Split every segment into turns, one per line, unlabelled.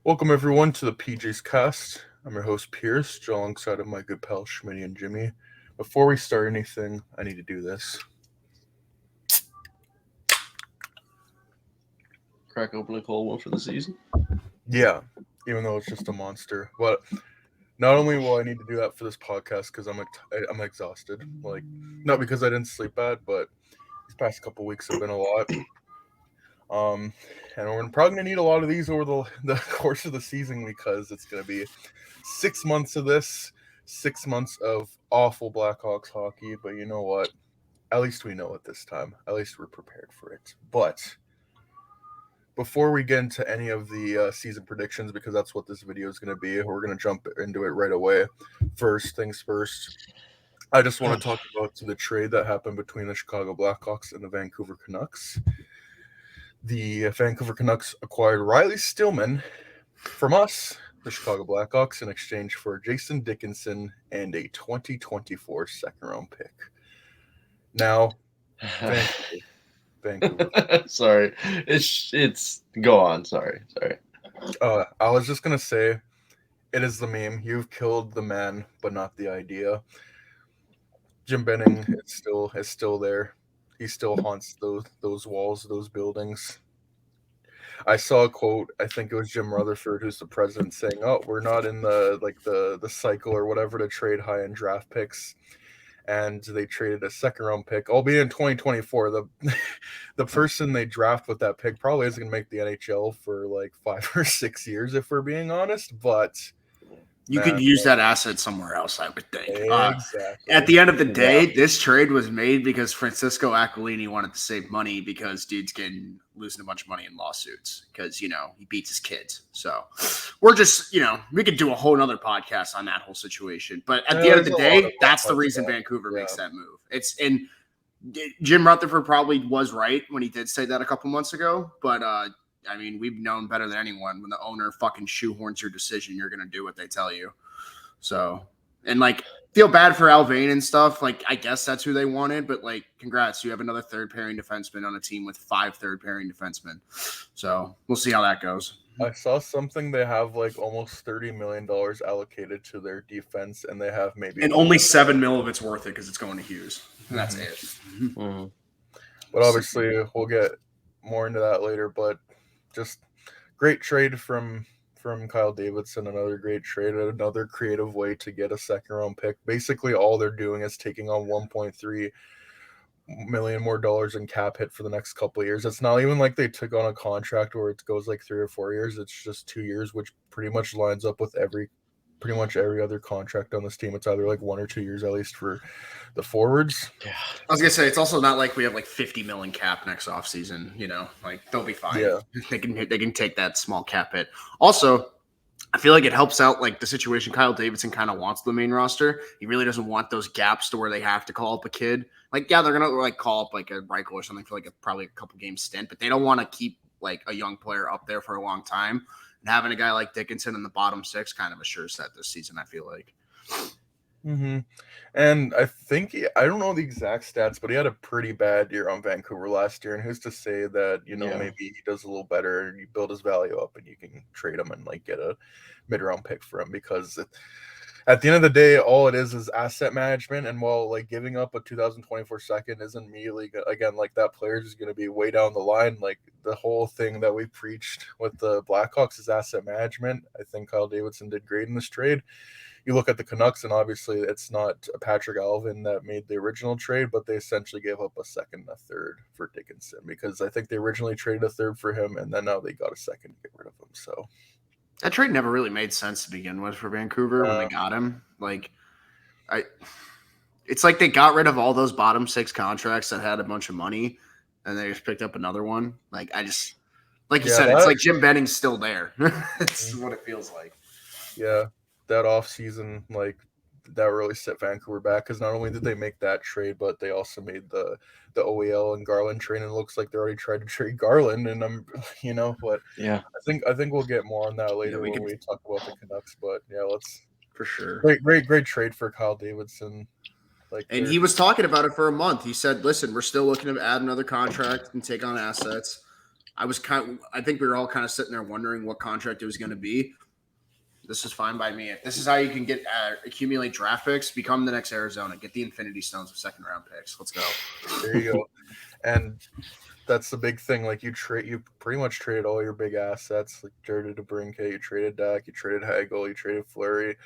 Welcome everyone to the PJ's Cast. I'm your host Pierce, joined alongside of my good pal Schmitty and Jimmy. Before we start anything, I need to do this.
Crack open a cold one for the season.
Yeah, even though it's just a monster. But not only will I need to do that for this podcast because I'm exhausted. Like, not because I didn't sleep bad, but these past couple weeks have been a lot. Um, and we're probably gonna need a lot of these over the course of the season because it's gonna be 6 months of this, 6 months of awful Blackhawks hockey. But you know what? At least we know it this time. At least we're prepared for it. But before we get into any of the season predictions, because that's what this video is going to be, we're going to jump into it right away. First things first, I just want to talk about the trade that happened between the Chicago Blackhawks and the Vancouver Canucks. The Vancouver Canucks acquired Riley Stillman from us, the Chicago Blackhawks, in exchange for Jason Dickinson and a 2024 second round pick. Now, Vancouver.
Sorry, it's go on. Sorry.
I was just gonna say, it is the meme. You've killed the man, but not the idea. Jim Benning is still there. He still haunts those walls, those buildings. I saw a quote. I think it was Jim Rutherford, who's the president, saying, "Oh, we're not in the cycle or whatever to trade high end draft picks." And they traded a second round pick, albeit in 2024. The person they draft with that pick probably isn't going to make the NHL for like 5 or 6 years, if we're being honest. But
you could use that asset somewhere else, I would think.
Exactly.
At the end of the day, this trade was made because Francisco Aquilini wanted to save money because dude's losing a bunch of money in lawsuits because, he beats his kids. So we're just, we could do a whole nother podcast on that whole situation. But at the end of the day, that's the reason Vancouver makes that move. And Jim Rutherford probably was right when he did say that a couple months ago. But, we've known better than anyone when the owner fucking shoehorns your decision, you're going to do what they tell you. So, and feel bad for Alvain and stuff. I guess that's who they wanted, but congrats. You have another third pairing defenseman on a team with 5 third pairing defensemen. So we'll see how that goes.
I saw something. They have almost $30 million allocated to their defense, and they have maybe.
And only $7 million of it's worth it because it's going to Hughes. And that's it.
Mm-hmm.
But obviously, we'll get more into that later. But just great trade from Kyle Davidson, another great trade, another creative way to get a second round pick. Basically, all they're doing is taking on $1.3 million more dollars in cap hit for the next couple of years. It's not even like they took on a contract where it goes 3 or 4 years. It's just 2 years, which pretty much lines up with pretty much every other contract on this team. It's either 1 or 2 years at least for the forwards.
Yeah, I was gonna say it's also not like we have $50 million cap next offseason. They'll be fine.
Yeah,
they can take that small cap hit. Also, I feel like it helps out the situation. Kyle Davidson kind of wants the main roster. He really doesn't want those gaps to where they have to call up a kid. They're gonna call up a Reichel or something for probably a couple game stint, but they don't want to keep a young player up there for a long time. And having a guy like Dickinson in the bottom 6 kind of assures that this season, I feel like.
Mm-hmm. And I think I don't know the exact stats, but he had a pretty bad year on Vancouver last year. And who's to say that maybe he does a little better and you build his value up and you can trade him and get a mid-round pick for him, because at the end of the day, all it is asset management. And while giving up a 2024 second isn't immediately again that player is going to be way down the line, the whole thing that we preached with the Blackhawks is asset management. I think Kyle Davidson did great in this trade. You look at the Canucks, and obviously it's not Patrick Alvin that made the original trade, but they essentially gave up a second and a third for Dickinson, because I think they originally traded a third for him, and then now they got a second to get rid of him. So
that trade never really made sense to begin with for Vancouver when they got him. It's they got rid of all those bottom 6 contracts that had a bunch of money, and they just picked up another one. You said, it's Jim Benning's still there. It's what it feels like.
Yeah. That offseason, that really set Vancouver back, because not only did they make that trade, but they also made the OEL and Garland trade, and it looks like they already tried to trade Garland, and but
yeah,
I think we'll get more on that later when we talk about the Canucks. But yeah, let's
for sure.
Great trade for Kyle Davidson.
And he was talking about it for a month. He said, "Listen, we're still looking to add another contract and take on assets." I think we were all kind of sitting there wondering what contract it was going to be. This is fine by me. If this is how you can get accumulate draft picks, become the next Arizona, get the Infinity Stones of second round picks. Let's go.
There you go. And that's the big thing. Like you pretty much traded all your big assets, like Jared DeBrincat, you traded Dak, you traded Hagel, you traded Fleury.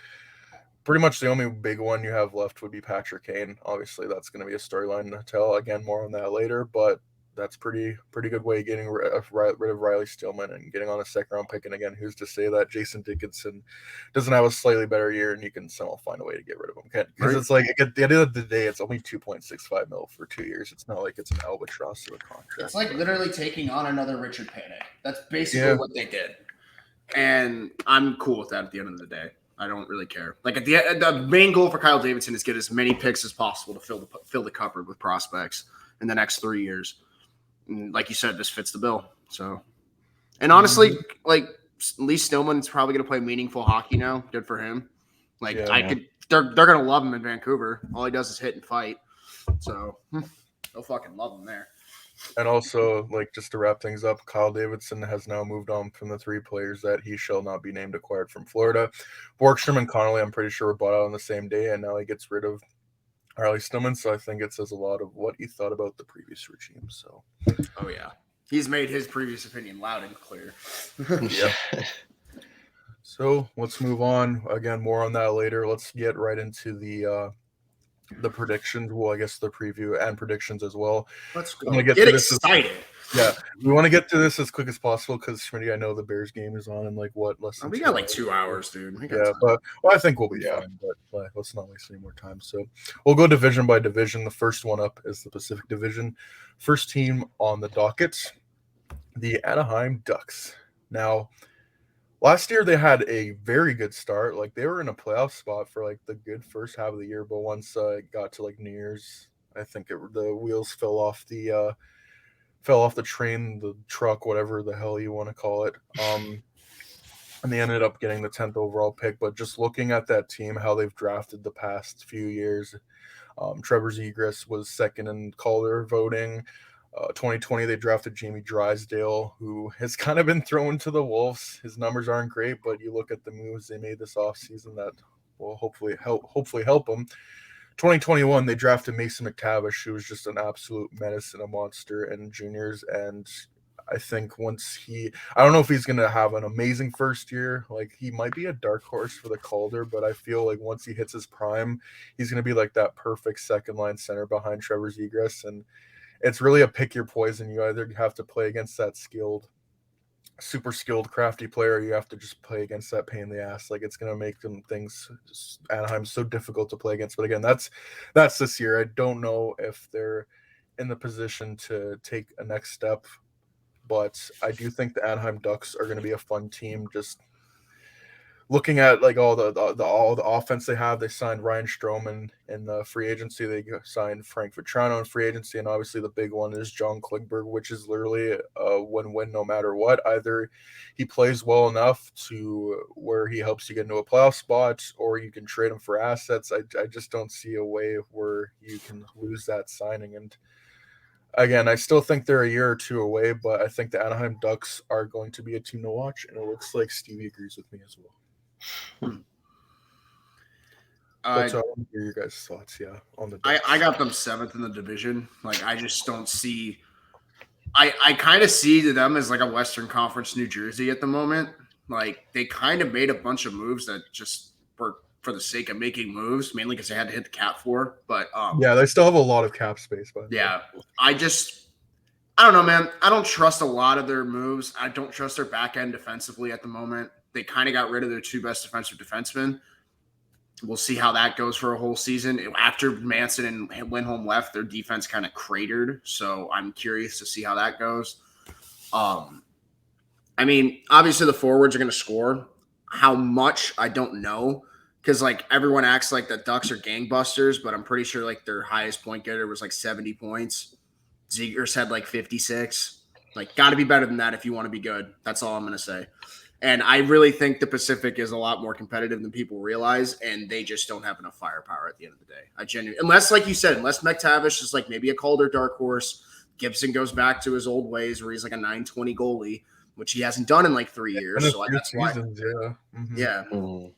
Pretty much the only big one you have left would be Patrick Kane. Obviously, that's going to be a storyline to tell. Again, more on that later, but that's pretty good way of getting rid of Riley Stillman and getting on a second round pick. And again, who's to say that Jason Dickinson doesn't have a slightly better year and you can somehow find a way to get rid of him? Because it's like at the end of the day, it's only $2.65 million for 2 years. It's not like it's an albatross of a contract.
It's like literally taking on another Richard Panik. That's basically what they did, and I'm cool with that. At the end of the day, I don't really care. Like the main goal for Kyle Davidson is get as many picks as possible to fill the cupboard with prospects in the next 3 years. And like you said, this fits the bill. So, and honestly, like Lee Stillman's probably going to play meaningful hockey now. Good for him. Like they're going to love him in Vancouver. All he does is hit and fight. So they'll fucking love him there.
And also, like, just to wrap things up, Kyle Davidson has now moved on from the 3 players that he shall not be named acquired from Florida. Borgstrom and Connolly, I'm pretty sure, were bought out on the same day, and now he gets rid of Riley Stillman. So I think it says a lot of what he thought about the previous regime. So,
oh yeah, he's made his previous opinion loud and clear.
Yeah. So let's move on. Again, more on that later. Let's get right into the predictions. Well, I guess the preview and predictions as well.
Let's go. Get excited.
We want to get to this as quick as possible because Schmitty, I know the Bears game is on in like less than
we got like 2 hours, dude.
But I think we'll be fine. But let's not waste any more time. So we'll go division by division. The first one up is the Pacific Division. First team on the docket, the Anaheim Ducks. Now, last year they had a very good start. Like they were in a playoff spot for like the good first half of the year, but once it got to like New Year's, I think the wheels fell off the train, the truck, whatever the hell you want to call it. And they ended up getting the 10th overall pick. But just looking at that team, how they've drafted the past few years, Trevor Zegras was second in Calder voting. 2020, they drafted Jamie Drysdale, who has kind of been thrown to the wolves. His numbers aren't great, but you look at the moves they made this offseason that will hopefully help them. 2021, they drafted Mason McTavish, who was just an absolute menace and a monster in juniors. And I think I don't know if he's going to have an amazing first year. Like he might be a dark horse for the Calder, but I feel like once he hits his prime, he's going to be like that perfect second line center behind Trevor Zegras. And it's really a pick your poison. You either have to play against that super skilled, crafty player, you have to just play against that pain in the ass. Like it's going to make Anaheim so difficult to play against. But again, that's this year. I don't know if they're in the position to take a next step, but I do think the Anaheim Ducks are going to be a fun team. Just looking at like all the offense they have, they signed Ryan Stroman in the free agency. They signed Frank Vetrano in free agency, and obviously the big one is John Klingberg, which is literally a win-win no matter what. Either he plays well enough to where he helps you get into a playoff spot, or you can trade him for assets. I just don't see a way where you can lose that signing. And again, I still think they're a year or two away, but I think the Anaheim Ducks are going to be a team to watch, and it looks like Stevie agrees with me as well. That's all I want to hear your guys' thoughts, on the Ducks.
I got them 7th in the division. Like I just don't see. I kind of see them as like a Western Conference New Jersey at the moment. Like they kind of made a bunch of moves that just were for the sake of making moves, mainly because they had to hit the cap floor. But
they still have a lot of cap space. By the way.
I don't know, man. I don't trust a lot of their moves. I don't trust their back end defensively at the moment. They kind of got rid of their 2 best defensive defensemen. We'll see how that goes for a whole season. After Manson and Lindholm left, their defense kind of cratered. So I'm curious to see how that goes. I mean, obviously the forwards are going to score. How much, I don't know. Because, like, everyone acts like the Ducks are gangbusters, but I'm pretty sure, like, their highest point getter was, like, 70 points. Zegras had, like, 56. Like, got to be better than that if you want to be good. That's all I'm going to say. And I really think the Pacific is a lot more competitive than people realize, and they just don't have enough firepower at the end of the day. Unless, like you said, unless McTavish is like maybe a Calder dark horse, Gibson goes back to his old ways where he's like a 920 goalie, which he hasn't done in like 3 years.
In a
So
few
that's why,
seasons, yeah. Mhm.
yeah,
Mm.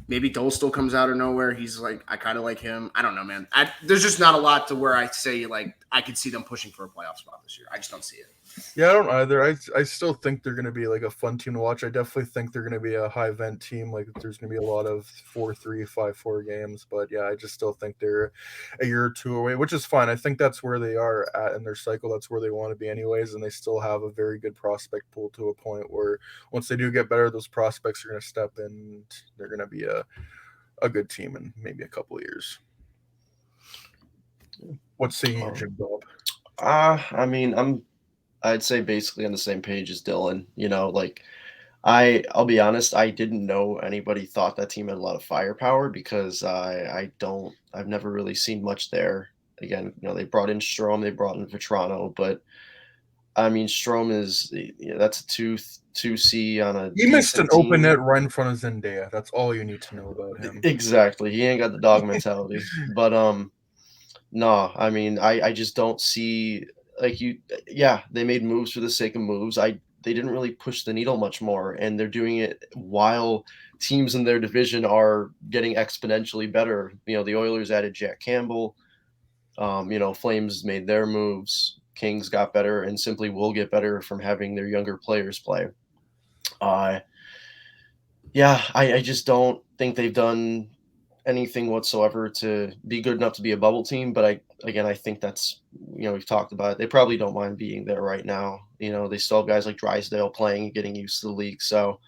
maybe Dole still comes out of nowhere. He's like, I kind of like him. I don't know, man. There's just not a lot to where I say like I could see them pushing for a playoff spot this year. I just don't see it.
Yeah, I don't either. I still think they're going to be like a fun team to watch. I definitely think they're going to be a high event team. Like there's going to be a lot of 4-3, 5-4 games. But yeah, I just still think they're a year or two away, which is fine. I think that's where they are at in their cycle. That's where they want to be anyways. And they still have a very good prospect pool to a point where once they do get better, those prospects are going to step in. And they're going to be a good team in maybe a couple of years. What say you, Jim Bob?
I mean, I'd say basically on the same page as Dylan. You know, like I'll be honest, I didn't know anybody thought that team had a lot of firepower because I've never really seen much there. Again, you know, they brought in Strome, they brought in Vetrano, but I mean, Strome is that's a two C on a.
He missed an
decent
open
team.
net right in front of Zendaya. That's all you need to know about him.
Exactly, he ain't got the dog mentality. But no, I mean, I just don't see like you. Yeah, they made moves for the sake of moves. They didn't really push the needle much more, and they're doing it while teams in their division are getting exponentially better. You know, the Oilers added Jack Campbell. You know, Flames made their moves. Kings got better, and simply will get better from having their younger players play. Yeah, I just don't think they've done anything whatsoever to be good enough to be a bubble team. But I think that's, you know, we've talked about it. They probably don't mind being there right now. You know, they still have guys like Drysdale playing and getting used to the league. So,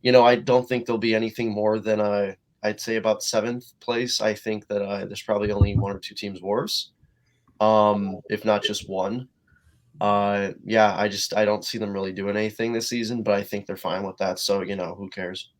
you know, I don't think there'll be anything more than I'd say about 7th place. I think that there's probably only 1 or 2 teams worse, if not just one. Yeah, I don't see them really doing anything this season, but I think they're fine with that. So, you know, who cares?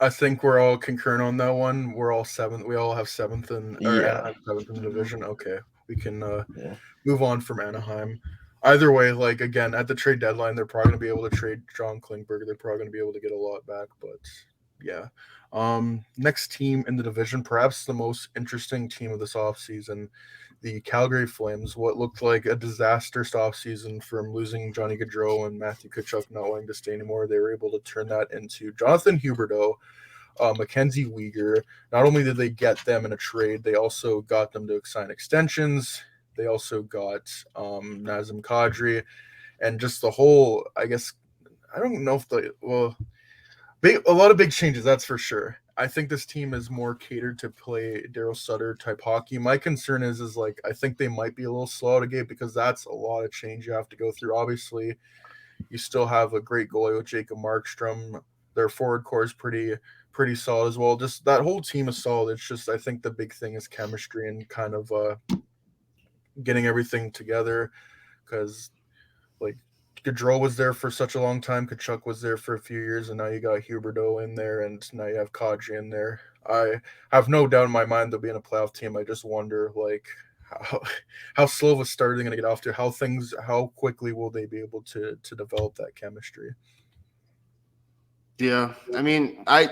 I think we're all concurrent on that one. We're all 7th. We all have 7th or
Yeah.
Anaheim 7th in the division. Okay, we can
Yeah.
move on from Anaheim. Either way, like again, at the trade deadline, they're probably going to be able to trade John Klingberg. They're probably going to be able to get a lot back, but yeah. Next team in the division, perhaps the most interesting team of this offseason, the Calgary Flames. What looked like a disastrous offseason from losing Johnny Gaudreau and Matthew Tkachuk not wanting to stay anymore. They were able to turn that into Jonathan Huberdeau, Mackenzie Weegar. Not only did they get them in a trade, they also got them to sign extensions. They also got Nazem Kadri, and just the whole, I guess, I don't know if a lot of big changes, that's for sure. I think this team is more catered to play Daryl Sutter type hockey. My concern is like I think they might be a little slow to get because that's a lot of change you have to go through. Obviously, you still have a great goalie with Jacob Markstrom. Their forward core is pretty solid as well. Just that whole team is solid. It's just I think the big thing is chemistry and kind of getting everything together because like Gaudreau was there for such a long time. Tkachuk was there for a few years, and now you got Huberdeau in there, and now you have Kadri in there. I have no doubt in my mind they'll be in a playoff team. I just wonder, like, how slow of a start are they going to get off to? How quickly will they be able to develop that chemistry?
Yeah, I mean, I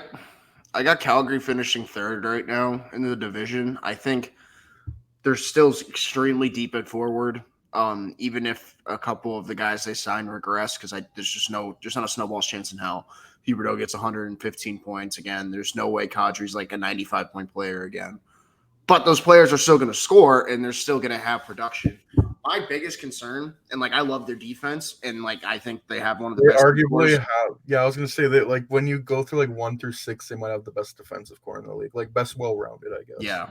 got Calgary finishing 3rd right now in the division. I think they're still extremely deep at forward. Even if a couple of the guys they signed regress, because there's not a snowball's chance in hell. Huberdeau gets 115 points again. There's no way Kadri's like a 95-point player again. But those players are still going to score, and they're still going to have production. My biggest concern, and like I love their defense, and like I think they have one of the best.
Arguably have. Yeah, I was going to say that like when you go through like 1 through 6, they might have the best defensive core in the league, like best well-rounded, I guess.
Yeah.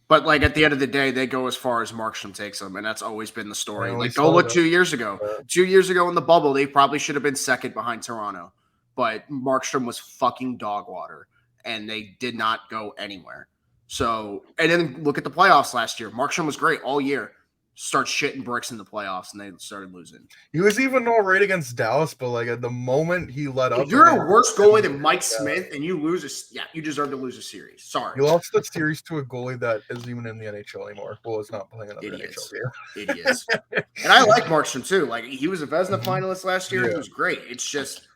But, like, at the end of the day, they go as far as Markstrom takes them, and that's always been the story.
Yeah,
like, go look 2 years ago. 2 years ago in the bubble, they probably should have been 2nd behind Toronto. But Markstrom was fucking dog water, and they did not go anywhere. So, and then look at the playoffs last year. Markstrom was great all year. Start shitting bricks in the playoffs, and they started losing.
He was even all right against Dallas, but like at the moment he let up.
If you're a worse goalie than Mike Smith and you lose you deserve to lose a series. Sorry.
You lost the series to a goalie that isn't even in the NHL anymore. Well, it's not playing another NHL game.
Idiots. And I like Markstrom too. Like he was a Vezina finalist last year. Yeah. He was great. It's just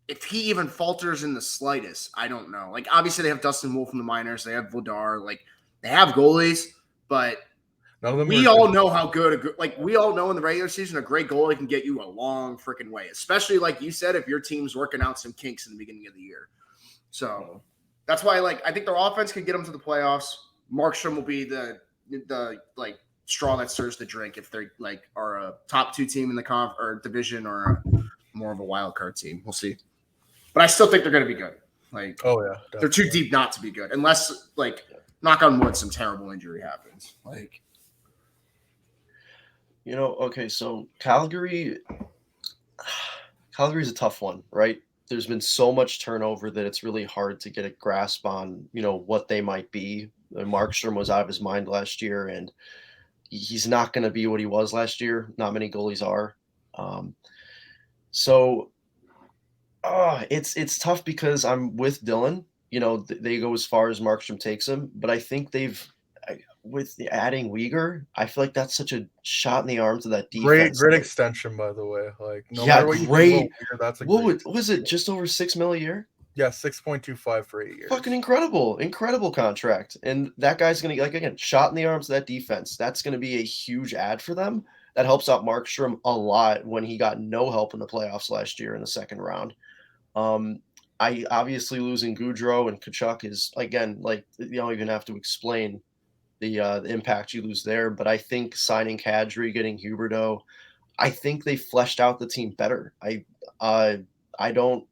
if he even falters in the slightest, I don't know. Like obviously they have Dustin Wolf from the minors. They have Vladar. Like they have goalies, but
None of them.
We all know how good, we all know in the regular season, a great goalie can get you a long freaking way, especially like you said, if your team's working out some kinks in the beginning of the year. So that's why, I think their offense can get them to the playoffs. Markstrom will be the straw that stirs the drink if they are a top 2 team in the or division or more of a wild card team. We'll see. But I still think they're going to be good.
Oh yeah,
they're too deep not to be good, unless knock on wood, some terrible injury happens.
Okay, so Calgary's a tough one, right? There's been so much turnover that it's really hard to get a grasp on, what they might be. Markstrom was out of his mind last year, and he's not going to be what he was last year. Not many goalies are. It's tough because I'm with Dylan. They go as far as Markstrom takes him, but I think with adding Uyghur, I feel like that's such a shot in the arm to that defense.
Great extension, by the way. No
yeah,
matter what
great.
You think about Uyghur, that's a
what was it? Just over $6 million a year?
Yeah, 6.25 for 8 years.
Fucking incredible contract. And that guy's gonna again, shot in the arms of that defense. That's gonna be a huge add for them. That helps out Markstrom a lot when he got no help in the playoffs last year in the second round. I obviously losing Goudreau and Tkachuk is again you don't even have to explain the impact you lose there. But I think signing Kadri, getting Huberdeau, I think they fleshed out the team better. I don't.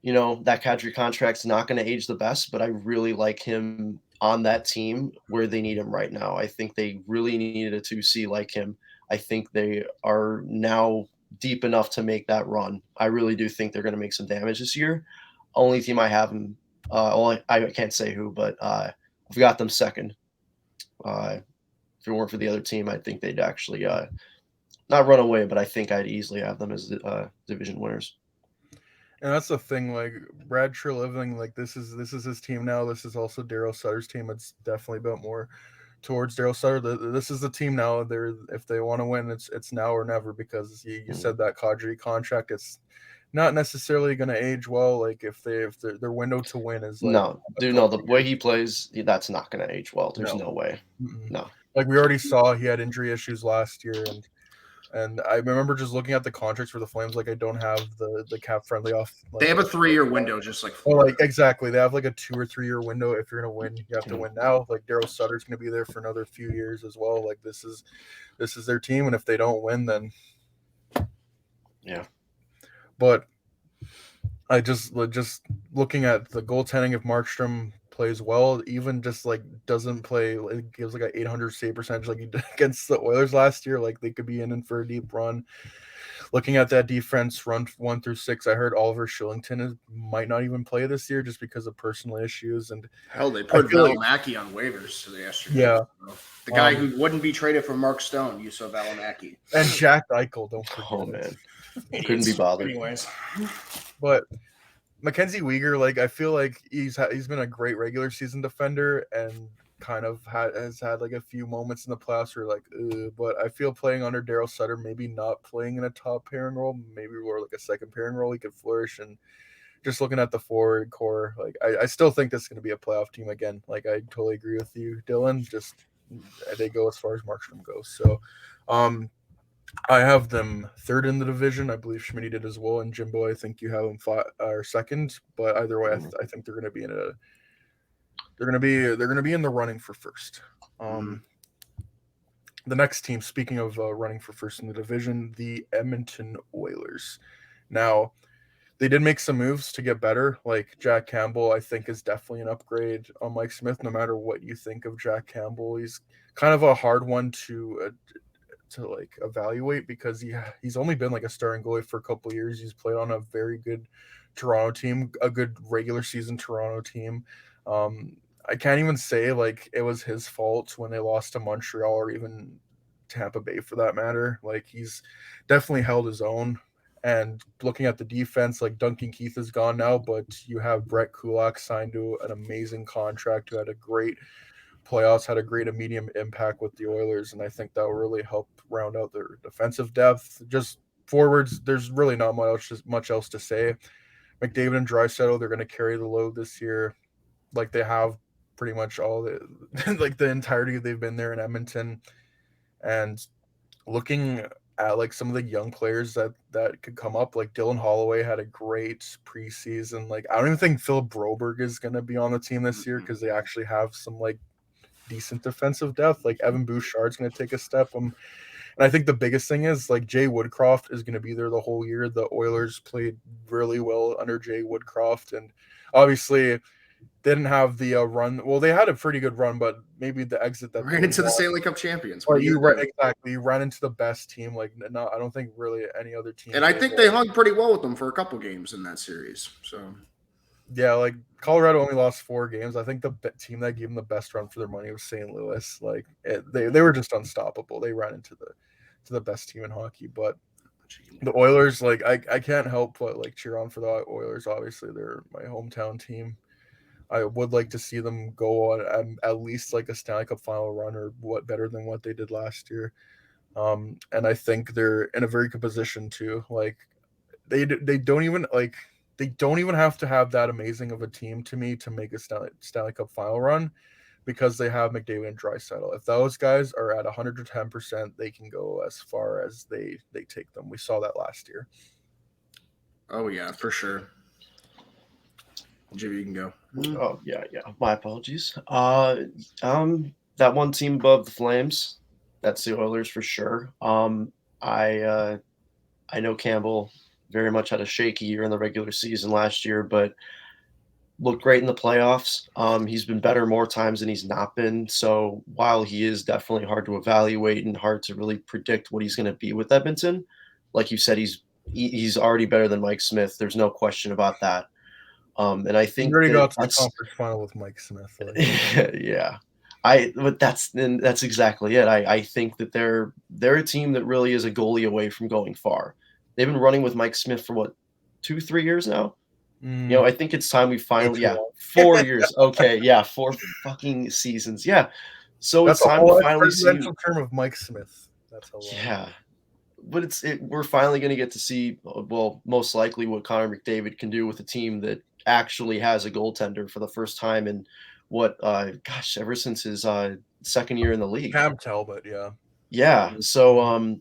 That Kadri contract's not going to age the best, but I really like him on that team where they need him right now. I think they really needed a 2C like him. I think they are now deep enough to make that run. I really do think they're going to make some damage this year. Only team I have them, I can't say who, but I've got them second. If it weren't for the other team, I think they'd actually not run away, but I think I'd easily have them as division winners.
And that's the thing, Brad Treliving, this is his team now. This is also Daryl Sutter's team. It's definitely a bit more towards Daryl Sutter. This is the team now. If they want to win, it's now or never, because you said that Kadri contract, it's not necessarily going to age well. If their window to win is
the way he plays, that's not going to age well. There's no way.
Mm-mm.
No.
We already saw he had injury issues last year, and I remember just looking at the contracts for the Flames. I don't have the cap friendly off.
They have a 3-year window, just like.
Exactly, they have a 2 or 3 year window. If you're gonna win, you have to win now. Daryl Sutter's gonna be there for another few years as well. This is their team, and if they don't win, then
yeah.
But I just looking at the goaltending, if Markstrom plays well, even just doesn't play, it gives an 800 save percentage he did against the Oilers last year. They could be in for a deep run. Looking at that defense, run 1 through 6, I heard Oliver Shillington might not even play this year just because of personal issues. And
hell, they put Valimaki on waivers yesterday.
Yeah,
the guy who wouldn't be traded for Mark Stone, Juuso Valimaki,
and Jack Eichel. Don't forget.
Oh man, couldn't be bothered.
Anyways,
but Mackenzie Weegar, I feel he's been a great regular season defender, and kind of has had a few moments in the playoffs where but I feel playing under Daryl Sutter, maybe not playing in a top pairing role, maybe more a second pairing role, he could flourish. And just looking at the forward core, I still think this is going to be a playoff team again. I totally agree with you, Dylan. Just they go as far as Markstrom goes. So, I have them third in the division. I believe Schmitty did as well, and Jimbo, I think you have them second. But either way, I think they're going to be in the running for first. The next team, speaking of running for first in the division, the Edmonton Oilers. Now, they did make some moves to get better. Jack Campbell, I think, is definitely an upgrade on Mike Smith. No matter what you think of Jack Campbell, he's kind of a hard one to evaluate, because he's only been a starting goalie for a couple of years. He's played on a very good Toronto team, a good regular season Toronto team. I can't even say it was his fault when they lost to Montreal or even Tampa Bay for that matter. He's definitely held his own. And looking at the defense, Duncan Keith is gone now, but you have Brett Kulak signed to an amazing contract, who had a great playoffs, had a great immediate impact with the Oilers, and I think that will really help round out their defensive depth. Just forwards, there's really not much else to say. McDavid and Draisaitl, they're going to carry the load this year, they have pretty much all the like the entirety they've been there in Edmonton, and looking at like some of the young players that could come up, like Dylan Holloway had a great preseason. Like I don't even think Philip Broberg is going to be on the team this year because they actually have some like decent defensive depth. Like Evan Bouchard's going to take a step. And I think the biggest thing is like Jay Woodcroft is going to be there the whole year. The Oilers played really well under Jay Woodcroft, and obviously they didn't have the run. Well, they had a pretty good run, but maybe the exit that
Ran
they
into the
won-
Stanley Cup champions.
Well,
What do you think?
exactly. You ran into the best team. Like, no, I don't think really any other team.
And I think they hung pretty well with them for a couple games in that series. So
Yeah, like Colorado only lost 4 games. I think the team that gave them the best run for their money was St. Louis. Like, they were just unstoppable. They ran into the best team in hockey. But the Oilers, like, I can't help but like cheer on for the Oilers. Obviously, they're my hometown team. I would like to see them go on at least like a Stanley Cup final run or better than what they did last year. And I think they're in a very good position too. Like they don't even have to have that amazing of a team to me to make a Stanley Cup final run because they have McDavid and Draisaitl. If those guys are at 110%, they can go as far as they take them. We saw that last year.
oh yeah, for sure. Jimmy, you can go.
Oh yeah. My apologies. That one team above the Flames, that's the Oilers for sure. I know Campbell very much had a shaky year in the regular season last year, but looked great in the playoffs. He's been better more times than he's not been. So while he is definitely hard to evaluate and hard to really predict what he's going to be with Edmonton, like you said, he's already better than Mike Smith. There's no question about that. And I think
You already got to the
that's
conference final with Mike Smith. Like.
yeah. But that's exactly it. I think that they're a team that really is a goalie away from going far. They've been running with Mike Smith for what, 2-3 years now? You know, I think it's time we finally 4 years. Okay, yeah, 4 fucking seasons. Yeah. So
That's
it's time to finally see
presidential term of Mike Smith. That's how long.
Yeah. But we're finally going to get to see, well, most likely what Connor McDavid can do with a team that actually has a goaltender for the first time in ever since his second year in the league.
Cam Talbot, yeah.
Yeah. So,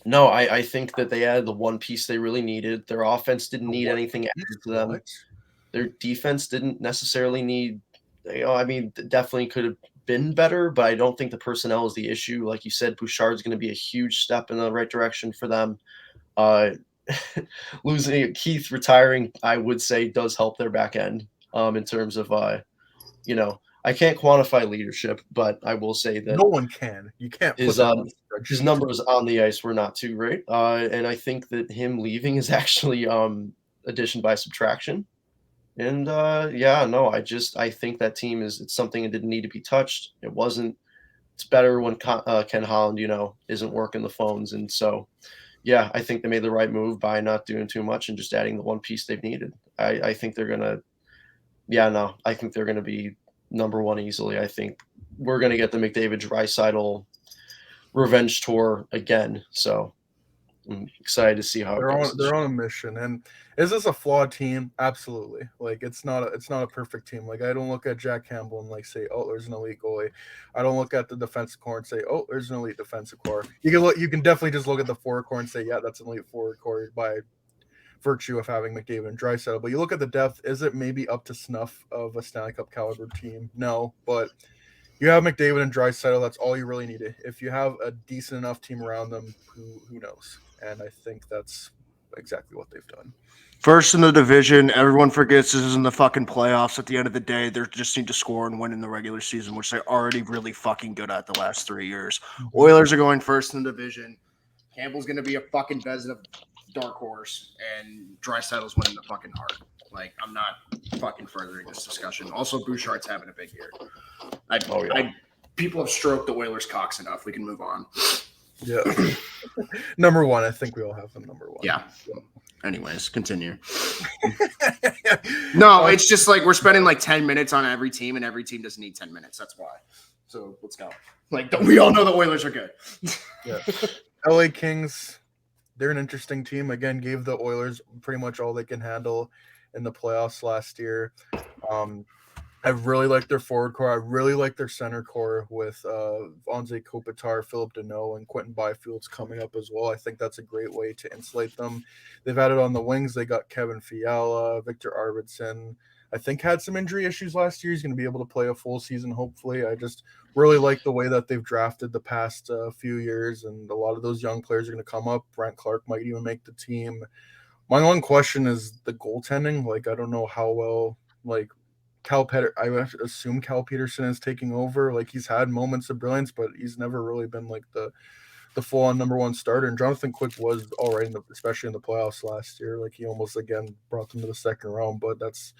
no, I think that they added the one piece they really needed. Their offense didn't need anything added to them.
What?
Their defense didn't necessarily need, definitely could have been better, but I don't think the personnel is the issue. Like you said, Bouchard's going to be a huge step in the right direction for them. Losing Keith retiring, I would say, does help their back end in terms of, I can't quantify leadership, but I will say that
no one can. You can't.
His numbers on the ice were not too great, and I think that him leaving is actually addition by subtraction. And I think that team it's something that didn't need to be touched. It wasn't. It's better when Ken Holland, isn't working the phones, and so. Yeah, I think they made the right move by not doing too much and just adding the one piece they've needed. I think they're gonna. I think they're gonna be number one easily. I think we're gonna get the McDavid Draisaitl revenge tour again. So I'm excited to see how it goes.
They're on a mission. And is this a flawed team? Absolutely. Like it's not a perfect team. Like I don't look at Jack Campbell and like say, oh, there's an elite goalie. I don't look at the defensive core and say, oh, there's an elite defensive core. You can definitely just look at the forward core and say, yeah, that's an elite forward core by virtue of having McDavid and Draisaitl. But you look at the depth, is it maybe up to snuff of a Stanley Cup caliber team? No, but you have McDavid and Draisaitl. That's all you really need. If you have a decent enough team around them, who knows? And I think that's exactly what they've done.
First in the division, everyone forgets this is in the fucking playoffs. At the end of the day, they just need to score and win in the regular season, which they're already really fucking good at the last 3 years. Oilers are going first in the division. Campbell's going to be a fucking Vezina dark horse, and Draisaitl's winning the fucking heart. Like, I'm not fucking furthering this discussion. Also, Bouchard's having a big year. People have stroked the Oilers' cocks enough. We can move on.
Yeah. Number one. I think we all have them number one.
Yeah. Anyways, continue. No, it's just like we're spending like 10 minutes on every team, and every team doesn't need 10 minutes. That's why. So let's go. Like, we all know the Oilers are good.
Yeah. LA Kings, they're an interesting team. Again, gave the Oilers pretty much all they can handle in the playoffs last year. I really like their forward core. I really like their center core with Anze Kopitar, Philip Deneau, and Quentin Byfield's coming up as well. I think that's a great way to insulate them. They've added on the wings. They got Kevin Fiala, Victor Arvidsson. I think had some injury issues last year. He's going to be able to play a full season, hopefully. I just really like the way that they've drafted the past few years, and a lot of those young players are going to come up. Brent Clark might even make the team. My one question is the goaltending. Like, I don't know how well, like, I would assume Cal Peterson is taking over. Like, he's had moments of brilliance, but he's never really been like the full-on number one starter. And Jonathan Quick was all right, especially in the playoffs last year. Like, he almost again brought them to the second round. But that's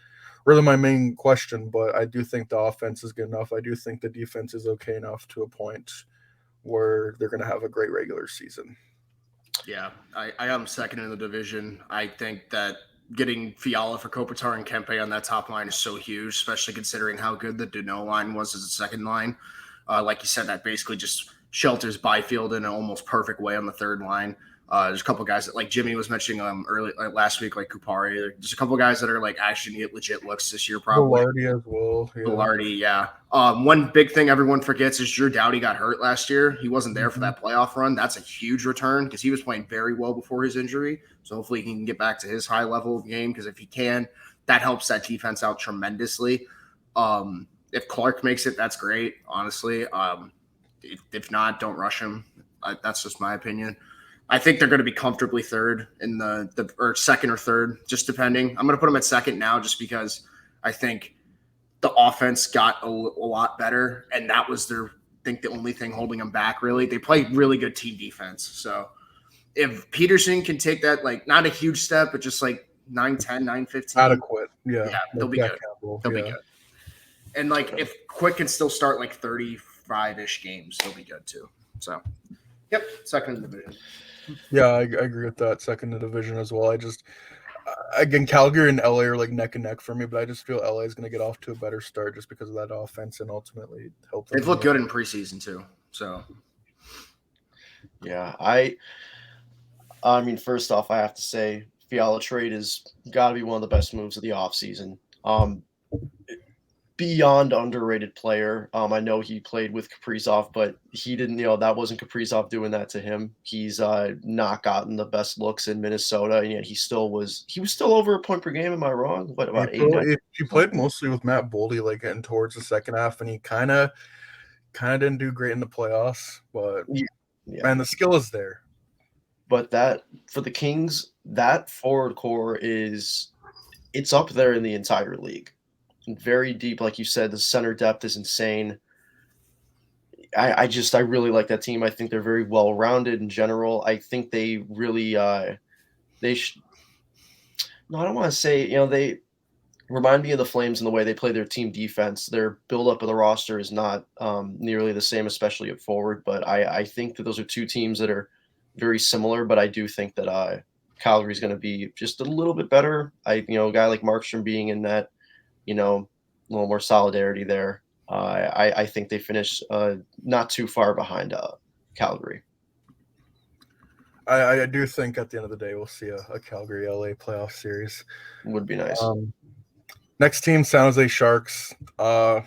really my main question. But I do think the offense is good enough. I do think the defense is okay enough to a point where they're going to have a great regular season.
Yeah, I am second in the division. I think that getting Fiala for Kopitar and Kempe on that top line is so huge, especially considering how good the Deneau line was as a second line. Like you said, that basically just shelters Byfield in an almost perfect way on the third line. There's a couple guys that, like Jimmy was mentioning early last week, like Kupari. There's a couple guys that are like actually get legit looks this year, probably.
Velarde as well. Yeah.
Velarde, yeah. One big thing everyone forgets is Drew Doughty got hurt last year. He wasn't there for that playoff run. That's a huge return because he was playing very well before his injury. So hopefully he can get back to his high level of game, because if he can, that helps that defense out tremendously. If Clark makes it, that's great, honestly. If not, don't rush him. That's just my opinion. I think they're going to be comfortably third in the or second or third, just depending. I'm going to put them at second now just because I think the offense got a lot better, and that was the only thing holding them back, really. They play really good team defense. So if Peterson can take that, like, not a huge step, but just like 9-10, 9-15.
Adequate. Yeah,
they'll be good. They'll be good. And, like, if Quick can still start, like, 35-ish games, they'll be good, too. So, yep, second in the division.
Yeah, I agree with that. Second in the division as well. I just, again, Calgary and LA are like neck and neck for me, but I just feel LA is going to get off to a better start just because of that offense and ultimately help them.
They've looked good in preseason too. So,
yeah, I mean, first off, I have to say Fiala trade has got to be one of the best moves of the offseason. Beyond underrated player. I know he played with Kaprizov, but he didn't, that wasn't Kaprizov doing that to him. He's not gotten the best looks in Minnesota, and yet he was still over a point per game. Am I wrong? What about 8?
He played mostly with Matt Boldy, like getting towards the second half, and he kind of didn't do great in the playoffs. But man, the skill is there.
But that for the Kings, that forward core it's up there in the entire league. Very deep, like you said, the center depth is insane. I really like that team. I think they're very well rounded in general. I think they really I don't want to say, they remind me of the Flames in the way they play their team defense. Their buildup of the roster is not nearly the same, especially at forward. But I think that those are two teams that are very similar. But I do think that Calgary's going to be just a little bit better. A guy like Markstrom being in that, a little more solidarity there. I think they finished not too far behind Calgary.
I do think at the end of the day we'll see a Calgary-LA playoff series.
Would be nice.
Next team, San Jose Sharks. I'm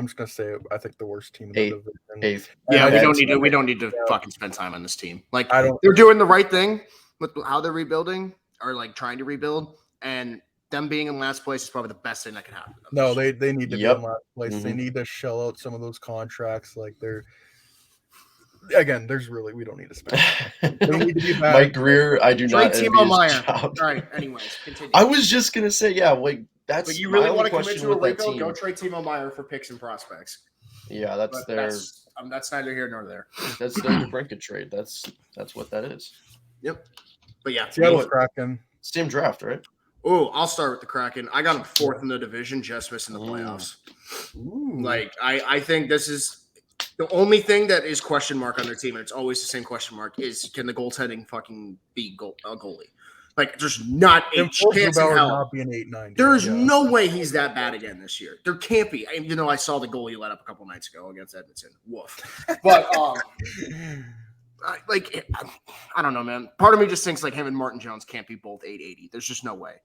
just gonna say I think the worst team in the division.
Eighth.
Yeah, we don't need to fucking spend time on this team. Like, they're doing the right thing with how they're rebuilding, or like trying to rebuild, and them being in last place is probably the best thing that could happen.
No, they need to be in last place. Mm-hmm. They need to shell out some of those contracts. Like, we don't need to spend. They need to be back.
Mike Greer, I do not.
Timo Meier. All right. Anyways, continue.
I was just gonna say, that's.
But you really want to commit to a rebuild? Go trade Timo Meier for picks and prospects.
Yeah, that's
neither here nor there.
That's their Brinket trade. That's what that is.
Yep. But yeah,
Seattle Kraken.
Same draft, right?
Oh, I'll start with the Kraken. I got them fourth in the division, just missing the playoffs.
Ooh.
Like, I think this is the only thing that is question mark on their team, and it's always the same question mark, is can the goaltending fucking be a goalie? Like, there's not a chance in hell.
Not be an 8-9.
There's no way he's that bad again this year. There can't be. I saw the goal he let up a couple nights ago against Edmonton. Woof. But I don't know, man. Part of me just thinks like him and Martin Jones can't be both 880. There's just no way.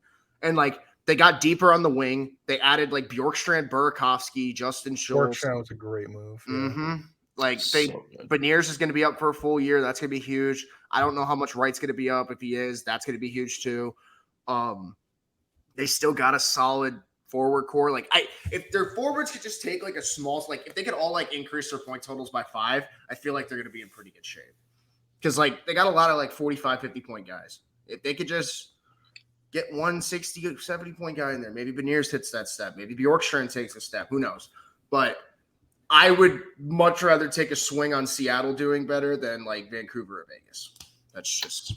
And like They got deeper on the wing. They added like Bjorkstrand, Burakovsky, Justin Schultz.
Bjorkstrand was a great move. Yeah.
Mm-hmm. Like
So good.
Beniers is going to be up for a full year. That's going to be huge. I don't know how much Wright's going to be up. If he is, that's going to be huge too. They still got a solid forward core. Like if their forwards could just take like a small, like if they could all like increase their point totals by 5, I feel like they're going to be in pretty good shape. Because like they got a lot of like 45, 50 point guys. If they could just get 160, 70 point guy in there, maybe Beniers hits that step. Maybe Bjorkstrand takes a step. Who knows? But I would much rather take a swing on Seattle doing better than like Vancouver or Vegas. That's just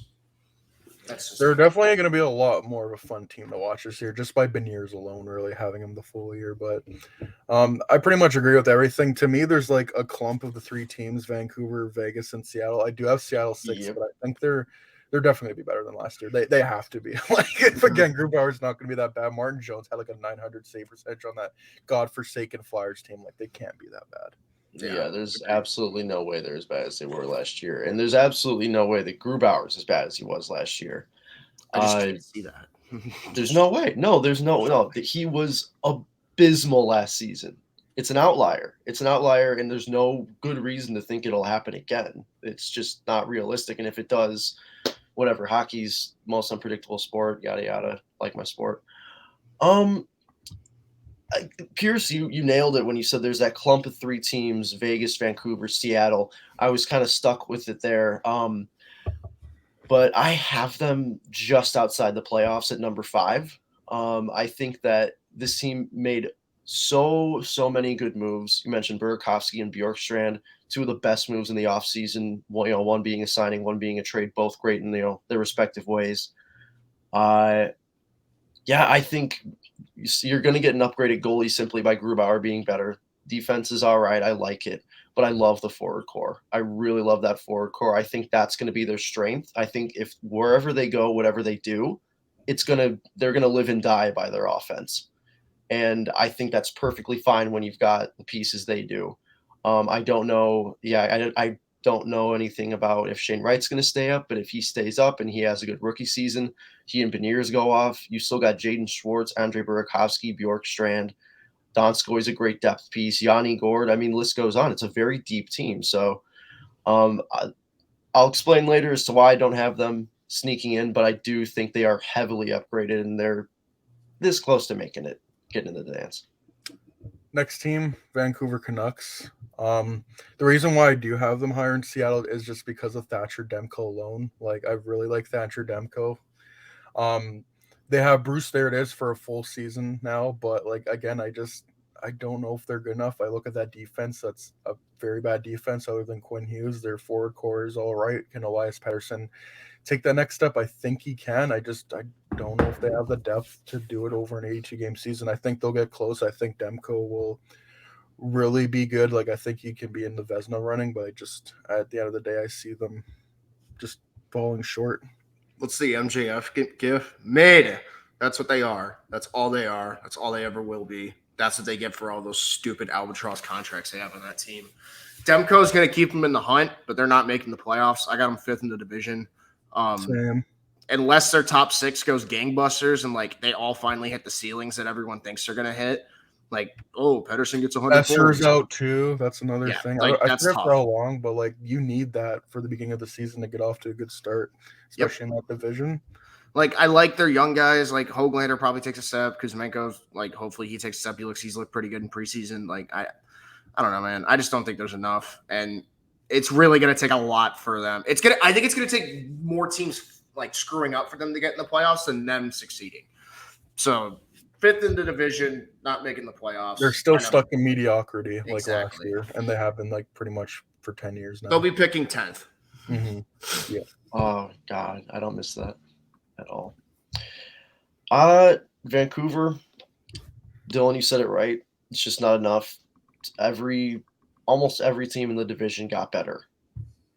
They're definitely going to be a lot more of a fun team to watch this year, just by Beniers alone, really having him the full year. But I pretty much agree with everything. To me, there's like a clump of the 3 teams: Vancouver, Vegas, and Seattle. I do have Seattle 6,
Yep.
but I think they're definitely going to be better than last year. They have to be. Like, if again, Grubauer's not going to be that bad. Martin Jones had like a 900 save percentage on that godforsaken Flyers team. Like, they can't be that bad.
Yeah, there's absolutely no way they're as bad as they were last year. And there's absolutely no way that Grubauer's as bad as he was last year.
I just can't see that.
There's no way. No, there's no. He was abysmal last season. It's an outlier. And there's no good reason to think it'll happen again. It's just not realistic. And if it does, whatever. Hockey's most unpredictable sport, yada yada, like my sport. Pierce, you nailed it when you said there's that clump of 3 teams: Vegas, Vancouver, Seattle. I was kind of stuck with it there. But I have them just outside the playoffs at number 5. I think that this team made so many good moves. You mentioned Burakovsky and Bjorkstrand, 2 of the best moves in the offseason. One being a signing, one being a trade, both great in their respective ways. I think you're going to get an upgraded goalie simply by Grubauer being better. Defense is all right. I like it. But I love the forward core. I really love that forward core. I think that's going to be their strength. I think if wherever they go, whatever they do, they're going to live and die by their offense. And I think that's perfectly fine when you've got the pieces they do. I don't know. Yeah, I don't know anything about if Shane Wright's going to stay up, but if he stays up and he has a good rookie season, he and Beniers go off. You still got Jaden Schwartz, Andre Burakovsky, Bjorkstrand. Donskoy is a great depth piece. Yanni Gord. I mean, the list goes on. It's a very deep team. So I'll explain later as to why I don't have them sneaking in, but I do think they are heavily upgraded and they're this close to getting into the dance.
Next team, Vancouver Canucks. The reason why I do have them higher in Seattle is just because of Thatcher Demko alone. Like, I really like Thatcher Demko. They have Bruce, there it is, for a full season now, but like, again, I don't know if they're good enough. I look at that defense. That's a very bad defense other than Quinn Hughes. Their forward core is all right. Can Elias Pettersson take that next step? I think he can. I don't know if they have the depth to do it over an 82-game season. I think they'll get close. I think Demko will really be good. Like, I think he can be in the Vezina running, but at the end of the day, I see them just falling short.
What's the MJF gif? Mid. That's what they are. That's all they are. That's all they ever will be. That's what they get for all those stupid albatross contracts they have on that team. Demko's going to keep them in the hunt, but they're not making the playoffs. I got them 5th in the division.
Same.
Unless their top 6 goes gangbusters and like they all finally hit the ceilings that everyone thinks they're going to hit. Like, Pettersson gets 100
Escher's out too. That's another thing.
Like,
I
that's
forget
tough.
for how long, but like, you need that for the beginning of the season to get off to a good start, especially in that division.
Like, I like their young guys. Like, Höglander probably takes a step. Kuzmenko's, like, hopefully he takes a step. He's looked pretty good in preseason. Like, I don't know, man. I just don't think there's enough. And it's really going to take a lot for them. I think it's going to take more teams, like, screwing up for them to get in the playoffs than them succeeding. So, 5th in the division, not making the playoffs.
They're still stuck in mediocrity like
Exactly.
last year, and they have been like pretty much for 10 years now.
They'll be picking 10th.
Mm-hmm. Yeah.
Oh, God. I don't miss that at all. Vancouver, Dylan, you said it right. It's just not enough. Almost every team in the division got better,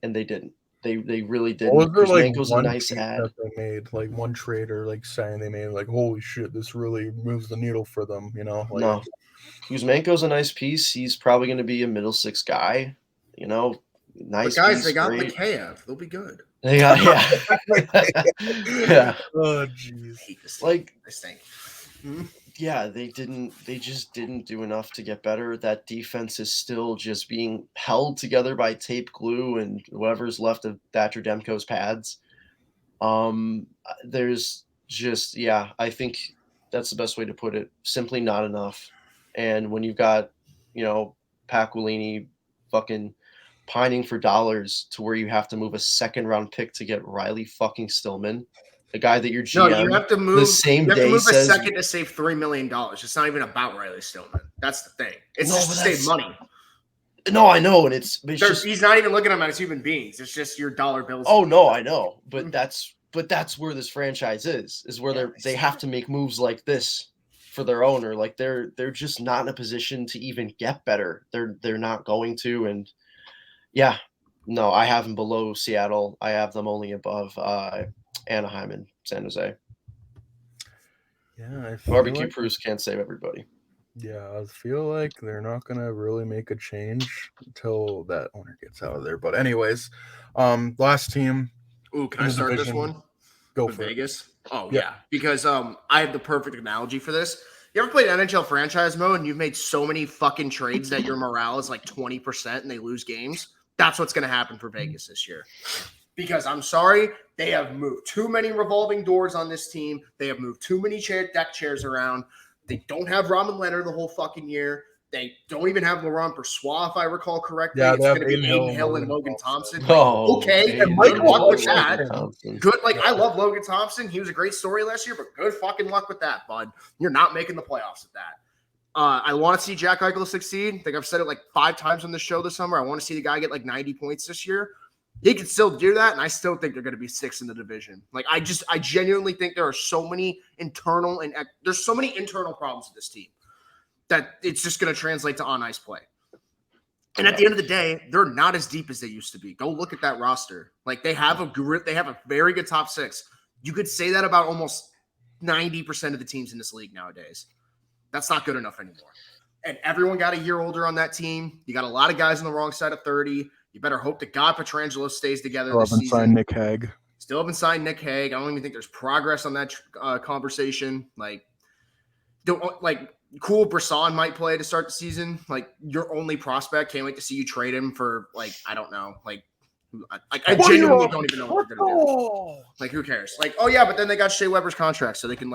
and they didn't. They really didn't.
Was there like
Kuzmenko's
one
a nice
trade
ad.
that they made, like one trade or like sign they made, like, holy shit, this really moves the needle for them, you know? Like,
No. Kuzmenko's a nice piece. He's probably going to be a middle 6 guy, you know? Nice
But guys,
piece,
they got
great.
Mikheyev. They'll be good.
They got, yeah.
Oh, jeez.
I hate this.
Like,
This thing.
yeah, they just didn't do enough to get better. That defense is still just being held together by tape glue and whatever's left of Thatcher Demko's pads. There's just, yeah, I think that's the best way to put it. Simply not enough. And when you've got, Paquilini fucking pining for dollars to where you have to move a second round pick to get Riley fucking Stillman, the guy that your GM
No, you have to move.
the same
You have to
day
move a
says
second to save $3 million. It's not even about Riley Stillman. That's the thing. It's
No,
just to
but
save
that's-
money.
no, I know, and it's just
He's not even looking at them as human beings. It's just your dollar bills.
oh no, I know, but that's where this franchise is where they have to make moves like this for their owner. Like they're just not in a position to even get better. They're not going to, and yeah, no, I have them below Seattle. I have them only above Anaheim and San Jose.
Yeah, I feel
Barbecue
like,
Bruce can't save everybody.
yeah, I feel like they're not gonna really make a change until that owner gets out of there. But anyways, last team,
Ooh, can
in
I
the
start this
division.
one?
Go
With
for it.
Vegas? Oh,
Yeah.
yeah. Because I have the perfect analogy for this. You ever played NHL franchise mode and you've made so many fucking trades that your morale is like 20% and they lose games? That's what's going to happen for Vegas this year. Because I'm sorry, they have moved too many revolving doors on this team. They have moved too many deck chairs around. They don't have Robin Leonard the whole fucking year. They don't even have Laurent Persois, if I recall correctly.
Yeah,
it's
they have
going to be
Aiden
Aiden
Hill
Hill
and
and Logan
Thompson.
Thompson.
Oh,
okay,
and
Michael
good luck with
Logan
that.
Thompson.
Good, like I love Logan Thompson. He was a great story last year, but good fucking luck with that, bud. You're not making the playoffs with that. I want to see Jack Eichel succeed. I think I've said it like 5 times on the show this summer. I want to see the guy get like 90 points this year. He can still do that, and I still think they're going to be 6th in the division. Like I genuinely think there are so many internal problems with this team that it's just going to translate to on ice play. And at the end of the day, they're not as deep as they used to be. Go look at that roster. Like they have a very good top 6. You could say that about almost 90% of the teams in this league nowadays. That's not good enough anymore. And everyone got a year older on that team. You got a lot of guys on the wrong side of 30. You better hope to God Petrangelo stays together
Still
this
haven't
season.
signed Nick Hague.
Still haven't signed Nick Hague. I don't even think there's progress on that conversation. Cool, Brisson might play to start the season. Like your only prospect. Can't wait to see you trade him for I don't know. I genuinely don't even know what they're gonna do. Like who cares? Like oh yeah, but then they got Shea Weber's contract, so they can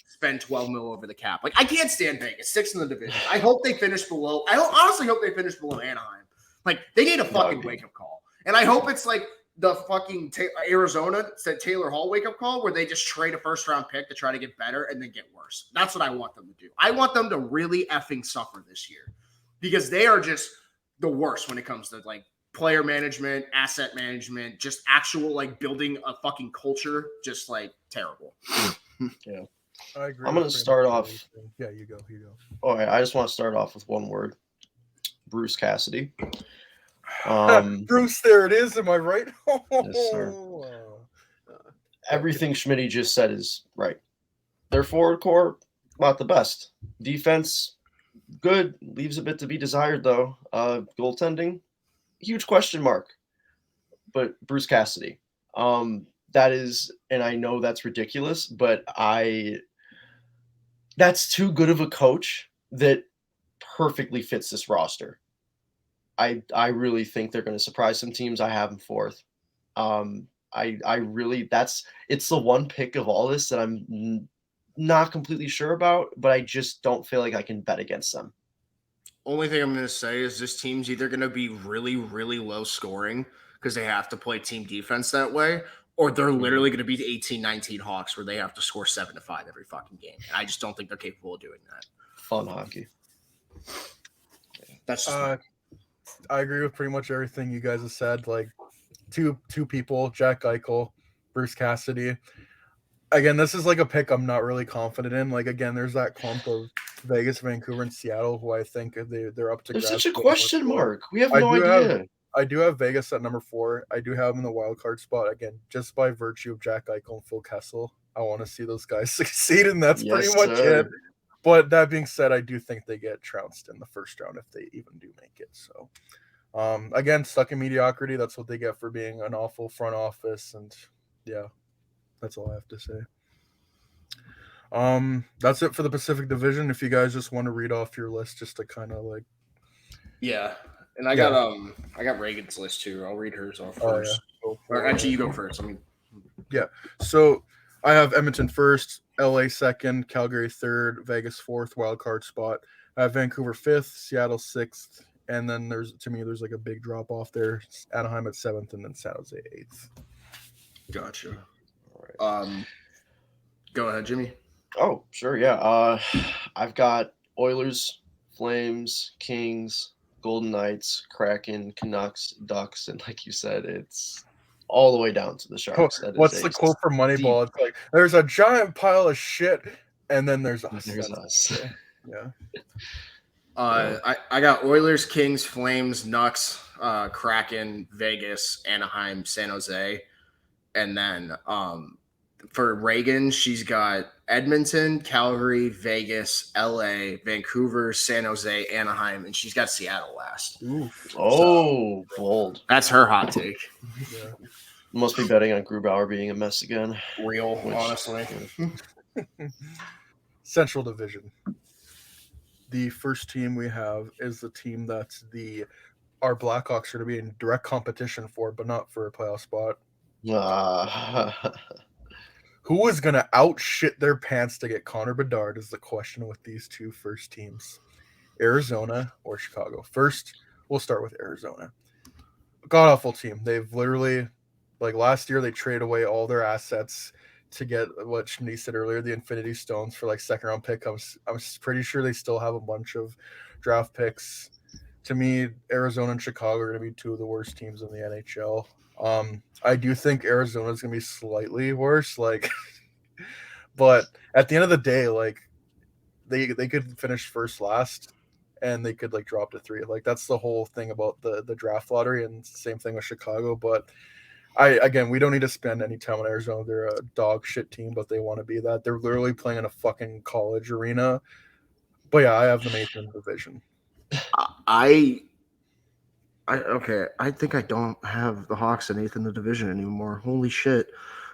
spend 12 mil over the cap. Like I can't stand Vegas 6th in the division. I hope they finish below. I honestly hope they finish below Anaheim. Like they need a fucking wake up call, and I hope it's like the fucking Arizona said Taylor Hall wake up call where they just trade a 1st round pick to try to get better and then get worse. That's what I want them to do. I want them to really effing suffer this year because they are just the worst when it comes to player management, asset management, just actual building a fucking culture. Just terrible.
Yeah.
I agree.
I'm going to start off.
Yeah, you go.
All right. I just want to start off with one word. Bruce Cassidy.
Bruce, there it is. Am I right?
Yes, sir. Everything Schmitty just said is right. Their forward core, not the best. Defense, good. Leaves a bit to be desired, though. Goaltending, huge question mark. But Bruce Cassidy, that is, and I know that's ridiculous, but that's too good of a coach that perfectly fits this roster. I really think they're going to surprise some teams. I have them 4th. It's the one pick of all this that I'm not completely sure about, but I just don't feel like I can bet against them.
Only thing I'm going to say is this team's either going to be really, really low scoring because they have to play team defense that way, or they're literally going to be 18-19 Hawks where they have to score 7-5 every fucking game. And I just don't think they're capable of doing that.
Fun hockey.
That's just
I agree with pretty much everything you guys have said. Like two people, Jack Eichel, Bruce Cassidy. Again, this is a pick I'm not really confident in. Again, there's that clump of Vegas, Vancouver, and Seattle who I think they're up to.
There's such a question mark. We have no idea.
I do have Vegas at number 4. I do have them in the wild card spot again, just by virtue of Jack Eichel and Phil Kessel. I want to see those guys succeed, and that's pretty much it. But that being said, I do think they get trounced in the 1st round if they even do make it. So, again, stuck in mediocrity. That's what they get for being an awful front office. And, yeah, that's all I have to say. That's it for the Pacific Division. If you guys just want to read off your list, just to kind of like,
Yeah, and I got Reagan's list too. I'll read hers off
oh yeah,
first.
go for
Or
it.
actually, you go first. I mean,
So I have Edmonton first, LA second, Calgary third, Vegas fourth, wild card spot. I have Vancouver fifth, Seattle sixth, and then there's like a big drop off there. Anaheim at seventh, and then San Jose eighth.
gotcha.
All right.
Go ahead, Jimmy.
Oh, sure, yeah. I've got Oilers, Flames, Kings, Golden Knights, Kraken, Canucks, Ducks, and like you said, it's all the way down to the Sharks. That is
What's
a
the quote from Moneyball? It's like there's a giant pile of shit, and then there's us.
There's
That's-
us.
Yeah.
I got Oilers, Kings, Flames, Nucks, Kraken, Vegas, Anaheim, San Jose, and then for Reagan, she's got Edmonton, Calgary, Vegas, LA, Vancouver, San Jose, Anaheim, and she's got Seattle last.
Oof.
Oh, bold.
That's her hot take.
Yeah.
Must be betting on Grubauer being a mess again.
Real,
Which-
honestly.
Central Division. The first team we have is the team that's our Blackhawks are to be in direct competition for, but not for a playoff spot. Who is going to out shit their pants to get Connor Bedard is the question with these two first teams. Arizona or Chicago. First, we'll start with Arizona. God-awful team. They've literally, like last year, they traded away all their assets to get what Shani said earlier, the Infinity Stones for like second-round pick. I'm pretty sure they still have a bunch of draft picks. To me, Arizona and Chicago are going to be two of the worst teams in the NHL. I do think Arizona is going to be slightly worse, but at the end of the day, like they could finish first, last, and they could like drop to 3. Like that's the whole thing about the draft lottery, and it's the same thing with Chicago. But we don't need to spend any time on Arizona. They're a dog shit team, but they want to be that. They're literally playing in a fucking college arena. But yeah, I have them 8th in the division.
I think I don't have the Hawks in 8th in the division anymore. Holy shit.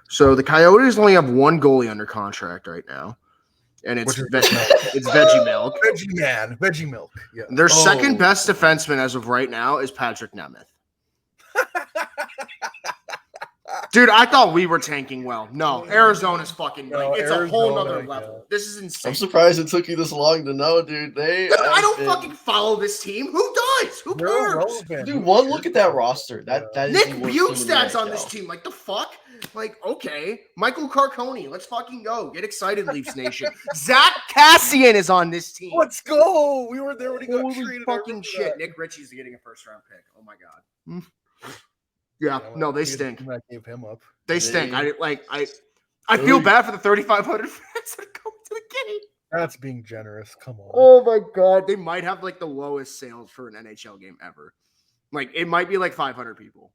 So the Coyotes only have one goalie under contract right now. And it's Veggie Milk.
Veggie Milk. Yeah.
Their second best defenseman as of right now is Patrick Nemeth. Dude, I thought we were tanking well. No, Arizona's fucking it's a whole nother level. Yeah. This is insane.
I'm surprised it took you this long to know, dude.
I don't fucking follow this team. Who does? Who cares?
Dude, one look at that roster. That is
Nick Bukestad's on this team. Like the fuck? Like, okay. Michael Carcone. Let's fucking go. Get excited, Leafs Nation. Zach Cassian is on this team.
Let's go. We were there when he got
Holy
traded.
fucking shit. Nick Ritchie's getting a first-round pick. Oh my god. Yeah, no, they stink.
I gave him up.
They stink. I feel bad for the 3,500 fans that are going to the game.
That's being generous. Come on.
Oh my god, they might have like the lowest sales for an NHL game ever. Like it might be like 500 people,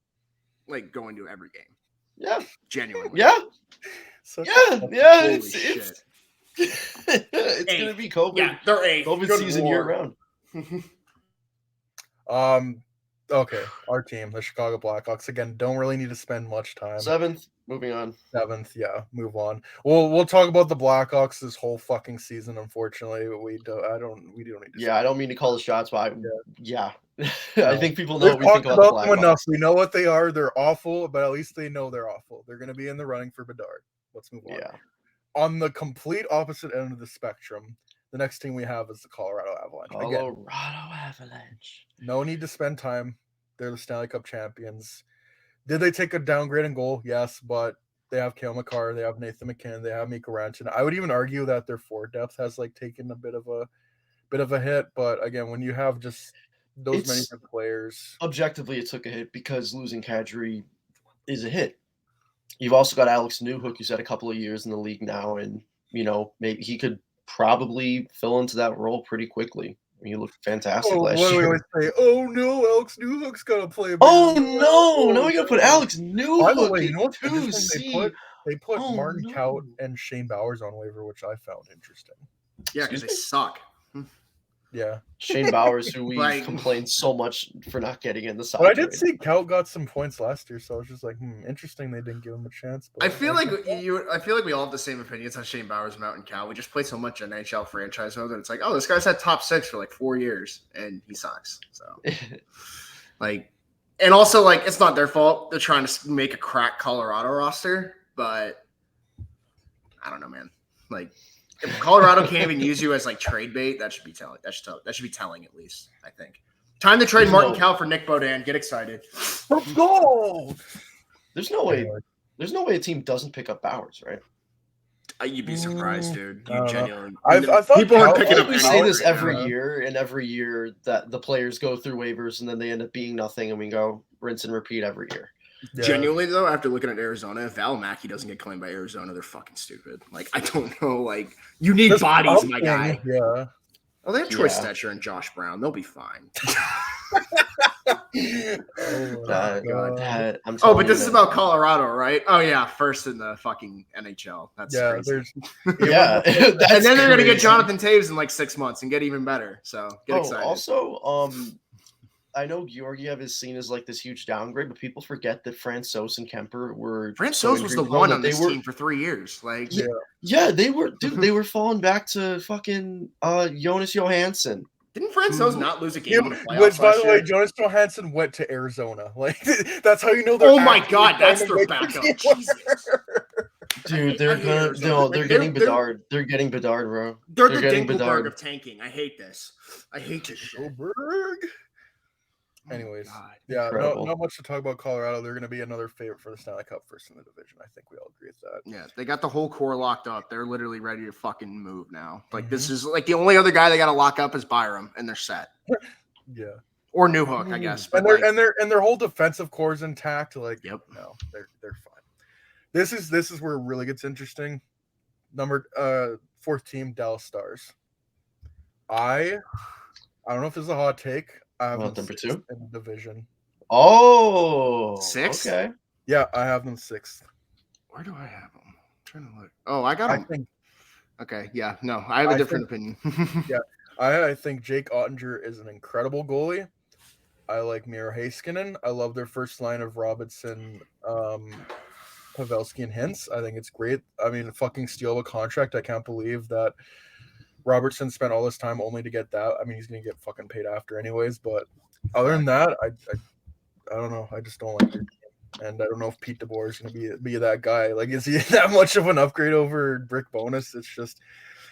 like going to every game.
Yeah,
genuinely.
Yeah,
Holy
it's gonna be COVID.
Yeah, they're 8th.
COVID season year round.
Okay, our team, the Chicago Blackhawks, again, don't really need to spend much time.
7th, moving on.
7th, yeah, move on. We'll talk about the Blackhawks this whole fucking season. Unfortunately, we don't need to.
Yeah, I don't mean to call the shots, but I think people
We've
know what we think about the Blackhawks.
Enough. We know what they are. They're awful, but at least they know they're awful. They're going to be in the running for Bedard. Let's move on.
Yeah.
On the complete opposite end of the spectrum, the next team we have is the Colorado Avalanche.
Avalanche.
No need to spend time. They're the Stanley Cup champions. Did they take a downgrade in goal? Yes, but they have Cale Makar, they have Nathan McKinnon, they have Mikko Rantanen. I would even argue that their forward depth has like taken a bit of a hit. But again, when you have just those many good players,
objectively, it took a hit because losing Kadri is a hit. You've also got Alex Newhook, who's had a couple of years in the league now, and maybe he could probably fill into that role pretty quickly. He looked fantastic last year.
We always say, "Oh no, Alex Newhook's gonna play."
Oh no! Now we gotta put Alex Newhook.
By the way, you know what? They put Martin Kaut and Shane Bowers on waiver, which I found interesting.
Yeah, because they suck.
Yeah.
Shane Bowers, who we
Like-
complained so much for not getting in the side.
But I did
trade.
see Cal got some points last year, so I was just like, interesting they didn't give him a chance. But
I feel like we all have the same opinions on Shane Bowers, Mountain Cal. We just played so much NHL franchise mode that it's like, oh, this guy's had top 6 for like 4 years and he sucks. So like, and also like it's not their fault. They're trying to make a crack Colorado roster, but I don't know, man. Like, if Colorado can't even use you as like trade bait, that should be telling. That should be telling at least. I think. Time to trade
There's
Martin
no-
Cal for Nick Beaudin. Get excited.
let's go.
There's no way.
Anyway,
There's no way a team doesn't pick up Bowers, right?
You'd be surprised, dude.
I don't
You
know.
genuinely.
I thought
people aren't
Cal-
picking
I
up.
think we
Bowers
say
anyone
this
right
every
now.
year, and every year that the players go through waivers and then they end up being nothing, and we go rinse and repeat every year.
yeah.
Genuinely though, after looking at Arizona, if Val Mackey doesn't get claimed by Arizona, they're fucking stupid. Like I don't know. Like you need
This
bodies, my
pumping,
guy.
Yeah.
Oh, they have Troy
Yeah.
Stetcher and Josh Brown. They'll be fine.
Oh,
God,
God.
that, I'm
Oh,
telling
but
you
this is
that-
about Colorado, right? Oh yeah, first in the fucking NHL. That's
Yeah,
crazy.
there's
Yeah,
And
that's
then they're gonna get
crazy.
Jonathan Taves in like 6 months and get even better. So get excited.
Also, I know Georgiev is seen as like this huge downgrade, but people forget that Francouz and Kemper were.
Francouz was the
injury prone
one
that
on
they
this
were.
team for 3 years. Like
Yeah.
Yeah, they were. Dude, they were falling back to fucking Jonas Johansson.
didn't Francouz not lose a
Yeah,
game in the playoffs
which, by
last
the way,
year?
Jonas Johansson went to Arizona. Like that's how you know they're.
Oh my
actually
God,
trying
that's
to
their
make
backup.
the team
Jesus.
work.
Dude,
I
they're
hate
gonna.
Arizona.
No,
Like,
they're
they're-
getting Bedard. They're getting Bedard, bro.
They're
They're
the
getting
Dinkelberg
Bedard.
of tanking. I hate this. I hate this shit.
Goldberg.
Oh my
Anyways,
God.
yeah,
Incredible.
not much to talk about Colorado. They're going to be another favorite for the Stanley Cup first in the division. I think we all agree with that.
Yeah, they got the whole core locked up. They're literally ready to fucking move now. Like this is like the only other guy they got to lock up is Byram, and they're set.
Yeah,
Or Newhook, I guess. But
and
like,
their whole defensive core is intact. Like,
Yep.
no, they're fine. This is where it really gets interesting. Number 4th team, Dallas Stars. I don't know if this is a hot take. I have
What,
them
number
6th
2?
in the division.
Oh,
6th?
Okay.
Yeah, I have them 6th.
where do I have them? I'm trying to look. Oh, I got
I
them.
think
Okay, yeah, no, I have a
I
different opinion.
Yeah. I think Jake Ottinger is an incredible goalie. I like Miro Heiskanen. I love their first line of Robinson, Pavelski, and Hintz. I think it's great. I mean, fucking steal of a contract. I can't believe that Robertson spent all this time only to get that. I mean, he's gonna get fucking paid after anyways. But other than that, I don't know. I just don't like their team. And I don't know if Pete DeBoer is gonna be that guy. Like, is he that much of an upgrade over Brick Bonus? It's just,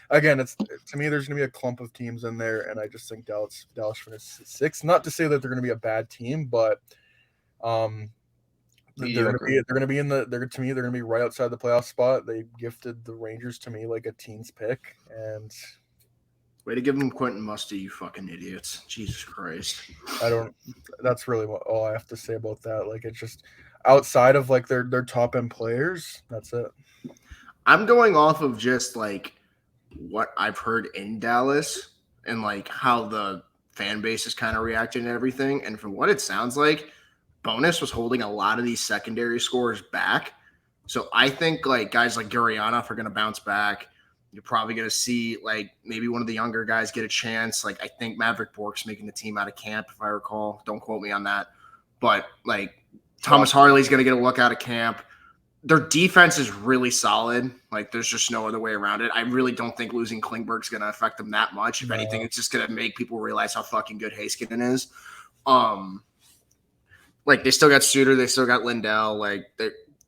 again, it's to me. There's gonna be a clump of teams in there, and I just think Dallas finishes 6th. Not to say that they're gonna be a bad team, but they're gonna be in the. To me, they're gonna be right outside the playoff spot. They gifted the Rangers to me like a teens pick, and
Way to give them Quentin Musty, you fucking idiots. Jesus Christ.
I don't. That's really all I have to say about that. Like, it's just outside of like their top end players. That's it.
I'm going off of just like what I've heard in Dallas and like how the fan base is kind of reacting to everything. And from what it sounds like, Bonus was holding a lot of these secondary scores back. So I think like guys like Gurianov are going to bounce back. You're probably going to see like maybe one of the younger guys get a chance. Like I think Maverick Bork's making the team out of camp, if I recall. Don't quote me on that. But like Thomas Harley's going to get a look out of camp. Their defense is really solid. Like there's just no other way around it. I really don't think losing Klingberg's going to affect them that much. If
No.
anything, it's just going to make people realize how fucking good Heiskanen is. Like they still got Suter, they still got Lindell. Like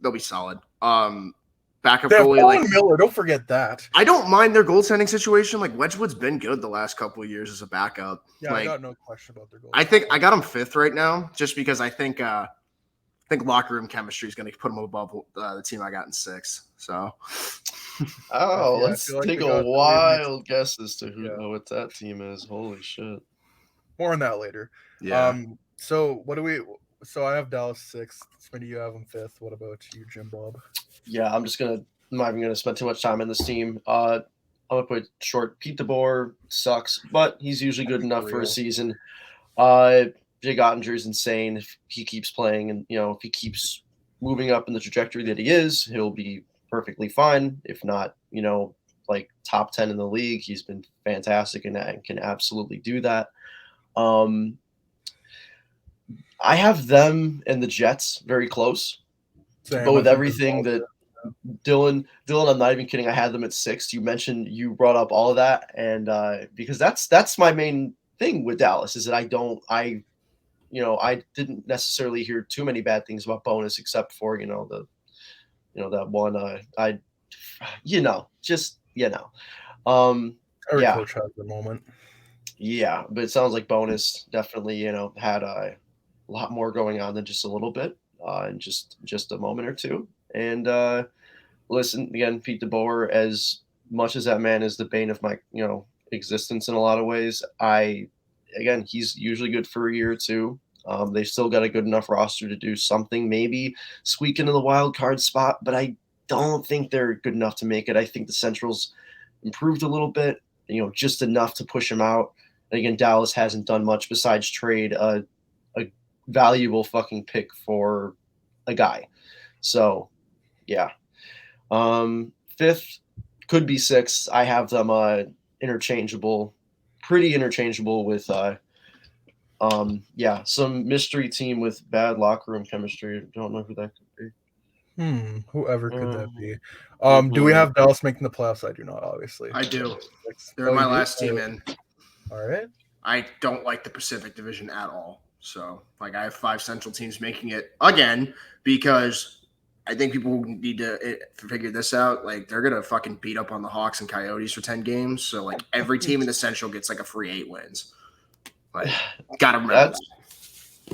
they'll be solid. Backup
They have
goalie,
Colin
like
Miller. Don't forget that.
I don't mind their goaltending situation. Like Wedgwood's been good the last couple of years as a backup.
Yeah, I
like
got no question about their goal.
I think I got him 5th right now, just because I think locker room chemistry is going to put him above the team I got in 6th. So
Oh,
Yeah, I
let's
feel like
take
we
a
got the
wild guess as to who
Yeah.
what that team is. Holy shit!
More on that later.
yeah,
So what do we? So I have Dallas 6th. Smitty, you have them 5th. What about you, Jim Bob?
Yeah, I'm not even gonna spend too much time on this team. I'm gonna put short. Pete DeBoer sucks, but he's usually good enough for a
real.
season. Jake Ottinger's insane. If he keeps playing, and if he keeps moving up in the trajectory that he is, he'll be perfectly fine. If not, like top 10 in the league. He's been fantastic and can absolutely do that. I have them and the Jets very close,
Same,
but with
I think
everything that Dylan, I'm not even kidding. I had them at 6. You brought up all of that, and because that's my main thing with Dallas is that I didn't necessarily hear too many bad things about Bonus except for that one
every
yeah.
coach has the moment.
Yeah, but it sounds like Bonus definitely had a lot more going on than just a little bit, in just a moment or two. And listen again, Pete DeBoer, as much as that man is the bane of my existence in a lot of ways, he's usually good for a year or two. They've still got a good enough roster to do something, maybe squeak into the wild card spot, but I don't think they're good enough to make it. I think the Central's improved a little bit, just enough to push them out. And again, Dallas hasn't done much besides trade a valuable fucking pick for a guy. So, yeah. 5th could be 6th. I have them pretty interchangeable with some mystery team with bad locker room chemistry. Don't know who that could be.
Whoever could that be?
Oh
Do we
boy.
have Dallas making the playoffs? I do not, obviously.
I do. They're
Oh,
my
you do?
last team in.
All right.
I don't like the Pacific Division at all. So, I have 5 Central teams making it again because I think people need to figure this out. Like, they're going to fucking beat up on the Hawks and Coyotes for 10 games. So, every team in the Central gets, a free 8 wins. Gotta remember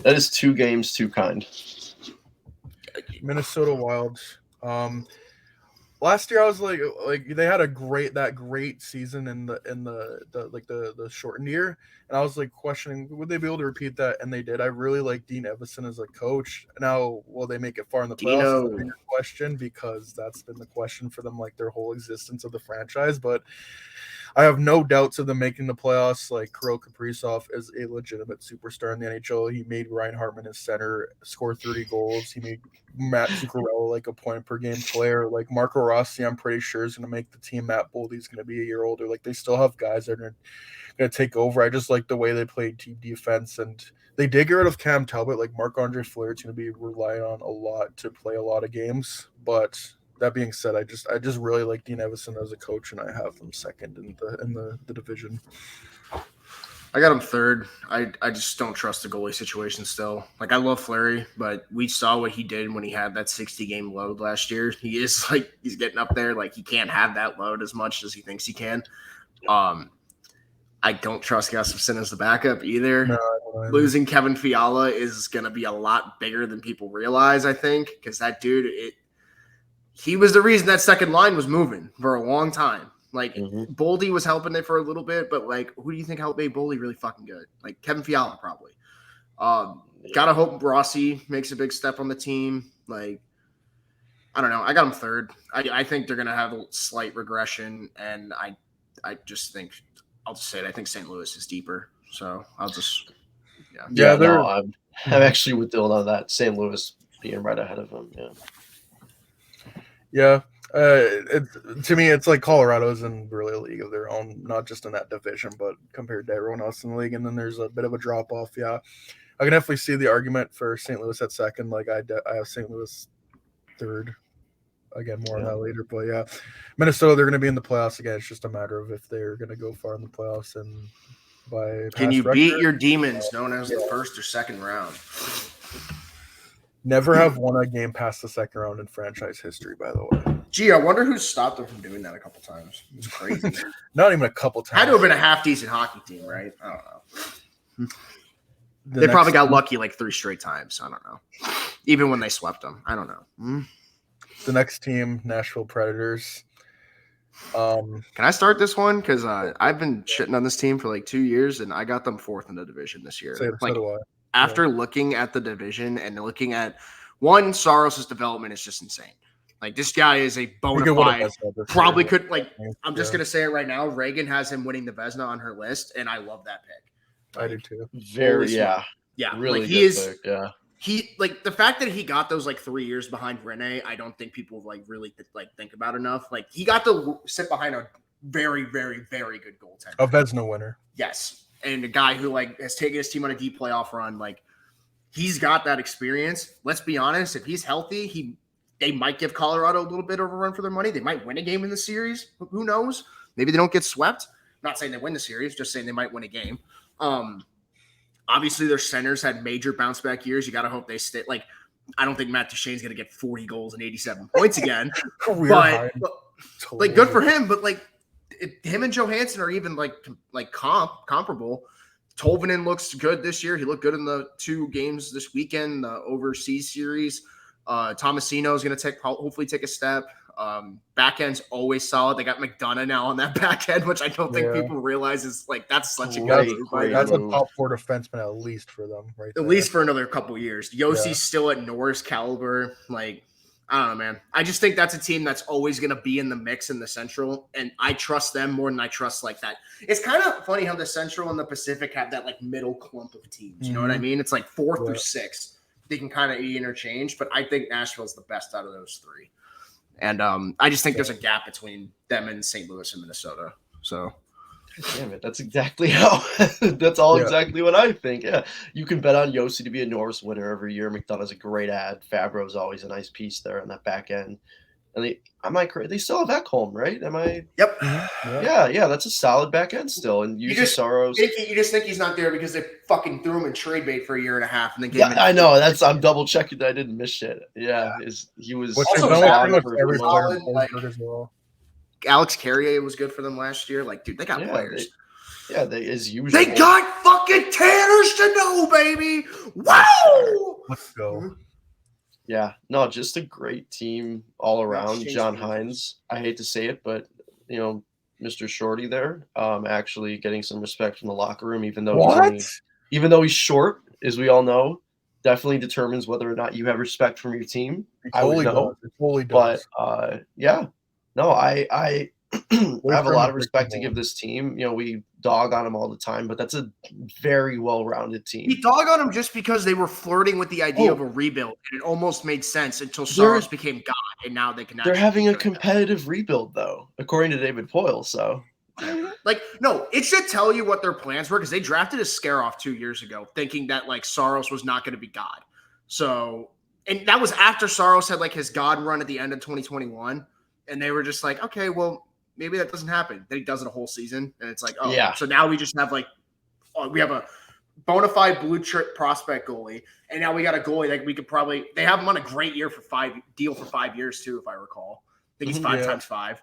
that is 2 games too kind.
Minnesota Wild. Last year I was like they had that great season in the shortened year, and I was questioning would they be able to repeat that, and they did. I really like Dean Evison as a coach. Now, will they make it far in the playoffs? Is a bigger question because that's been the question for them their whole existence of the franchise. But I have no doubts of them making the playoffs. Kirill Kaprizov is a legitimate superstar in the NHL. He made Ryan Hartman his center score 30 goals. He made Matt Zuccarello a point per game player. Marco Rossi, I'm pretty sure is going to make the team. Matt Boldy's going to be a year older. They still have guys that are going to take over. I just like the way they played team defense, and they did get rid of Cam Talbot. Marc-Andre Fleury's going to be relied on a lot to play a lot of games, but that being said, I just really like Dean Evison as a coach, and I have him 2nd in the division.
I got him 3rd. I just don't trust the goalie situation still. I love Fleury, but we saw what he did when he had that 60-game load last year. He is he's getting up there. He can't have that load as much as he thinks he can. I don't trust Gustafsson as the backup either.
No,
Losing Kevin Fiala is going to be a lot bigger than people realize, I think, because that dude he was the reason that second line was moving for a long time. Boldy was helping it for a little bit, but who do you think helped make Boldy really fucking good? Kevin Fiala probably. Gotta hope Rossi makes a big step on the team. I don't know. I got him 3rd. I think they're gonna have a slight regression, and I just think I'll just say it. I think St. Louis is deeper, so I'll just
I'm actually with Dylan on that. St. Louis being right ahead of them.
Yeah. To me, it's Colorado's in really a league of their own, not just in that division, but compared to everyone else in the league. And then there's a bit of a drop off. Yeah, I can definitely see the argument for St. Louis at 2nd. I have St. Louis 3rd. Again, more on that later. But yeah, Minnesota, they're going to be in the playoffs again. It's just a matter of if they're going to go far in the playoffs. And
can you beat your demons, known as the 1st or 2nd round?
Never have won a game past the 2nd round in franchise history, by the way.
Gee, I wonder who stopped them from doing that a couple times. It's crazy.
Not even a couple times.
Had to have been a half-decent hockey team, right? I don't know. They probably got lucky 3 straight times. I don't know. Even when they swept them. I don't know.
The next team, Nashville Predators.
Can I start this one? Because I've been shitting on this team for 2 years, and I got them 4th in the division this year.
So do I.
After looking at the division and looking at Saros' development is just insane. This guy is a bona fide. Probably could I'm just gonna say it right now. Reagan has him winning the Vezina on her list, and I love that pick.
I do too.
Very
yeah.
Really
he is.
Pick, yeah.
he like the fact that he got those like 3 years behind Rene, I don't think people like really like think about enough. Like he got to sit behind a very, very, very good goaltender.
A Vezina winner.
Yes. And a guy who like has taken his team on a deep playoff run, like he's got that experience. Let's be honest, if he's healthy, they might give Colorado a little bit of a run for their money. They might win a game in the series. Who knows? Maybe they don't get swept. I'm not saying they win the series, just saying they might win a game. Obviously, their centers had major bounce back years. You got to hope they stay. Like, I don't think Matt Duchene's going to get 40 goals and 87 points again. but like, good for him. But like, him and Johansson are even like comparable. Tolvanen looks good this year. He looked good in the 2 games this weekend, the overseas series. Tomasino is going to hopefully take a step. Back end's always solid. They got McDonough now on that back end, which I don't think people realize is like that's such a good move.
That's a top 4 defenseman at least for them, right?
At least for another couple years. Yossi's still at Norris caliber. Like, I don't know, man. I just think that's a team that's always going to be in the mix in the Central, and I trust them more than I trust like that. It's kind of funny how the Central and the Pacific have that like middle clump of teams. You know what I mean? It's like 4 through 6. They can kind of be interchanged, but I think Nashville's the best out of those 3. And I just think there's a gap between them and St. Louis and Minnesota. So,
damn it, that's exactly how. That's all exactly what I think. Yeah, you can bet on Yossi to be a Norris winner every year. McDonough's a great ad. Fabro's always a nice piece there on that back end. And they still have Ekholm, right? Am I?
Yep.
Yeah, that's a solid back end still. And you just
Soros. You just think he's not there because they fucking threw him in trade bait for a year and a half, and then gave him.
I know. I'm double checking that I didn't miss shit. Yeah, he was
also every player as well. Alex Carrier was good for them last year. Like, dude, they got players.
They as usual.
They got fucking Tanner Channot, baby. Wow.
Let's go.
Yeah, no, just a great team all around. John Hines, I hate to say it, but Mr. Shorty there, actually getting some respect from the locker room, even though he's short, as we all know, definitely determines whether or not you have respect from your team. I would know,
it totally does.
But I have a lot of respect to give this team. We dog on them all the time, but that's a very well-rounded team.
We dog on them just because they were flirting with the idea of a rebuild, and it almost made sense until Saros became God, and now they can.
They're having a competitive rebuild, though, according to David Poile. So,
no, it should tell you what their plans were because they drafted a scare-off 2 years ago, thinking that Saros was not going to be God. So, and that was after Saros had his God run at the end of 2021, and they were just like, okay, well. Maybe that doesn't happen. Then he does it a whole season, and it's so now we just have we have a bona fide blue chip prospect goalie, and now we got a goalie that we could probably. They have him on a great year for 5 years too, if I recall. I think he's 5 times 5.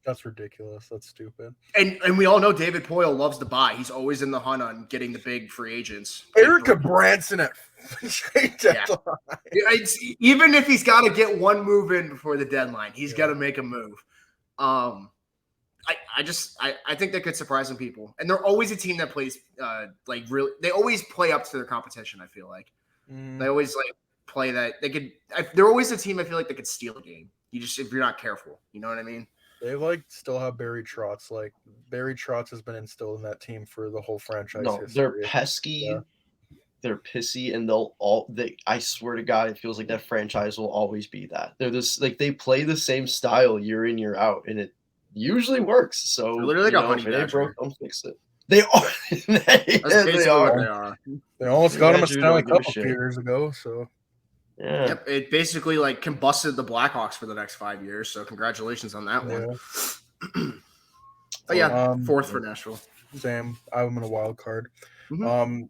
That's ridiculous. That's stupid.
And we all know David Poile loves to buy. He's always in the hunt on getting the big free agents.
Erica Branson at trade deadline.
Even if he's got to get one move in before the deadline, he's got to make a move. I think they could surprise some people, and they're always a team that plays really. They always play up to their competition. I feel like they always play that they could. They're always a team. I feel like they could steal a game. If you're not careful, you know what I mean.
They still have Barry Trotz. Barry Trotz has been instilled in that team for the whole franchise.
No,
history.
They're pesky. Yeah. They're pissy, and I swear to God, it feels like that franchise will always be that. They're they play the same style year in, year out, and it usually works. So
they're literally got
if it broke, don't fix it. They are. They
are. They almost got him a Stanley Cup a few years ago. So
yeah,
yep, it basically combusted the Blackhawks for the next 5 years. So congratulations on that one. But fourth for Nashville.
Same. I'm in a wild card.
Mm-hmm.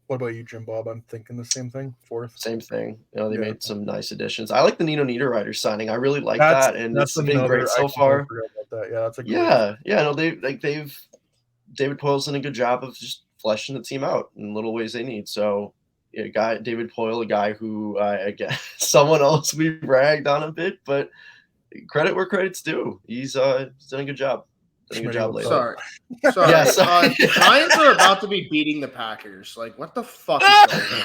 What about you, Jim Bob? I'm thinking the same thing. Fourth.
Same thing. They made some nice additions. I like the Nino Niederreiter signing. I really like that, and it's been great so far.
That. Yeah, that's a great
David Poile's done a good job of just fleshing the team out in little ways they need. So, David Poile, a guy who again, someone else we ragged on a bit, but credit where credit's due. He's done a good job.
Sorry. Yeah, the Giants are about to be beating the Packers. What the fuck is going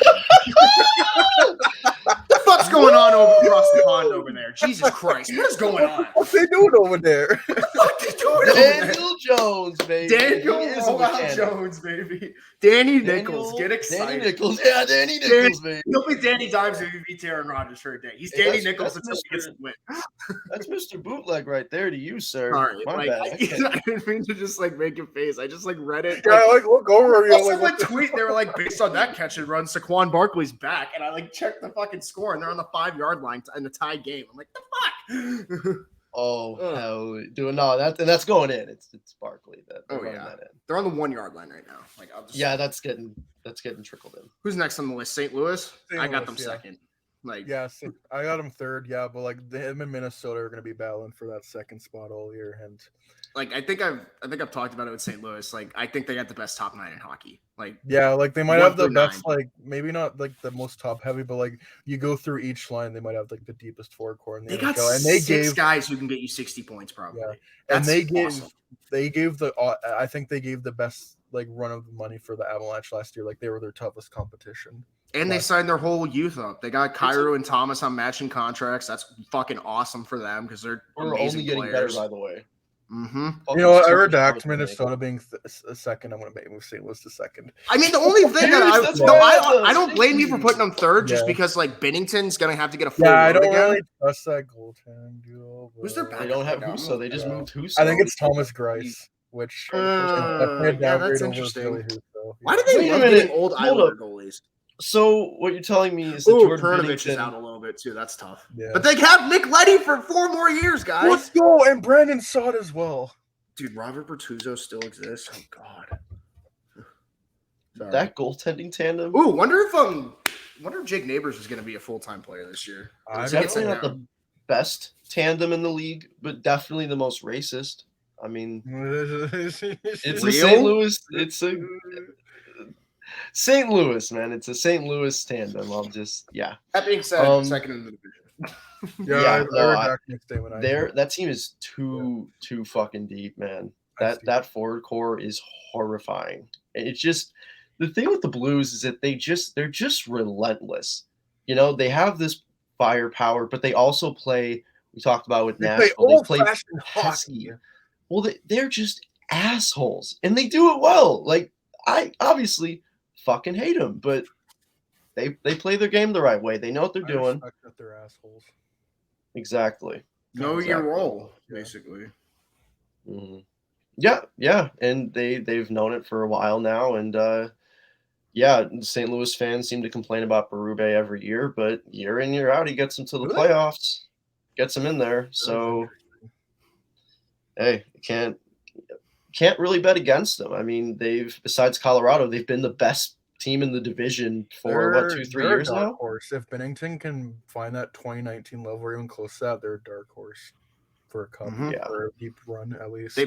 on? What the fuck What's going on over across the pond over there? Jesus Christ, what is going on?
What's they doing over there?
What are you doing over there?
Daniel Jones, baby.
Daniel
He is a mechanic.
Jones, baby. Danny
Daniel-
Nichols, get excited.
Danny Nichols. Yeah, Danny Nichols, baby.
He'll be Danny Dimes if he beats Aaron Rodgers for a day. He's
Hey,
Danny
that's-
Nichols
that's
until he gets
Mr.
the win.
That's Mr. Bootleg right there to you, sir.
Sorry,
My
like,
bad.
I didn't mean to just like make a face. I just like read it.
Yeah, like look over you.
Also,
Like,
like tweet, they were like, based on that catch and run, Saquon Barkley's back, and I like checked the fucking score, and they're on the 5-yard line in a tie game. I'm like, the fuck.
Oh,
Ugh.
hell, dude, no, that's going in. It's Barkley that.
Oh,
running
yeah.
that in.
They're on the 1-yard line right now. Like, I'll just
Yeah, that's getting trickled in.
Who's next on the list? St. Louis.
St.
I got
Louis,
them
yeah.
second. Like,
yeah, so I got him third. Yeah, but like him and Minnesota are going to be battling for that second spot all year, and
like I think I've talked about it with St. Louis. Like, I think they got the best top 9 in hockey. Like,
yeah, like they might
One
have the
through
best,
9.
like maybe not like the most top heavy, but like you go through each line, they might have like the deepest forward core in the
they got
NHL, and they
6
gave
guys who can get you 60 points probably.
Yeah.
That's
and
awesome.
they gave the I think they gave the best like run of money for the Avalanche last year. Like they were their toughest competition.
And they
last
signed their whole youth up. They got Cairo and Thomas on matching contracts. That's fucking awesome for them because they're
We're
amazing
only getting
players.
better, by the way.
Mm-hmm.
You know what? I
Fucking
redact
super
Minnesota being a second. I'm going to move St. Louis to second.
I mean, the only thing that
Dude, that's why
I don't blame you for
thinking.
putting them third just
Yeah.
because like Bennington's gonna have to get a full
Yeah, I
load
don't
again.
really trust that goaltending duo.
Who's their
but-
back?
They don't have
Yeah.
Husso. They just
Yeah.
moved Husso.
I think it's Thomas Grice, which is definitely a
yeah,
downgrade
that's
over
interesting.
Billy Husso.
Why do they
Wait a
love
minute.
getting old
Hold
Islander
up.
goalies?
So what you're telling me is that
Ooh,
Jordan
Pernovich
Bennington
is out a little bit too. That's tough.
Yeah.
But they have Nick Leddy for 4 more years, guys.
Let's go, and Brandon Saad as well.
Dude, Robert Bertuzzo still exists. Oh God. Sorry.
that goaltending tandem.
Ooh, wonder if Jake Neighbors is going to be a full-time player this year.
I
Let's
don't
get some
Definitely not
down.
the best tandem in the league, but definitely the most racist. I mean, it's a
Real?
St. Louis. It's a St. Louis, man. It's a St. Louis tandem.
That being said, second in the division.
Yeah,
Yeah,
I
no,
redact Nick statement. I
There,
do.
that team is too fucking deep, man.
That's
That forward core is horrifying. It's just the thing with the Blues is that they're just relentless. You know, they have this firepower, but they also play. We talked about with
They play
Nashville. They play
old-fashioned
pesky.
hockey.
Well, they're just assholes, and they do it well. Like I obviously fucking hate them, but they play their game the right way. They know what they're
I
doing.
respect that they're assholes.
Exactly.
Know your
Exactly.
role,
Yeah.
basically.
Mhm. Yeah, and they've known it for a while now, and St. Louis fans seem to complain about Berube every year, but year in year out, he gets them to the
Do they?
playoffs, gets them in there. So hey, you can't really bet against them. I mean, besides Colorado, they've been the best team in the division for
They're-
2-3
they're a
years
dark
now.
Horse. If Bennington can find that 2019 level or even close to that, they're a dark horse for a cup,
Mhm.
Yeah.
for a deep run at least.
They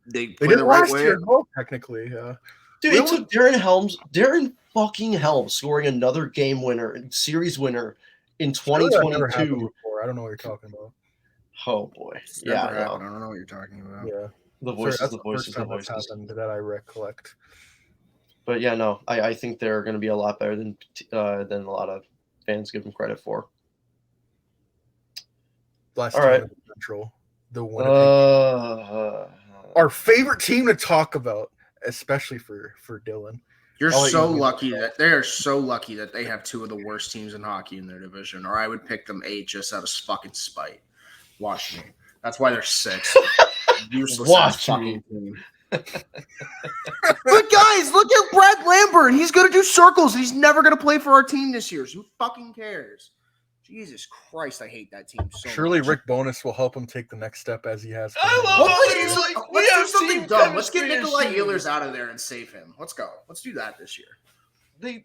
They
play
did
the right
last
way.
year, well, technically, yeah.
Dude, it took Darren fucking Helms scoring another game winner, series winner in
Surely that never happened
2022.
before. I don't know what you're talking about.
Oh boy,
It's
yeah,
never
I know.
happened. I don't know what you're talking about.
Yeah,
The
Sorry,
voices,
that's
the
the
voices,
first
the
time that's
voices.
happened that I recollect.
But yeah, no, I think they're going to be a lot better than a lot of fans give them credit for.
Last
All
team
right.
in the Central, the Winnipeg, our favorite team to talk about, especially for Dylan.
You're
I'll let
so
you do
lucky
that.
that they are so lucky that they have 2 of the worst teams in hockey in their division, or I would pick them 8 just out of fucking spite. Watch me. That's why they're 6. Useless
Watch
ass
me.
fucking team. But guys, look at Brad Lambert. He's gonna do circles. And he's never gonna play for our team this year. So who fucking cares? Jesus Christ, I hate that team so
Surely
much.
Rick Bonus will help him take the next step as he has. for
I
him.
love
Hopefully
it.
he's
Like,
like,
we
let's do
have
something
team
dumb. Let's get
chemistry
Nikolai
issues.
Ehlers out of there and save him. Let's go. Let's do that this year.
They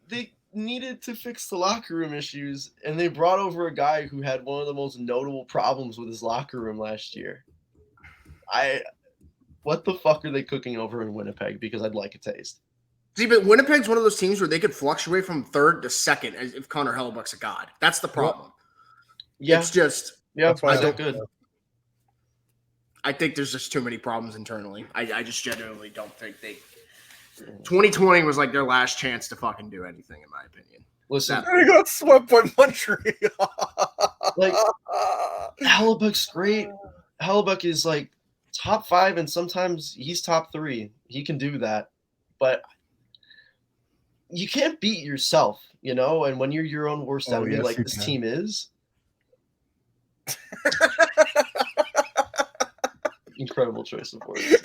needed to fix the locker room issues, and they brought over a guy who had one of the most notable problems with his locker room last year. What the fuck are they cooking over in Winnipeg? Because I'd like a taste.
See, but Winnipeg's one of those teams where they could fluctuate from third to second as if Connor Hellebuck's a god. That's the problem.
Yeah,
It's just,
That's why
I
I
don't
don't-
good.
I think there's just too many problems internally. I just genuinely don't think 2020 was like their last chance to fucking do anything, in my opinion.
Listen,
He got swept by Montreal.
like Hellebuck's great. Hellebuck is like top 5, and sometimes he's top 3. He can do that, but you can't beat yourself, you know. And when you're your own worst
Oh,
enemy,
yes,
like
you
this
can.
team is, incredible choice of words.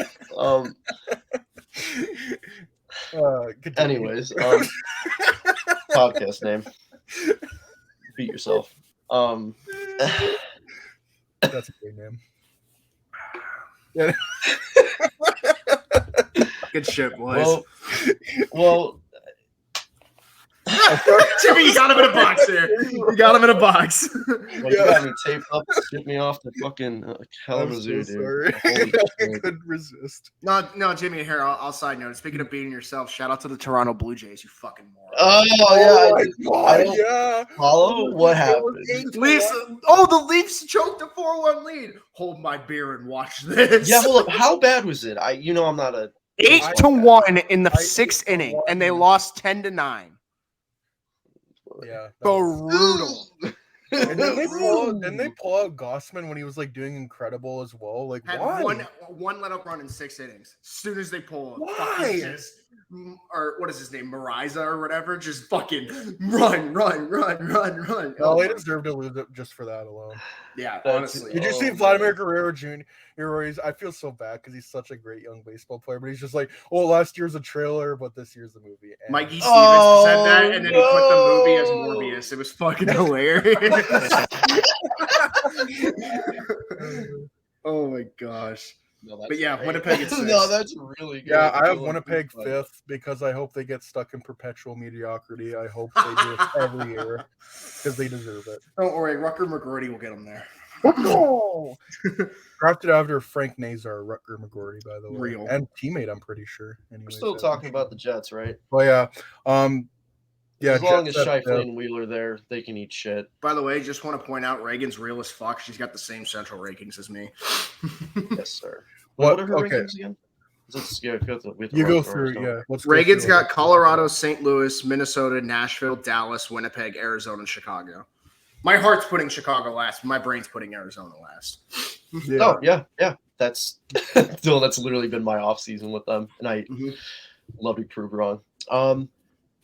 Continue.
Anyways, podcast name. Beat yourself.
That's a great name. Yeah.
Good shit, boys.
Well,
Jimmy, you got him in a box here. You got him in a box.
well, you got me taped up, shipped me off to fucking
I'm
Kalamazoo,
so
dude.
sorry.
Holy
I
shit.
couldn't resist.
No, Jimmy. Here, I'll side note. Speaking of beating yourself, shout out to the Toronto Blue Jays. You fucking moron.
Oh yeah,
my
I
God,
don't
yeah.
follow what
It was
happened.
8-1.
Leafs. Oh, the Leafs choked a 4-1 lead. Hold my beer and watch this.
Yeah, hold up. How bad was it? I'm not a
8-1 in the
I-
6th inning,
8-1.
and they lost 10-9.
Yeah. that was-
Brutal.
And then they pull out Gossman when he was like doing incredible as well. Like
Had
why?
one let up run in 6 innings. As soon as they pull up,
Why?
fucking just, or what is his name, Mariza or whatever, just fucking run.
No, they deserve to lose it just for that alone.
Yeah,
That's-
honestly.
Did you see
Oh,
Vladimir
man.
Guerrero Jr.? I feel so bad because he's such a great young baseball player, but he's just like, oh, last year's a trailer, but this year's the movie. And
Mikey Stevens
Oh,
said that, and then he put the movie as
no.
Morbius. It was fucking hilarious. Oh my gosh.
No, that's
But yeah,
great.
Winnipeg at 6.
No, that's really good.
yeah, I have
Feeling
Winnipeg
good.
5th because I hope they get stuck in perpetual mediocrity. I hope they do it every year because they deserve it.
Don't worry, Rucker McGroarty will get them there.
Drafted after Frank Nazar, Rutger McGroarty, by the way,
Real.
and teammate, I'm pretty sure.
We're
Anyways,
still
yeah.
talking about the Jets, right?
Well, yeah, yeah.
As long as
Jets at
Shifley and Wheeler there, they can eat shit.
By the way, just want to point out Reagan's real as fuck. She's got the same central rankings as me.
Yes, sir.
What?
What are her
Okay.
rankings again? We have to
You go
run
through,
ours, don't we?
yeah. Let's go
Reagan's
through
got
it.
Colorado, St. Louis, Minnesota, Nashville, Dallas, Winnipeg, Arizona, and Chicago. My heart's putting Chicago last. My brain's putting Arizona last.
Yeah.
Oh, yeah. That's Dylan, that's literally been my off season with them, and I love to prove wrong.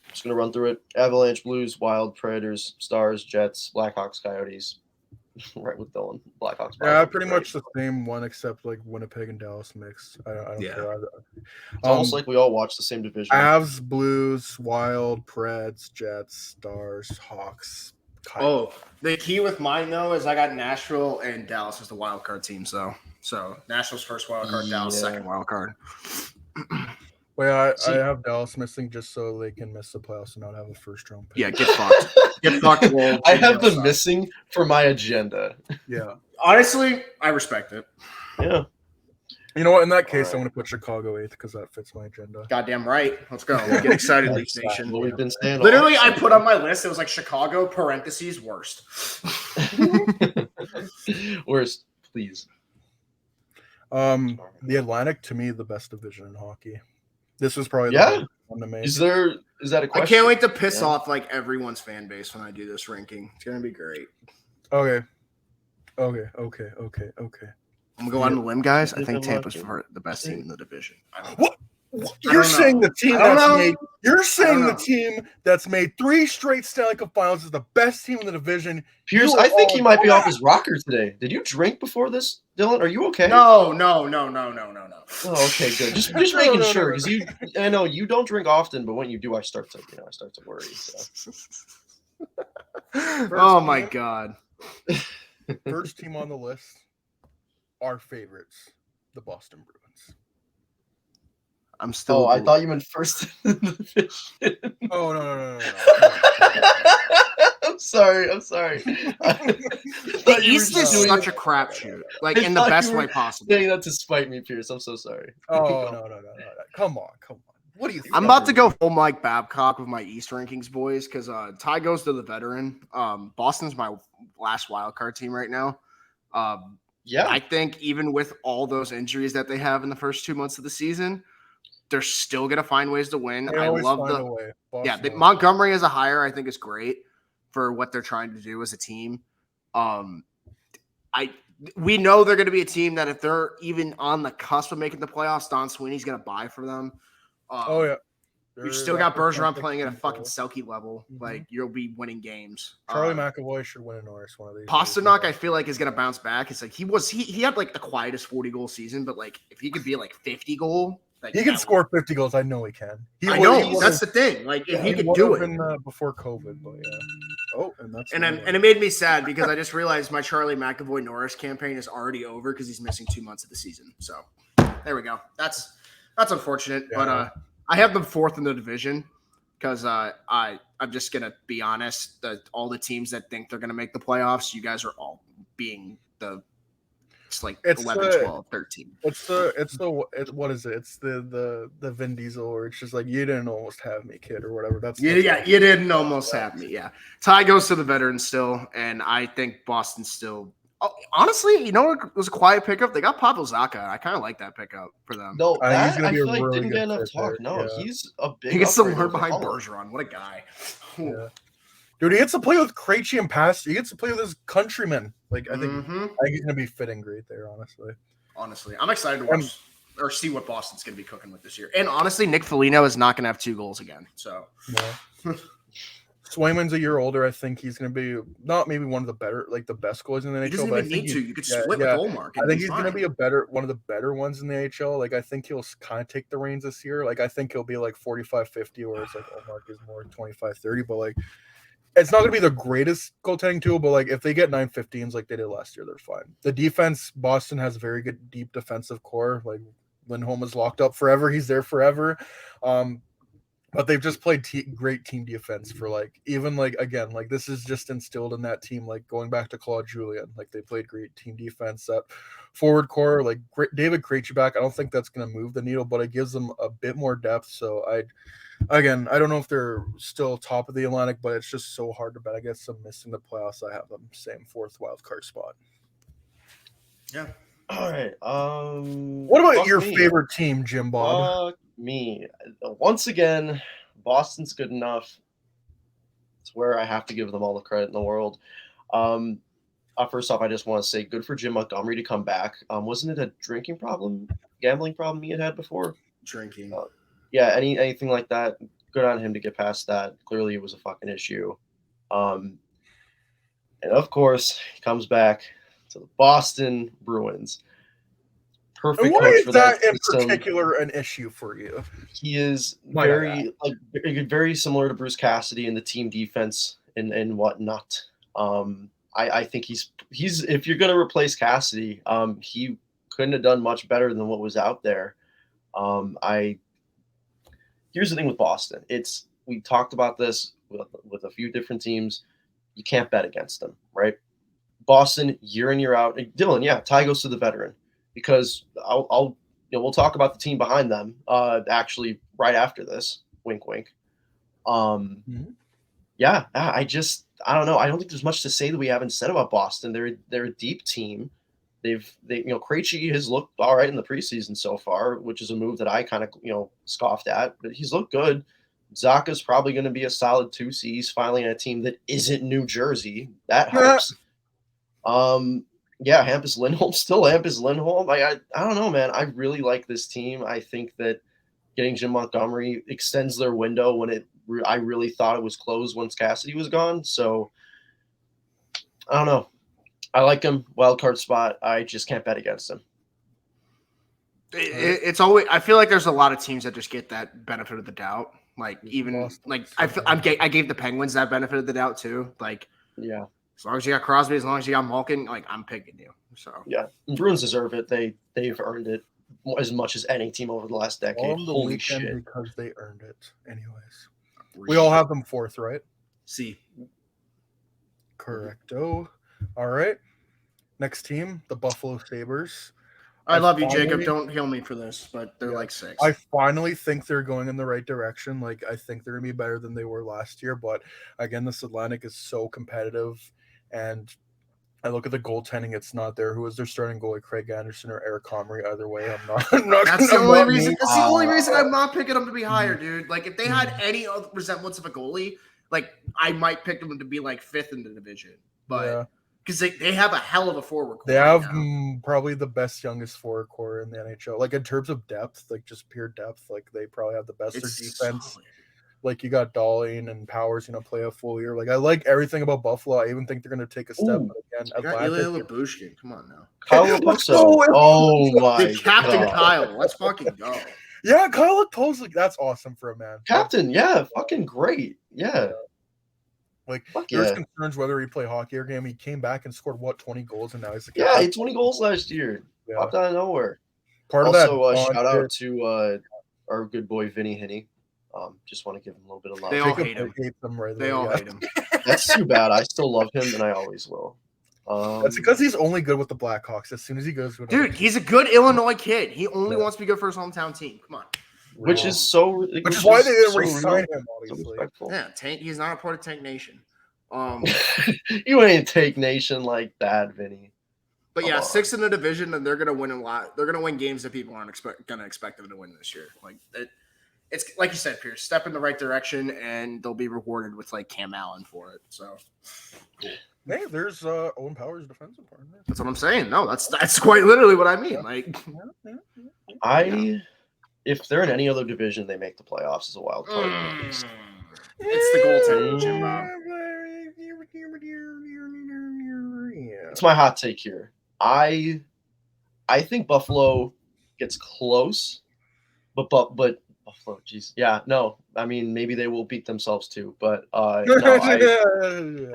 Just gonna run through it. Avalanche, Blues, Wild, Predators, Stars, Jets, Blackhawks, Coyotes. Right with Dylan. Blackhawks.
Yeah,
Blackhawks,
pretty
right.
much the same one except like Winnipeg and Dallas mixed. I don't
Yeah.
care either.
It's almost like we all watch the same division.
Avs, Blues, Wild, Preds, Jets, Stars, Hawks. Coyotes.
Oh, the key with mine though is I got Nashville and Dallas as the wild card teams though. So Nashville's first wild card, Dallas
Yeah.
second wild card.
Well, yeah,
See-
I have Dallas missing just so they can miss the playoffs and not have a first round pick.
Yeah, get fucked. Get fucked. Wolves.
I have them
Sucks.
missing for my agenda.
Yeah.
Honestly, I respect it.
Yeah.
You know what? In that case,
Alright.
I'm going to put Chicago 8th because that fits my agenda.
Goddamn right. Let's go. Get excited, Leafs
That's
Nation.
what we've been saying. all
Literally, I
season.
put on my list. It was like Chicago parentheses worst.
Worst, please.
The Atlantic, to me, the best division in hockey. This was probably the
Yeah?
hardest one to make.
Is that a
I
question?
can't wait to piss
Yeah.
off like everyone's fan base when I do this ranking. It's gonna be great.
Okay.
I'm gonna go on the limb, guys. I
Yeah,
think
I'm
Tampa's
watching.
the best team in the division. I don't know.
What?
don't
You're saying
know.
the team
I don't
that's
know.
made. You're saying
know.
the team that's made 3 straight Stanley Cup Finals is the best team in the division.
Pierce,
You
I think
are
he might be
all
off his rocker today. Did you drink before this, Dylan? Are you okay?
No.
Oh, okay, good. Just
No,
making
no,
sure
no.
because I know you don't drink often, but when you do, I start to worry. So.
Oh my god.
First team on the list, our favorites, the Boston Bruins.
I'm still.
Oh, I thought you meant first in the division.
Oh no.
I'm sorry.
the East is such a crapshoot, like in the
thought
best
you were
way possible.
saying that to spite me, Pierce. I'm so sorry.
Oh no. Come on. What do you think?
I'm about to go full Mike Babcock with my East rankings, boys, because Ty goes to the veteran. Boston's my last wild card team right now.
Yeah,
I think even with all those injuries that they have in the first 2 months of the season, they're still gonna find ways to win.
They
I
always
love
find
the
a way.
yeah,
Boston always-
Montgomery as a hire, I think, is great for what they're trying to do as a team. We know they're going to be a team that if they're even on the cusp of making the playoffs, Don Sweeney's going to buy for them.
Oh yeah.
You've still got Bergeron playing at a fucking Selke level. Like, you'll be winning games.
Charlie McAvoy should win a Norris one of these.
Pasternak, I feel like, is going to bounce back. It's like he had like the quietest 40-goal season, but like if he could be like 50-goal, like
He can score 50 goals. I know he can.
I know that's the thing. Like if he could do it
before COVID, but yeah. Oh,
and it made me sad because I just realized my Charlie McAvoy Norris campaign is already over because he's missing 2 months of the season. So there we go. That's unfortunate, but I have them fourth in the division because I'm just gonna be honest. All the teams that think they're gonna make the playoffs, you guys are all being it's like 11, 12, 13.
It's what is it? It's the Vin Diesel, or it's just like you didn't almost have me, kid, or whatever.
You didn't almost have me. Yeah, Ty goes to the veterans still, and I think Boston still. Oh, honestly, you know, it was a quiet pickup. They got Pavel Zacha. I kind of like that pickup for them.
No,
he's gonna
I
be
feel
a
like
really
didn't
good
get enough
fit
talk.
there.
No,
Yeah.
he's a big.
He gets to
upgrade
learn
over
behind
Holland.
Bergeron. What a guy.
Yeah. Dude, he gets to play with Krejci and Pass. He gets to play with his countrymen. Like I think he's gonna be fitting great there.
Honestly, I'm excited to watch or see what Boston's gonna be cooking with this year. And honestly, Nick Foligno is not gonna have 2 goals again. So
yeah. Swayman's a year older. I think he's gonna be not maybe one of the better, like the best goalies in the NHL.
He doesn't even need to. You could split with Olmark.
I think he's gonna be one of the better ones in the AHL. Like I think he'll kind of take the reins this year. Like I think he'll be like 45-50, whereas like Olmark is more 25-30. But like it's not gonna be the greatest goaltending tool, but like if they get 915s like they did last year, they're fine. The defense, Boston has very good deep defensive core. Like Lindholm is locked up forever. He's there forever. But they've just played great team defense for like even like again like this is just instilled in that team, like going back to Claude Julien, like they played great team defense. That forward core, like David Krejci back, I don't think that's going to move the needle, but it gives them a bit more depth. So I don't know if they're still top of the Atlantic, but it's just so hard to bet. I guess I'm missing the playoffs. I have them same 4th wild card spot.
Yeah.
All right.
What about your favorite team, Jim Bob?
Me. Once again, Boston's good enough. It's where I have to give them all the credit in the world. First off, I just want to say good for Jim Montgomery to come back. Wasn't it a gambling problem he had before?
Drinking.
Yeah, anything like that. Good on him to get past that. Clearly, it was a fucking issue. And of course, he comes back to the Boston Bruins. Perfect.
And why
coach
is
for
that in
system.
particular an issue for you?
He is very similar to Bruce Cassidy in the team defense and whatnot. I think he's if you're gonna replace Cassidy, he couldn't have done much better than what was out there. Here's the thing with Boston. We talked about this with a few different teams. You can't bet against them, right? Boston, year in, year out. Dylan, yeah, Ty goes to the veteran because we'll talk about the team behind them actually right after this. Wink, wink. Yeah, I don't know. I don't think there's much to say that we haven't said about Boston. They're a deep team. Krejci has looked all right in the preseason so far, which is a move that I kind of scoffed at, but he's looked good. Zacha's probably going to be a solid 2C. He's finally on a team that isn't New Jersey. That helps. Yeah, Hampus Lindholm, still Hampus Lindholm. I don't know, man. I really like this team. I think that getting Jim Montgomery extends their window when I really thought it was closed once Cassidy was gone. So I don't know. I like him. Wild card spot. I just can't bet against him.
It's always. I feel like there's a lot of teams that just get that benefit of the doubt. Like even like I gave the Penguins that benefit of the doubt too. Like
yeah,
as long as you got Crosby, as long as you got Malkin, like I'm picking you. So
yeah, Bruins deserve it. They've earned it as much as any team over the last decade. Holy shit!
Because they earned it. Anyways, we all have them 4th, right?
See,
correcto. All right. Next team, the Buffalo Sabres.
I love you, Jacob. Don't kill me for this, but they're like 6.
I finally think they're going in the right direction. Like, I think they're going to be better than they were last year. But, again, this Atlantic is so competitive. And I look at the goaltending; it's not there. Who is their starting goalie? Craig Anderson or Eric Comrie? Either way, I'm not. I'm not
That's the
I'm
only
not
reason.
moved.
That's the only reason I'm not picking them to be higher, dude. Like if they had any other resemblance of a goalie, like I might pick them to be like 5th in the division. But
Yeah.
because they have a hell of a forward core
They
right
have
now.
probably the best youngest forward core in the NHL. Like in terms of depth, like just pure depth, like they probably have the best. Their
It's
defense,
solid.
like you got Darlene and Powers, play a full year. Like I like everything about Buffalo. I even think they're gonna take a step.
Ooh.
But again,
You got
Atlantic.
Ilya Lyubushkin. Come on now.
Kyle
Let's
Okposo.
go!
Oh my
The Captain
God.
Kyle. Let's fucking go.
Yeah, Kyle Okposo. That's awesome for a man.
Captain, yeah, fucking great. Yeah.
Like
Fuck
there's
yeah.
concerns whether he play hockey or game. He came back and scored 20 goals, and now he's the
Yeah,
captain.
he had 20 goals last year.
Yeah.
Popped out of nowhere.
Part
Also,
of that.
shout out to our good boy Vinny Hinney. Just want to give him a little bit of love.
They all
Jacob
hate him.
hates him right
They
away,
all
yeah.
hate him.
That's too bad. I still love him, and I always will.
That's because he's only good with the Blackhawks. As soon as he goes to
Dude, he's a good Illinois kid. He only wants to be good for his hometown team. Come on.
which is so.
which is why they didn't
so
re-sign
real,
him,
so
obviously.
respectful.
Yeah, Tank. He's not a part of Tank Nation.
You ain't take nation like that, Vinny.
But yeah,
Come on.
6th in the division, and they're gonna win a lot. They're gonna win games that people aren't gonna expect them to win this year. Like it's like you said, Pierce. Step in the right direction, and they'll be rewarded with like Cam Allen for it. So
Hey, there's Owen Powers' defensive partner.
that's what I'm saying. No, that's quite literally what I mean. Like
If they're in any other division, they make the playoffs as a wild card. at least.
it's the goaltending, Jim Bob.
It's my hot take here. I think Buffalo gets close, but Buffalo, geez, yeah, no. I mean, maybe they will beat themselves too, but no,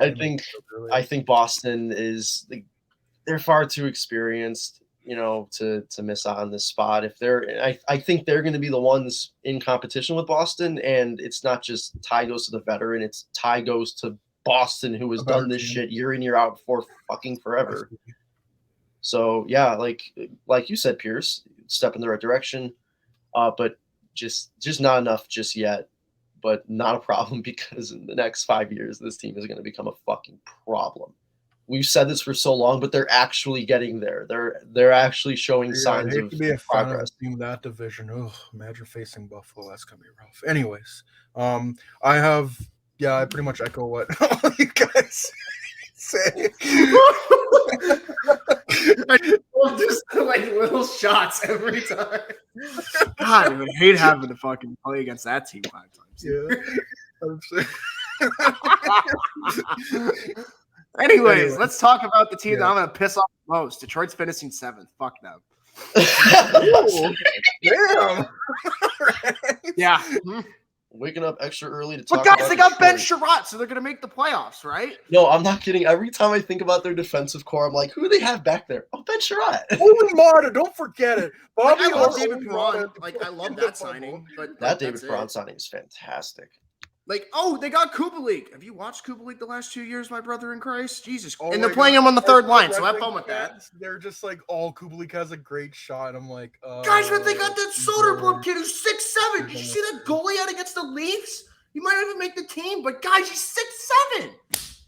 I think Boston they're far too experienced, to miss out on this spot. If I think they're going to be the ones in competition with Boston, and it's not just tie goes to the veteran; it's tie goes to Boston, who has done this shit year in year out for fucking forever. So yeah, like you said, Pierce, step in the right direction, but just not enough just yet. But not a problem, because in the next 5 years, this team is going to become a fucking problem. We've said this for so long, but they're actually getting there. They're actually showing signs
I'd
of
hate to be a fan of
progress.
a team in that division. Oh, imagine facing Buffalo. That's gonna be rough. Anyways, I pretty much echo what all you guys say.
I love just like little shots every time. God, I would hate having to fucking play against that team 5 times.
Yeah.
Anyways, let's talk about the team that I'm gonna piss off the most. Detroit's finishing 7th. Fuck them.
Damn.
Yeah.
Waking up extra early to talk
But guys,
about
they got Ben
Detroit.
Sherratt, so they're gonna make the playoffs, right?
No, I'm not kidding. Every time I think about their defensive core, I'm like, who do they have back there? Oh, Ben Sherratt.
Owen Mata, don't forget it.
Like,
Bobby
I love
Orr,
David
Owen
Perron.
Mata.
Like, I love that signing. But
That David
that's it.
Perron signing is fantastic.
Like, oh, they got Kubalik. Have you watched Kubalik the last 2 years, my brother in Christ? Jesus.
Oh
and
my
they're playing
God.
him on the third
As
line,
Red
so have
Wings
fun with that.
fans, they're just like, Kubalik has a great shot. I'm like,
Guys, but they got that Soderblom kid who's 6'7". Did you see that goal he had against the Leafs? He might not even make the team, but guys, he's 6'7".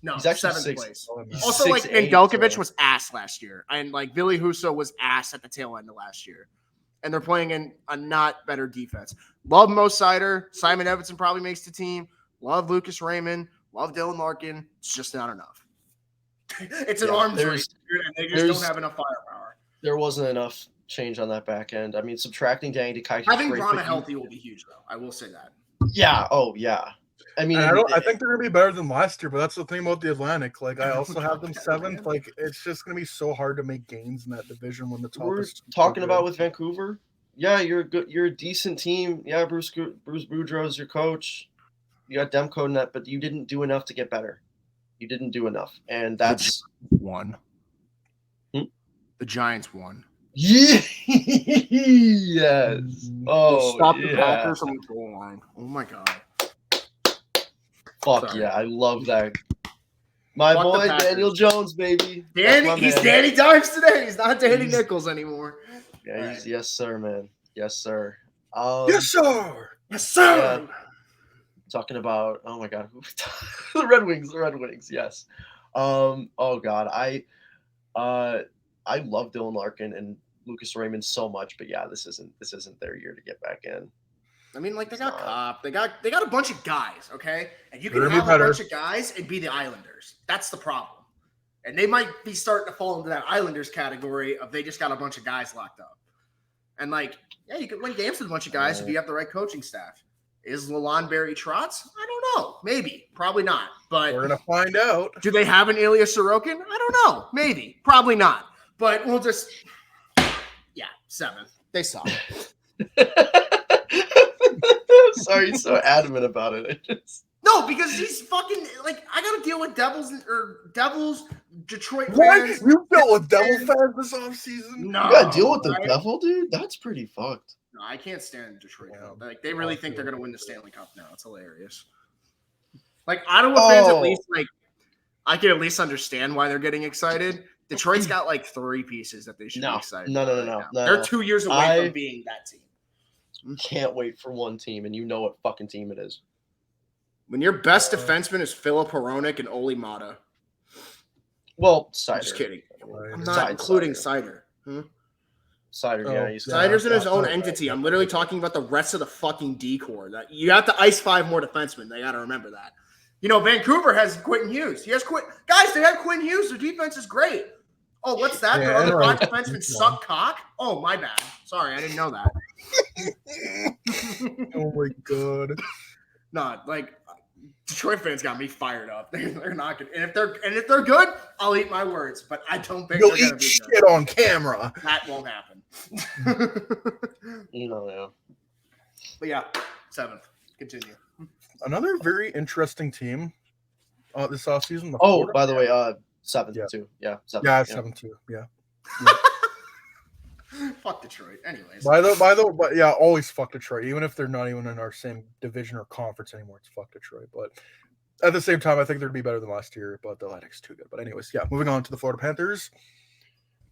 No,
He's actually
7th
6.
place.
He's
Also, like,
6'8",
Nedeljkovic
so-
was ass last year, and like Billy Husso was ass at the tail end of last year, and they're playing in a not better defense. Love Mo Sider, Simon Edvinsson probably makes the team. Love Lucas Raymond, love Dylan Larkin. It's just not enough. It's an
Yeah,
arms
there's-
race, dude, and they just
there's-
don't have enough firepower.
There wasn't enough change on that back end. I mean, subtracting Danny DeKuyper.
Having Brana healthy will be huge, though. I will say that.
Yeah. Oh, yeah. I mean,
And I think they're gonna be better than last year, but that's the thing about the Atlantic. Like, I also have them 7th. Like, it's just gonna be so hard to make gains in that division when the top
we're
is
talking about with Vancouver. Yeah, you're good. You're a decent team. Yeah, Bruce Boudreau is your coach. You got Demko in that, but you didn't do enough to get better. You didn't do enough, and that's
One.
Hmm?
The Giants won.
yes. Oh,
Stop the
yeah.
Packers from the goal line. Oh my god.
Fuck
Sorry.
yeah, I love that. My
Fuck the
boy
Packers.
Daniel Jones, baby. That's my
He's
man.
Danny Dimes today. He's not Danny
He's-
Nichols anymore.
Yeah,
Right.
yes, sir, man. Yes, sir.
Yes, sir.
Yes, sir.
Talking about the Red Wings, yes. Oh god, I love Dylan Larkin and Lucas Raymond so much, but yeah, this isn't their year to get back in.
I mean, like they
It's
got
not.
Cobb, they got a bunch of guys, okay, and you
They're
can
gonna be
have a
better.
bunch of guys and be the Islanders. That's the problem, and they might be starting to fall into that Islanders category of they just got a bunch of guys locked up, and like yeah, you can win games with a bunch of guys if you have the right coaching staff. Is Lalonde Barry Trotz? I don't know. Maybe, probably not. But
We're gonna find out.
do they have an Ilya Sorokin? I don't know. Maybe, probably not. But we'll just 7. They suck.
Sorry, you're so adamant about it.
No, because he's fucking like I gotta deal with Devils, Detroit
What?
fans.
You dealt with Devil fans this offseason?
No,
You gotta deal with the
right?
devil, dude. That's pretty fucked.
No, I can't stand Detroit.
Yeah.
Like they really think they're gonna win the Stanley Cup now. It's hilarious. Like Ottawa fans, at least like I can at least understand why they're getting excited. Detroit's got like 3 pieces that they should be excited.
No.
about right now. They're 2 years away from being that team.
Can't wait for one team, and you know what fucking team it is.
When your best defenseman is Philip Hronek and Oli Mata.
Well,
I'm
Cider.
just kidding. I'm not
Cider.
including Cider.
Cider,
Oh,
yeah. He's
yeah.
Cider's in his
that's
own
not
entity.
bad.
I'm literally talking about the rest of the fucking decor. That you have to ice 5 more defensemen. They got to remember that. You know, Vancouver has Quentin Hughes. He has guys. They have Quentin Hughes. Their defense is great. Oh, what's that?
Yeah,
Their other 5
right.
defensemen suck cock. Oh, my bad. Sorry, I didn't know that.
Oh my god.
No, like Detroit fans got me fired up. They're not good. And if they're good, I'll eat my words. But I don't think
You'll
they're gonna
eat
be
shit
good.
on camera.
That won't happen.
Yeah.
But yeah, 7th. Continue.
Another very interesting team this offseason.
Oh, by the way, 7th
Yeah.
too. Yeah, 7th.
Yeah, 7-2. Yeah.
Fuck Detroit. Anyways.
But yeah, always fuck Detroit. Even if they're not even in our same division or conference anymore, it's fuck Detroit. But at the same time, I think they'd be better than last year, but the Athletics too good. But anyways, yeah, moving on to the Florida Panthers.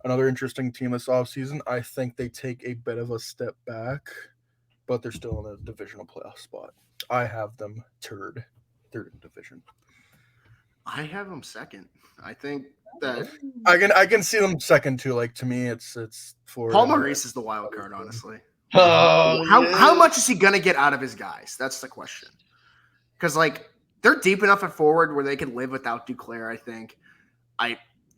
Another interesting team this offseason. I think they take a bit of a step back, but they're still in a divisional playoff spot. I have them third in division.
I have them 2nd. I think that
I can see them second too. Like to me, it's Florida.
Paul Maurice is the wild card, honestly.
Oh,
How much is he gonna get out of his guys? That's the question. Because like they're deep enough at forward where they could live without Duclair. I think.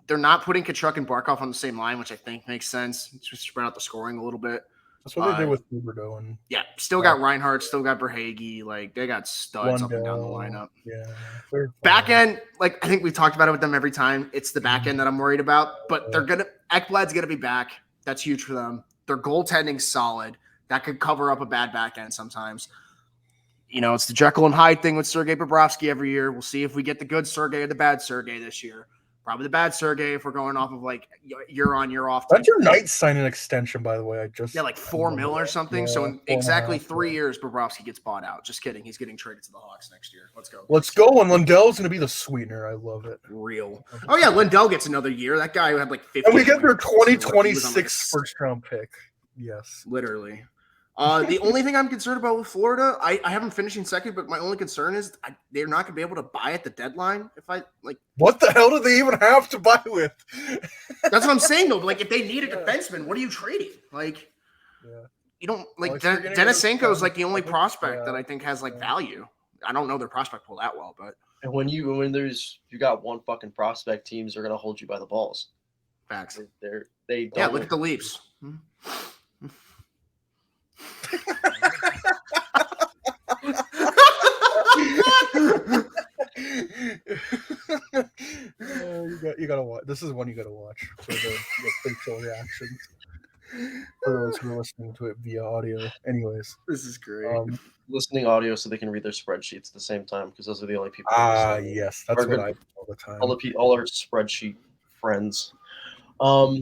They're not putting Kachuk and Barkov on the same line, which I think makes sense. Just spread out the scoring a little bit.
That's what they did with Huberdeau and
Yeah, still got Reinhardt, still got Verhaeghe. Like they got studs up and down the
Lundell.
lineup.
Yeah.
Back end, like I think we talked about it with them every time. It's the back end that I'm worried about. But Ekblad's gonna be back. That's huge for them. Their goaltending's solid. That could cover up a bad back end sometimes. You know, it's the Jekyll and Hyde thing with Sergei Bobrovsky every year. We'll see if we get the good Sergei or the bad Sergei this year. Probably the bad Sergei if we're going off of like year on, year off.
That's your Knights sign an extension, by the way.
Like $4 million or something.
Yeah,
So in
4.5,
exactly 3
yeah.
years, Bobrovsky gets bought out. Just kidding. He's getting traded to the Hawks next year. Let's go.
Let's go. And Lundell's going to be the sweetener. I love it.
Real. Oh yeah, Lindell gets another year. That guy had like 50.
And we get their
points.
2026 first round pick. Yes.
Literally. The only thing I'm concerned about with Florida, I have them finishing second, but my only concern is they're not going to be able to buy at the deadline. If I like,
What the hell do they even have to buy with?
that's what I'm saying though. But like, if they need a defenseman, what are you trading? Like,
Yeah.
you don't like
Well, if you're gonna
Denisenko is
get
like the only
some-
prospect that
yeah.
I think has like value. I don't know their prospect pool that well, but
And when you got one fucking prospect, teams are gonna hold you by the balls.
facts.
They don't
Yeah, look at the Leafs.
You gotta watch. This is one you gotta watch for the facial reactions. For those who are listening to it via audio. Anyways.
This is great.
listening audio so they can read their spreadsheets at the same time because those are the only people. who listen.
Yes, that's
Our
what
good-
I do all the time.
all our spreadsheet friends.
Our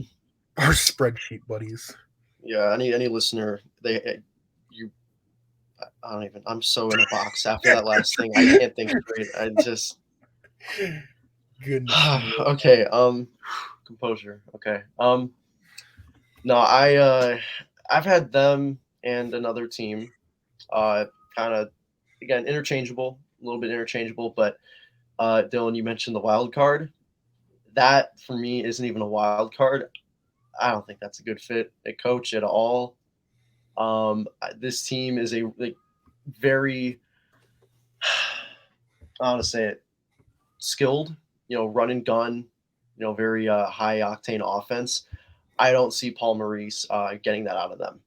spreadsheet buddies.
Yeah, any listener, I'm so in a box after that last thing. I can't think straight. I just
Goodness.
okay. Composure. Okay. No, I've had them and another team, kind of again interchangeable, a little bit interchangeable. But Dylan, you mentioned the wild card. that for me isn't even a wild card. I don't think that's a good fit at coach at all. This team is a very, I want to say it, skilled, run and gun, very high octane offense. I don't see Paul Maurice getting that out of them.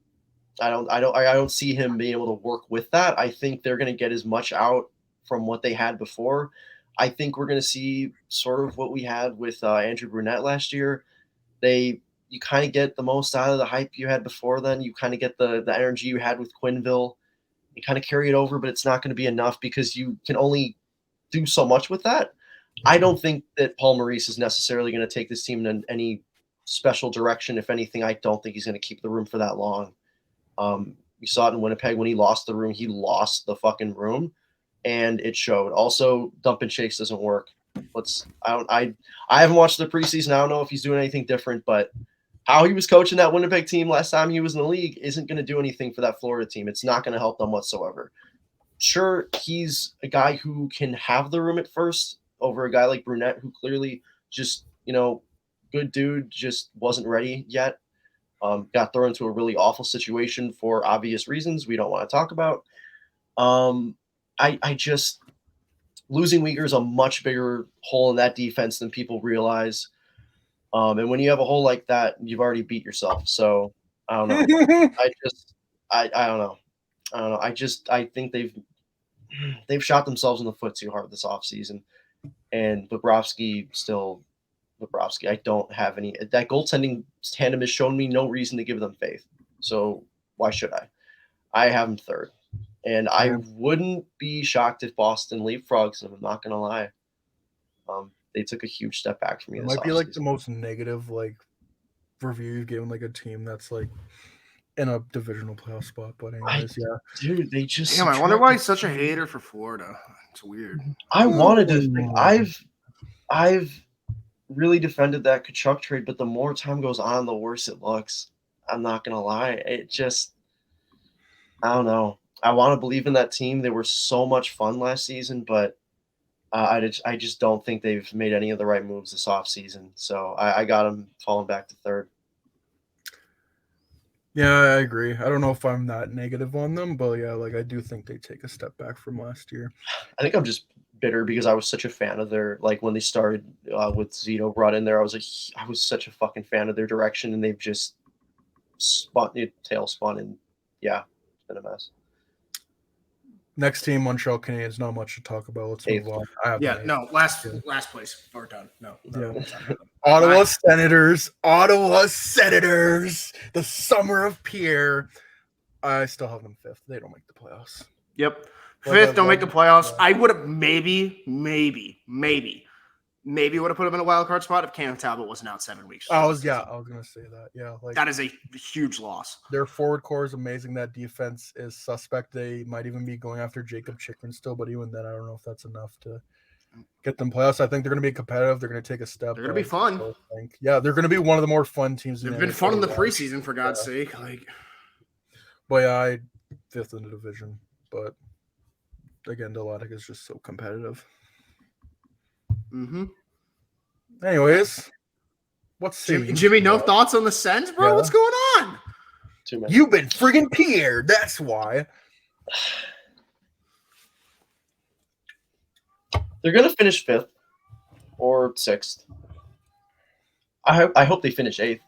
I don't see him being able to work with that. I think they're going to get as much out from what they had before. I think we're going to see sort of what we had with Andrew Brunette last year. You kind of get the most out of the hype you had before then. You kind of get the energy you had with Quenneville. You kind of carry it over, but it's not going to be enough because you can only do so much with that. I don't think that Paul Maurice is necessarily going to take this team in any special direction. If anything, I don't think he's going to keep the room for that long. You saw it in Winnipeg when he lost the room. He lost the fucking room, and it showed. Also, dump and chase doesn't work. I haven't watched the preseason. I don't know if he's doing anything different, but how he was coaching that Winnipeg team last time he was in the league isn't going to do anything for that Florida team. It's not going to help them whatsoever. Sure, he's a guy who can have the room at first over a guy like Brunette, who clearly just, good dude, just wasn't ready yet. Got thrown into a really awful situation for obvious reasons we don't want to talk about. I just losing Uyghur is a much bigger hole in that defense than people realize. And when you have a hole like that, you've already beat yourself. So I don't know. I don't know. I think they've shot themselves in the foot too hard this offseason. And Bobrovsky. I don't have any. That goaltending tandem has shown me no reason to give them faith. So why should I? I have them third. And I wouldn't be shocked if Boston leapfrogs them. I'm not going to lie. They took a huge step back from me.
It might be like the most negative review you've given a team that's in a divisional playoff spot. But anyways,
dude, they just.
Damn, I wonder why he's such a hater for Florida. It's weird.
I wanted to think I've really defended that Tkachuk trade, but the more time goes on, the worse it looks. I'm not gonna lie. It just, I don't know. I want to believe in that team. They were so much fun last season, but I just don't think they've made any of the right moves this offseason. So I got them falling back to third.
Yeah, I agree. I don't know if I'm that negative on them, but yeah, I do think they take a step back from last year.
I think I'm just bitter because I was such a fan of their, when they started with Zito brought in there, I was such a fucking fan of their direction, and they've just tail spun, and yeah, it's been a mess.
Next team, Montreal Canadiens. Not much to talk about. Let's move on.
Last place. We're done. No.
Ottawa Senators. The summer of Pierre. I still have them fifth. They don't make the playoffs.
Yep. Fifth, don't make the playoffs. I would have maybe would have put them in a wild card spot if Cam Talbot wasn't out 7 weeks.
I was gonna say that. Yeah,
that is a huge loss.
Their forward core is amazing. That defense is suspect. They might even be going after Jacob Chikrin still, but even then, I don't know if that's enough to get them playoffs. I think they're going to be competitive. They're going to take a step.
They're going to be fun.
Yeah, they're going to be one of the more fun teams.
They've been fun in the preseason, for God's sake.
But yeah, I fifth in the division. But again, the Atlantic is just so competitive.
Mm-hmm.
Anyways, what's
Jimmy? No thoughts on the Sens, bro? Yeah. What's going on?
You've been friggin' Pierre. That's why.
They're gonna finish fifth or sixth. I hope they finish eighth.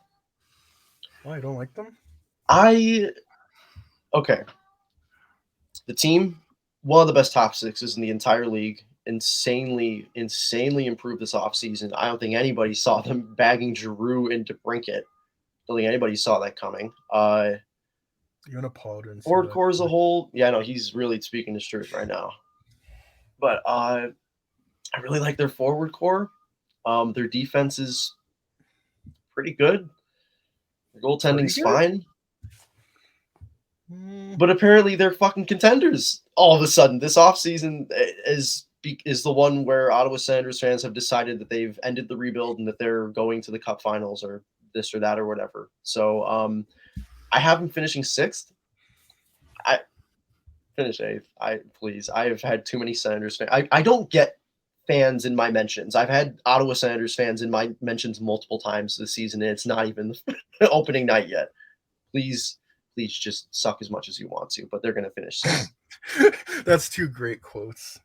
I don't like them.
Okay. The team, one of the best top sixes in the entire league. Insanely improved this offseason. I don't think anybody saw them bagging Giroux into DeBrincat. I don't think anybody saw that coming.
Even Paul didn't.
Forward core as a whole, yeah, no, he's really speaking his truth right now. But I really like their forward core. Their defense is pretty good. Their goaltending's fine. But apparently they're fucking contenders all of a sudden. This offseason is the one where Ottawa Senators fans have decided that they've ended the rebuild and that they're going to the Cup Finals or this or that or whatever. So I have them finishing sixth. I finish eighth. Please. I have had too many Senators fans. I don't get fans in my mentions. I've had Ottawa Senators fans in my mentions multiple times this season, and it's not even the opening night yet. Please just suck as much as you want to, but they're going to finish second.
That's two great quotes.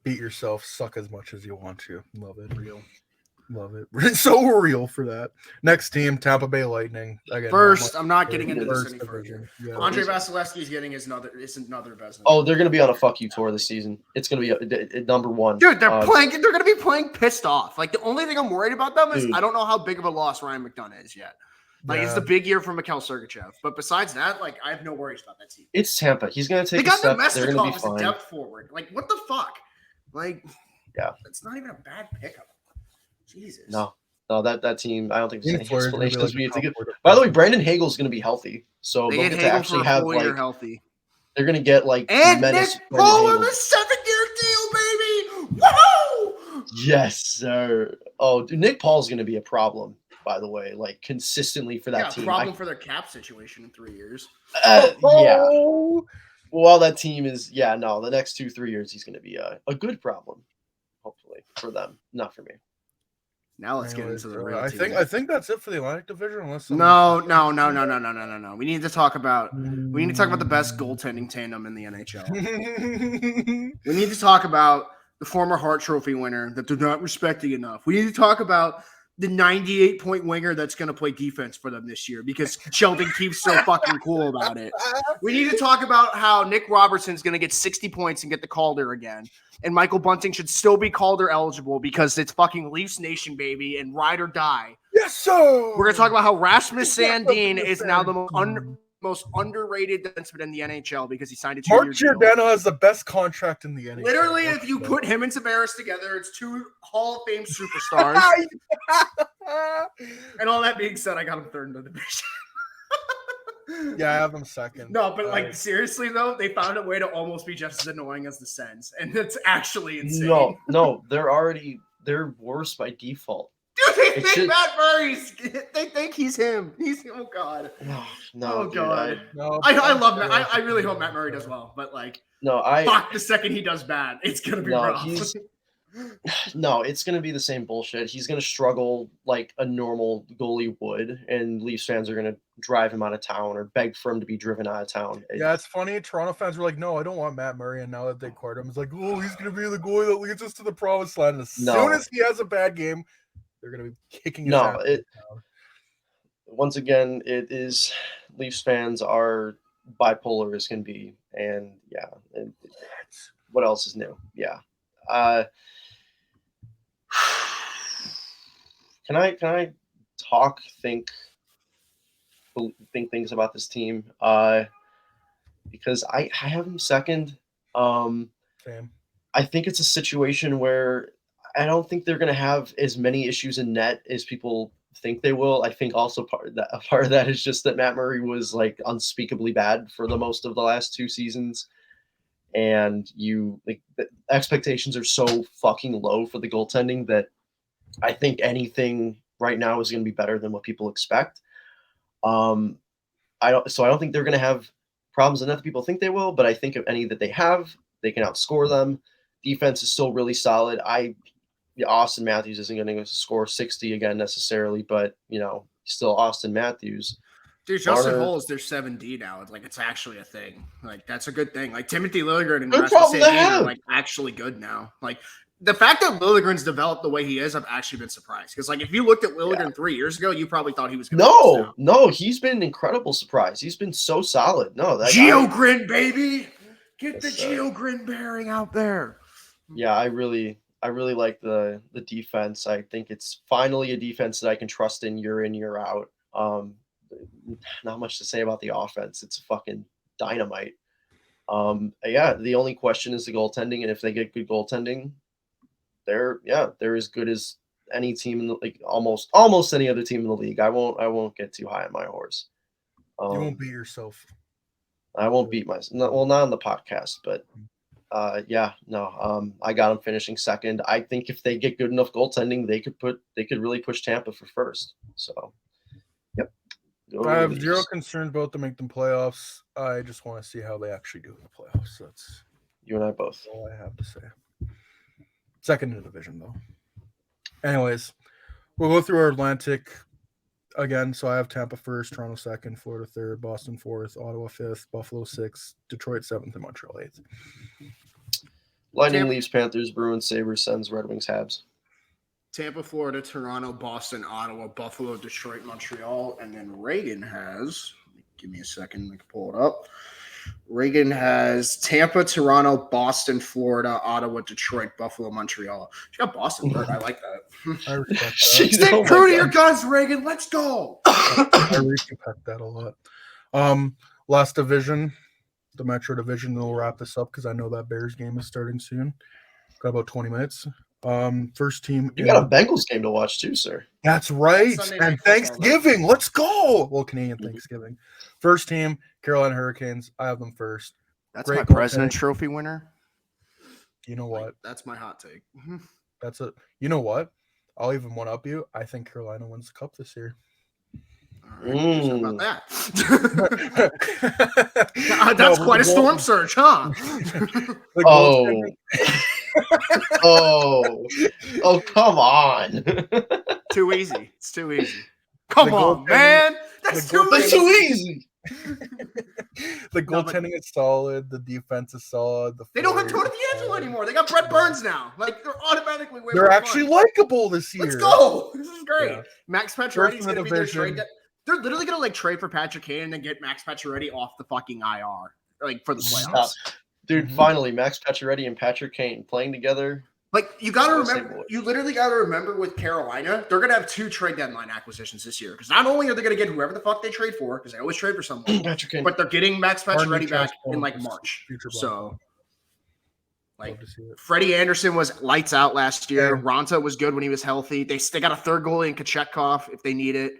Beat yourself, suck as much as you want to. Love it.
Real.
Love it. It's so real for that. Next team, Tampa Bay Lightning. Again,
First, I'm not getting into this any
division.
further.
Yeah.
Andre Vasilevsky's getting another Vezina.
Oh, they're going to be on a fuck you tour this season. It's going to be number one.
Dude, they're going to be playing pissed off. Like, the only thing I'm worried about them is
Dude.
I don't know how big of a loss Ryan McDonough is yet. Like, it's the big year for Mikhail Sergachev. But besides that, like, I have no worries about that team.
It's Tampa. He's going to take
They
a
got
step.
the
They're going to be
Mestikov as a
fine.
depth forward. Like, what the fuck? Like,
Yeah.
It's not even a bad pickup. Jesus.
No, that team, I don't think there's any
Fleury's gonna be
explanations.
like
We have to get.
top
By the way, Brandon Hagel's going to be healthy. So
They
they'll
get
get to
Hagel
actually
for a
have,
full year
like,
healthy.
they're going to get, like,
And
menace
Nick
Brandon
Paul on
Hagel.
a 7-year deal, baby! Whoa!
Yes, sir. Oh, dude, Nick Paul's going to be a problem, by the way, like, consistently for that team.
Problem for their cap situation in 3 years.
Yeah.
Oh!
Well, that team is, the next 2-3 years, he's going to be a good problem, hopefully, for them, not for me.
Now let's get into the real team.
I think that's it for the Atlantic Division. Unless
No. We need to talk about the best goaltending tandem in the NHL. We need to talk about the former Hart Trophy winner that they're not respecting enough. We need to talk about the 98-point winger that's going to play defense for them this year because Sheldon Keefe's so fucking cool about it. We need to talk about how Nick Robertson's going to get 60 points and get the Calder again. And Michael Bunting should still be Calder eligible because it's fucking Leafs Nation, baby, and ride or die.
Yes, sir.
We're going to talk about how Rasmus Sandin is now the most underrated defenseman in the NHL because he signed a 2-year
Mark
deal.
Giordano has the best contract in the NHL.
Literally, if you put him and Tavares together, it's two Hall of Fame superstars. And all that being said, I got him third in the division.
Yeah, I have him second.
No, but like seriously though, they found a way to almost be just as annoying as the Sens, and it's actually insane.
No, they're worse by default.
Dude, they
It
think
should-
Matt Murray's. They think he's him. Oh god.
No,
Oh
dude,
god.
No,
I love Matt. I really hope Matt Murray does well, but like, fuck, the second he does bad, it's gonna be rough.
It's going to be the same bullshit. He's going to struggle like a normal goalie would, and Leafs fans are going to drive him out of town or beg for him to be driven out of town.
Yeah, it's funny. Toronto fans were like, "No, I don't want Matt Murray," and now that they acquired him, it's like, "Oh, he's going to be the goalie that leads us to the promised land." And as soon as he has a bad game, they're going to be kicking his ass.
Once again, it is Leafs fans are bipolar as can be, and what else is new? Yeah. Can I think things about this team? Because I have them second.
Same.
I think it's a situation where I don't think they're going to have as many issues in net as people think they will. I think also part of that is just that Matt Murray was like unspeakably bad for the most of the last 2 seasons. And the expectations are so fucking low for the goaltending that I think anything right now is going to be better than what people expect. I don't think they're going to have problems enough that people think they will, but I think if any that they have, they can outscore them. Defense is still really solid. Austin Matthews isn't going to score 60 again necessarily, but still Austin Matthews.
Dude, Justin Holl is their 7D now. It's actually a thing. Like, that's a good thing. Like, Timothy Liljegren and Rasmus Sandin are like actually good now. Like, the fact that Liljegren's developed the way he is, I've actually been surprised. Because, like, if you looked at Liljegren 3 years ago, you probably thought he was going to
No, he's been an incredible surprise. He's been so solid. No, that
Geo-Grin, baby! Get the Geo-Grin bearing out there.
Yeah, I really like the defense. I think it's finally a defense that I can trust in, year out. Not much to say about the offense. It's fucking dynamite. The only question is the goaltending, and if they get good goaltending, they're as good as any team in the league, almost any other team in the league. I won't get too high on my horse.
You won't beat yourself.
I won't beat myself. Well, not on the podcast, but I got them finishing second. I think if they get good enough goaltending, they could really push Tampa for first. So, yep.
I have zero concern about them making the playoffs. I just want to see how they actually do in the playoffs. That's
you and I both.
all I have to say. Second in the division, though. Anyways, we'll go through our Atlantic again. So I have Tampa first, Toronto second, Florida third, Boston fourth, Ottawa fifth, Buffalo sixth, Detroit seventh, and Montreal eighth.
Lightning, Leafs, Panthers, Bruins, Sabres, Sens, Red Wings, Habs.
Tampa, Florida, Toronto, Boston, Ottawa, Buffalo, Detroit, Montreal, and then Reagan has. Give me a second. I can pull it up. Reagan has Tampa, Toronto, Boston, Florida, Ottawa, Detroit, Buffalo, Montreal. She got Boston third. I like that.
I respect that.
Stick true to your guns, Reagan. Let's go.
I respect that a lot. Last division, the Metro Division. We'll wrap this up because I know that Bears game is starting soon. Got about 20 minutes. First team.
You got a Bengals game to watch too, sir.
That's right.
Sunday
And
night
Thanksgiving. Let's go. Well, Canadian Thanksgiving. First team, Carolina Hurricanes. I have them first.
That's
Great
my
goaltending.
President's Trophy winner.
You know what?
That's my hot take.
That's it. You know what? I'll even one up you. I think Carolina wins the cup this year.
All right, how about that?
No,
That's
but
quite a
the
storm surge, huh?
The
Oh.
goaltending-
Oh, come on.
Too easy. It's too easy. Come
The
on,
goaltending-
man. That's
the
too
That's
easy.
too easy.
The
No, but-
goaltending is solid. The defense is solid. The
They don't have
forwards
Tony
are
D'Angelo
solid.
anymore. They got Brett Burns now. Like they're automatically way
They're
more
actually
fun.
likable this year.
Let's go. This is great.
Yeah.
Max
First
Pacioretty's
in the
going to be their
division.
trade. They're literally going to like trade for Patrick Kane and then get Max Pacioretty off the fucking IR like for the playoffs.
Stop. Dude,
Mhm.
finally, Max Pacioretty and Patrick Kane playing together.
Like you got to
Let's say
remember,
boys.
you literally got to remember with Carolina, they're going to have 2 trade deadline acquisitions this year because not only are they going to get whoever the fuck they trade for because they always trade for someone,
Patrick Kane.
but they're getting Max
Martin
Pacioretty back
Trustful
in like
is
March.
future
So
Blackhawk.
like
Love to see it.
Freddie Anderson was lights out last year.
Yeah.
Ronta was good when he was healthy. They got a third goalie in Kochetkov if they need it.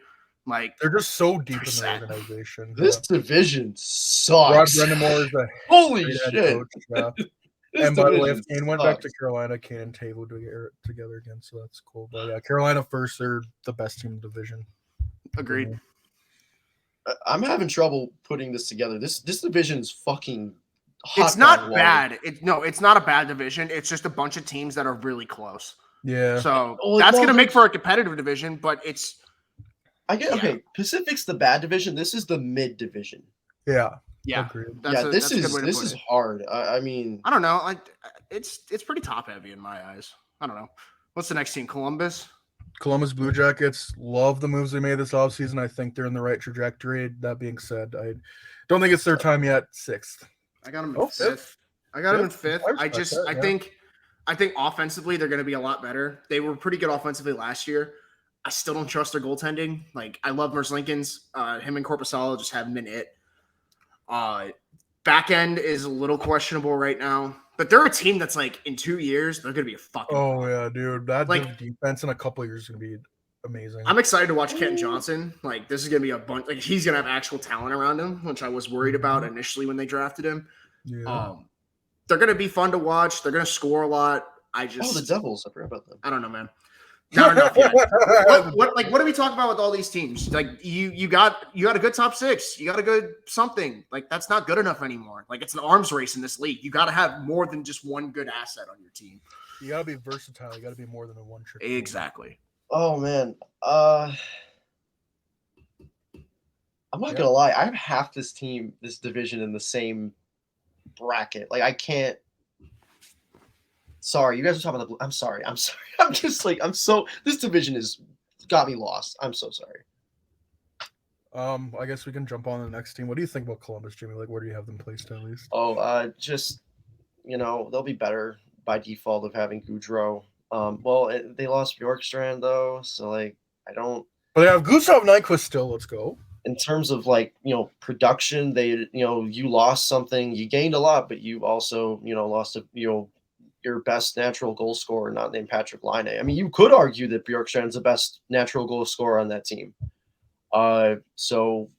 Like
They're just so deep in the
Percent.
organization.
This division
Rod
sucks.
Brendamore is a
Holy
great head
shit.
coach. Yeah.
This
And by the way, if
division
Kane went back to
sucks.
Carolina, Kane and Tay will do it together again, so that's cool. But yeah, Carolina first, they're the best team in the division.
agreed.
I'm having trouble putting this together. This division's fucking hot.
It's not
dog water.
bad. It's not a bad division. It's just a bunch of teams that are really close.
Yeah.
So
Oh,
that's
no,
going to make
there's-
for a competitive division, but it's
I get
Yeah.
okay. Pacific's the bad division. This is the mid division.
Yeah.
yeah.
Agreed.
That's
This
that's a good
is
way to
this
put
is
it.
hard. I mean,
I don't know. Like it's pretty top heavy in my eyes. I don't know. What's the next team? Columbus.
Columbus Blue Jackets love the moves they made this offseason. I think they're in the right trajectory. That being said, I don't think it's their time yet. Sixth.
I got them in
Oh,
fifth.
fifth.
I got them in
Fifth.
fifth.
I
I
respect
just
that,
I
yeah.
think offensively they're going to be a lot better. They were pretty good offensively last year. I still don't trust their goaltending. Like I love Merce Lincoln's. Him and Corpusalo just haven't been it. Back end is a little questionable right now, but they're a team that's like in 2 years they're going to be a fucking.
Oh
fraud.
yeah, dude. That
Like-
defense in a couple of years is gonna be amazing.
I'm excited to watch Kenton Johnson. Like this is going to be a bunch. Like he's going to have actual talent around him, which I was worried about initially when they drafted him.
yeah.
They're going to be fun to watch. They're going to score a lot. I just,
oh, the Devils. I forgot about them.
I don't know, man. Not enough yet. What are we talking about with all these teams? Like you got a good top 6. You got a good something. Like that's not good enough anymore. Like it's an arms race in this league. You got to have more than just one good asset on your team.
You gotta be versatile. You gotta be more than a one trick.
Exactly.
Oh man. I'm not
Yeah.
gonna lie. I have half this team, this division in the same bracket. Like I can't. Sorry, you guys are talking about the. I'm sorry. I'm sorry. I'm just like I'm so. This division is got me lost. I'm so sorry.
I guess we can jump on to the next team. What do you think about Columbus, Jimmy? Like, where do you have them placed at least?
Oh, just they'll be better by default of having Goudreau. They lost Bjorkstrand though, so like I don't.
But they have Gustav Nyquist still. Let's go.
In terms of like production, they you lost something, you gained a lot, but you also lost your best natural goal scorer, not named Patrick Laine. I mean, you could argue that Bjorkstrand's the best natural goal scorer on that team. So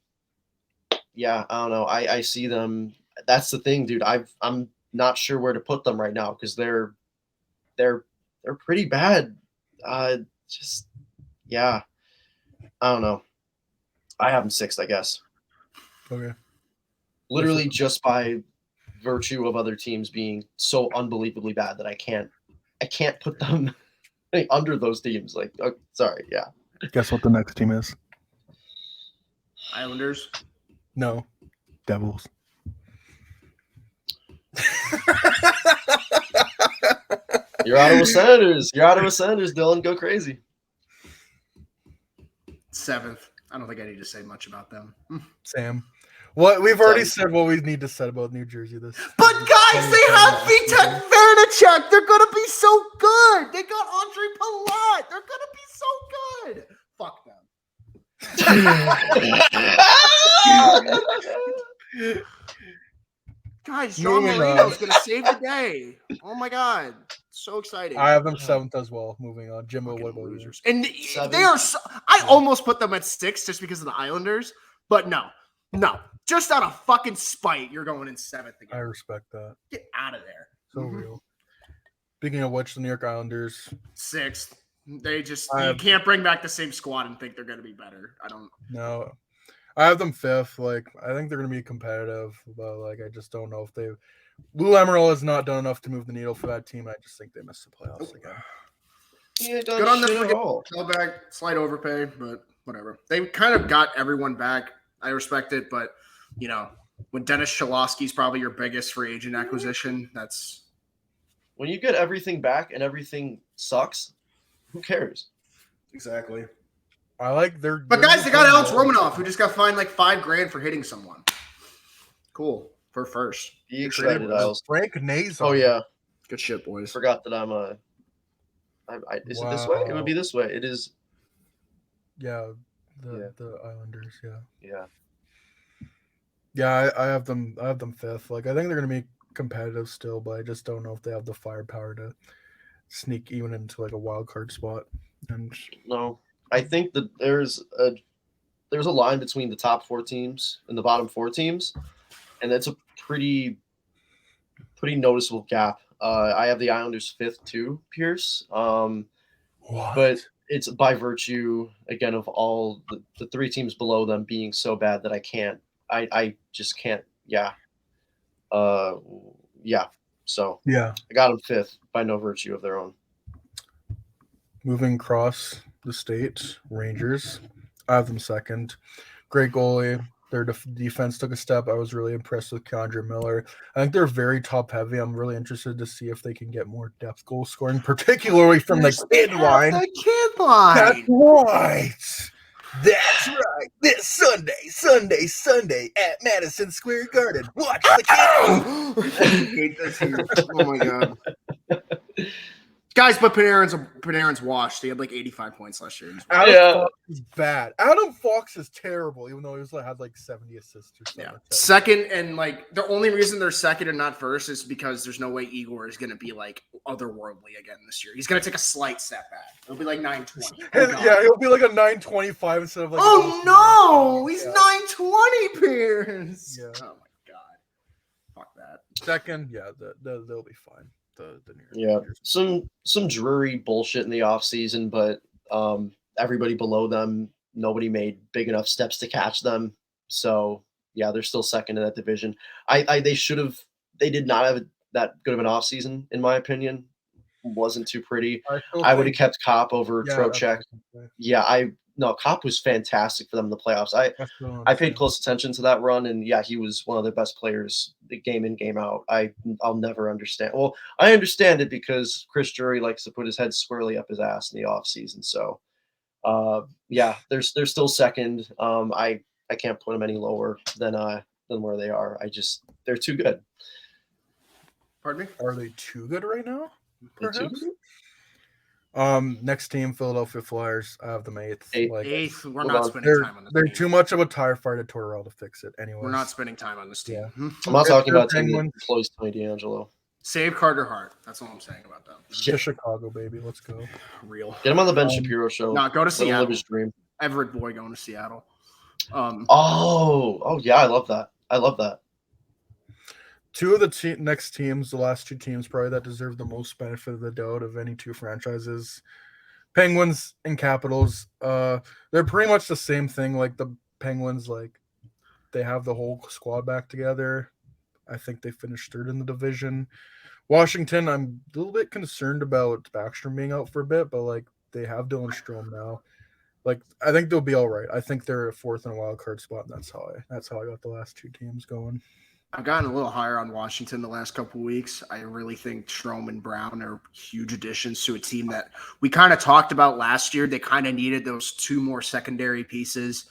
yeah, I don't know. I see them. That's the thing, dude. I'm not sure where to put them right now because they're pretty bad. Just yeah, I don't know. I have them 6th, I guess.
Okay.
Literally just by virtue of other teams being so unbelievably bad that I can't can't put them under those teams. Like, sorry, yeah.
Guess what the next team is?
Islanders.
No, Devils.
You're Ottawa Senators. You're Ottawa Senators, Dylan. Go crazy.
7th. I don't think I need to say much about them.
Sam. What we've already
Sorry.
said what we need to say about New Jersey this.
But guys, they have Vitek Vanacek. They're gonna be so good. They got Andre Palat. They're gonna be so good. Fuck them. Guys, John
Moving
Marino's
on.
gonna save the day. Oh my god, so exciting!
I have them 7th as well. Moving on, Jimbo.
Fucking
What about you?
losers. And
Seven.
they are. So, I almost put them at 6 just because of the Islanders, but no, just out of fucking spite, you're going in 7th
I
again.
respect that.
Get out of there.
So
Mhm.
real. Speaking of which, the New York Islanders.
6th. They just
I
you
have-
can't bring back the same squad and think they're gonna be better. I don't.
No, I have them 5th. Like, I think they're going to be competitive, but like, I just don't know if they. Lou Lamoriello has not done enough to move the needle for that team. I just think they missed the playoffs again.
Yeah,
Good on them
shit
for
at
getting
all.
back, slight overpay, but whatever. They kind of got everyone back. I respect it, but you know, when Dennis Cholowski's probably your biggest free agent acquisition, that's
When you get everything back and everything sucks, who cares?
exactly.
I like their.
But guys, they got Alex Romanoff, who just got fined like $5,000 for hitting someone. Cool for first.
Be excited, Isles.
Frank Nazar.
Oh yeah,
Good shit, boys.
forgot that I'm a. Is it this way? It would be this way. It is.
Yeah, the Islanders. Yeah.
Yeah.
Yeah, I have them. I have them 5th. Like, I think they're going to be competitive still, but I just don't know if they have the firepower to sneak even into like a wild card spot. And
No, I think that there's a line between the top 4 teams and the bottom 4 teams, and that's a pretty noticeable gap. I have the Islanders 5th too, Pierce. But it's by virtue again of all the 3 teams below them being so bad that I just can't. Yeah. Yeah. So
yeah,
I got them 5th by no virtue of their own.
moving across the state, Rangers. I have them 2nd. Great goalie. Their defense took a step. I was really impressed with K'Andre Miller. I think they're very top heavy. I'm really interested to see if they can get more depth goal scoring, particularly from the kid line.
The kid
That's
line.
right. That's right. This Sunday at Madison Square Garden. Watch the kid.
I hate this here. Oh my god. Guys, but Panarin's washed. He had like 85 points last year.
Adam
Yeah.
Fox is bad. Adam Fox is terrible, even though he had like 70 assists or something.
Yeah.
like that.
Second, and like the only reason they're second and not first is because there's no way Igor is going to be like otherworldly again this year. He's going to take a slight step back. It'll be like 920. Oh, God.
Yeah, he'll be like a 925 instead of like.
Oh no, he's 920, Pierce.
Yeah.
Oh my god. Fuck that.
Second, yeah, they'll be fine. The New York
Yeah,
Rangers.
some dreary bullshit in the offseason, but everybody below them, nobody made big enough steps to catch them. So yeah, they're still second in that division. They did not have that good of an offseason, in my opinion. Wasn't too pretty. I would have kept Kopp over Trocheck. Yeah, Kopp was fantastic for them in the playoffs. I paid close attention to that run, and yeah, he was one of their best players, game in, game out. I'll never understand. Well, I understand it because Chris Drury likes to put his head squarely up his ass in the offseason. So, yeah, they're still second. I can't put them any lower than where they are. They're too good.
Pardon me?
Are they too good right now?
They're too
Perhaps.
good.
Next team, Philadelphia Flyers. I have them 8th.
Eighth.
Like,
Eighth. We're
Hold
not
on.
spending time on this.
they're
team.
too much of a tire fire to Tortorella to fix it. Anyway,
We're not spending time on this team.
Yeah.
Hmm.
I'm not talking about a team that
Penguins.
employs Tony D'Angelo.
Save Carter Hart. That's all I'm saying about them.
to Chicago, baby. Let's go.
Real.
Get him on the Ben Shapiro show.
No, go to
Let him live
Seattle.
his dream.
Everett Boy going to Seattle.
Oh yeah, I love that.
Two of the next teams, the last 2 teams, probably that deserve the most benefit of the doubt of any 2 franchises. Penguins and Capitals. They're pretty much the same thing. Like the Penguins, like they have the whole squad back together. I think they finished 3rd in the division. Washington, I'm a little bit concerned about Backstrom being out for a bit, but like they have Dylan Strome now. Like I think they'll be all right. I think they're a fourth in a wild card spot, and that's how I got the last two teams going.
I've gotten a little higher on Washington the last couple of weeks. I really think Strome and Brown are huge additions to a team that we kind of talked about last year. They kind of needed those two more secondary pieces.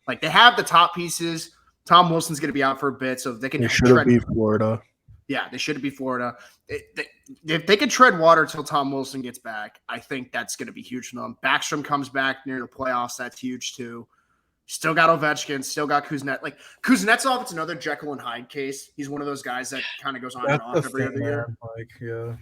Like they have the top pieces. Tom Wilson's going to be out for a bit, so they can.
They should be Florida.
Yeah, they should be Florida. If they could tread water until Tom Wilson gets back, I think that's going to be huge for them. Backstrom comes back near the playoffs. That's huge too. Still got Ovechkin. Still got Kuznetsov. Like Kuznetsov, it's another Jekyll and Hyde case. He's one of those guys that kind of goes on and off every other year.
Like, yeah.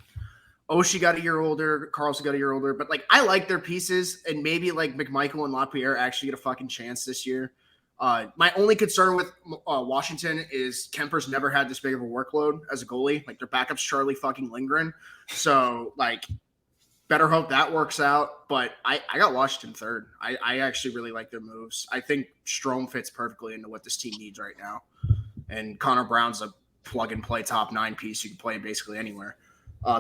Oshie got a year older. Carlson got a year older. But like, I like their pieces, and maybe like McMichael and LaPierre actually get a fucking chance this year. My only concern with Washington is Kemper's never had this big of a workload as a goalie. Like their backup's Charlie fucking Lindgren. So like better hope that works out. But I got Washington third. I actually really like their moves. I think Strome fits perfectly into what this team needs right now. And Connor Brown's a plug and play top 9 piece. You can play basically anywhere.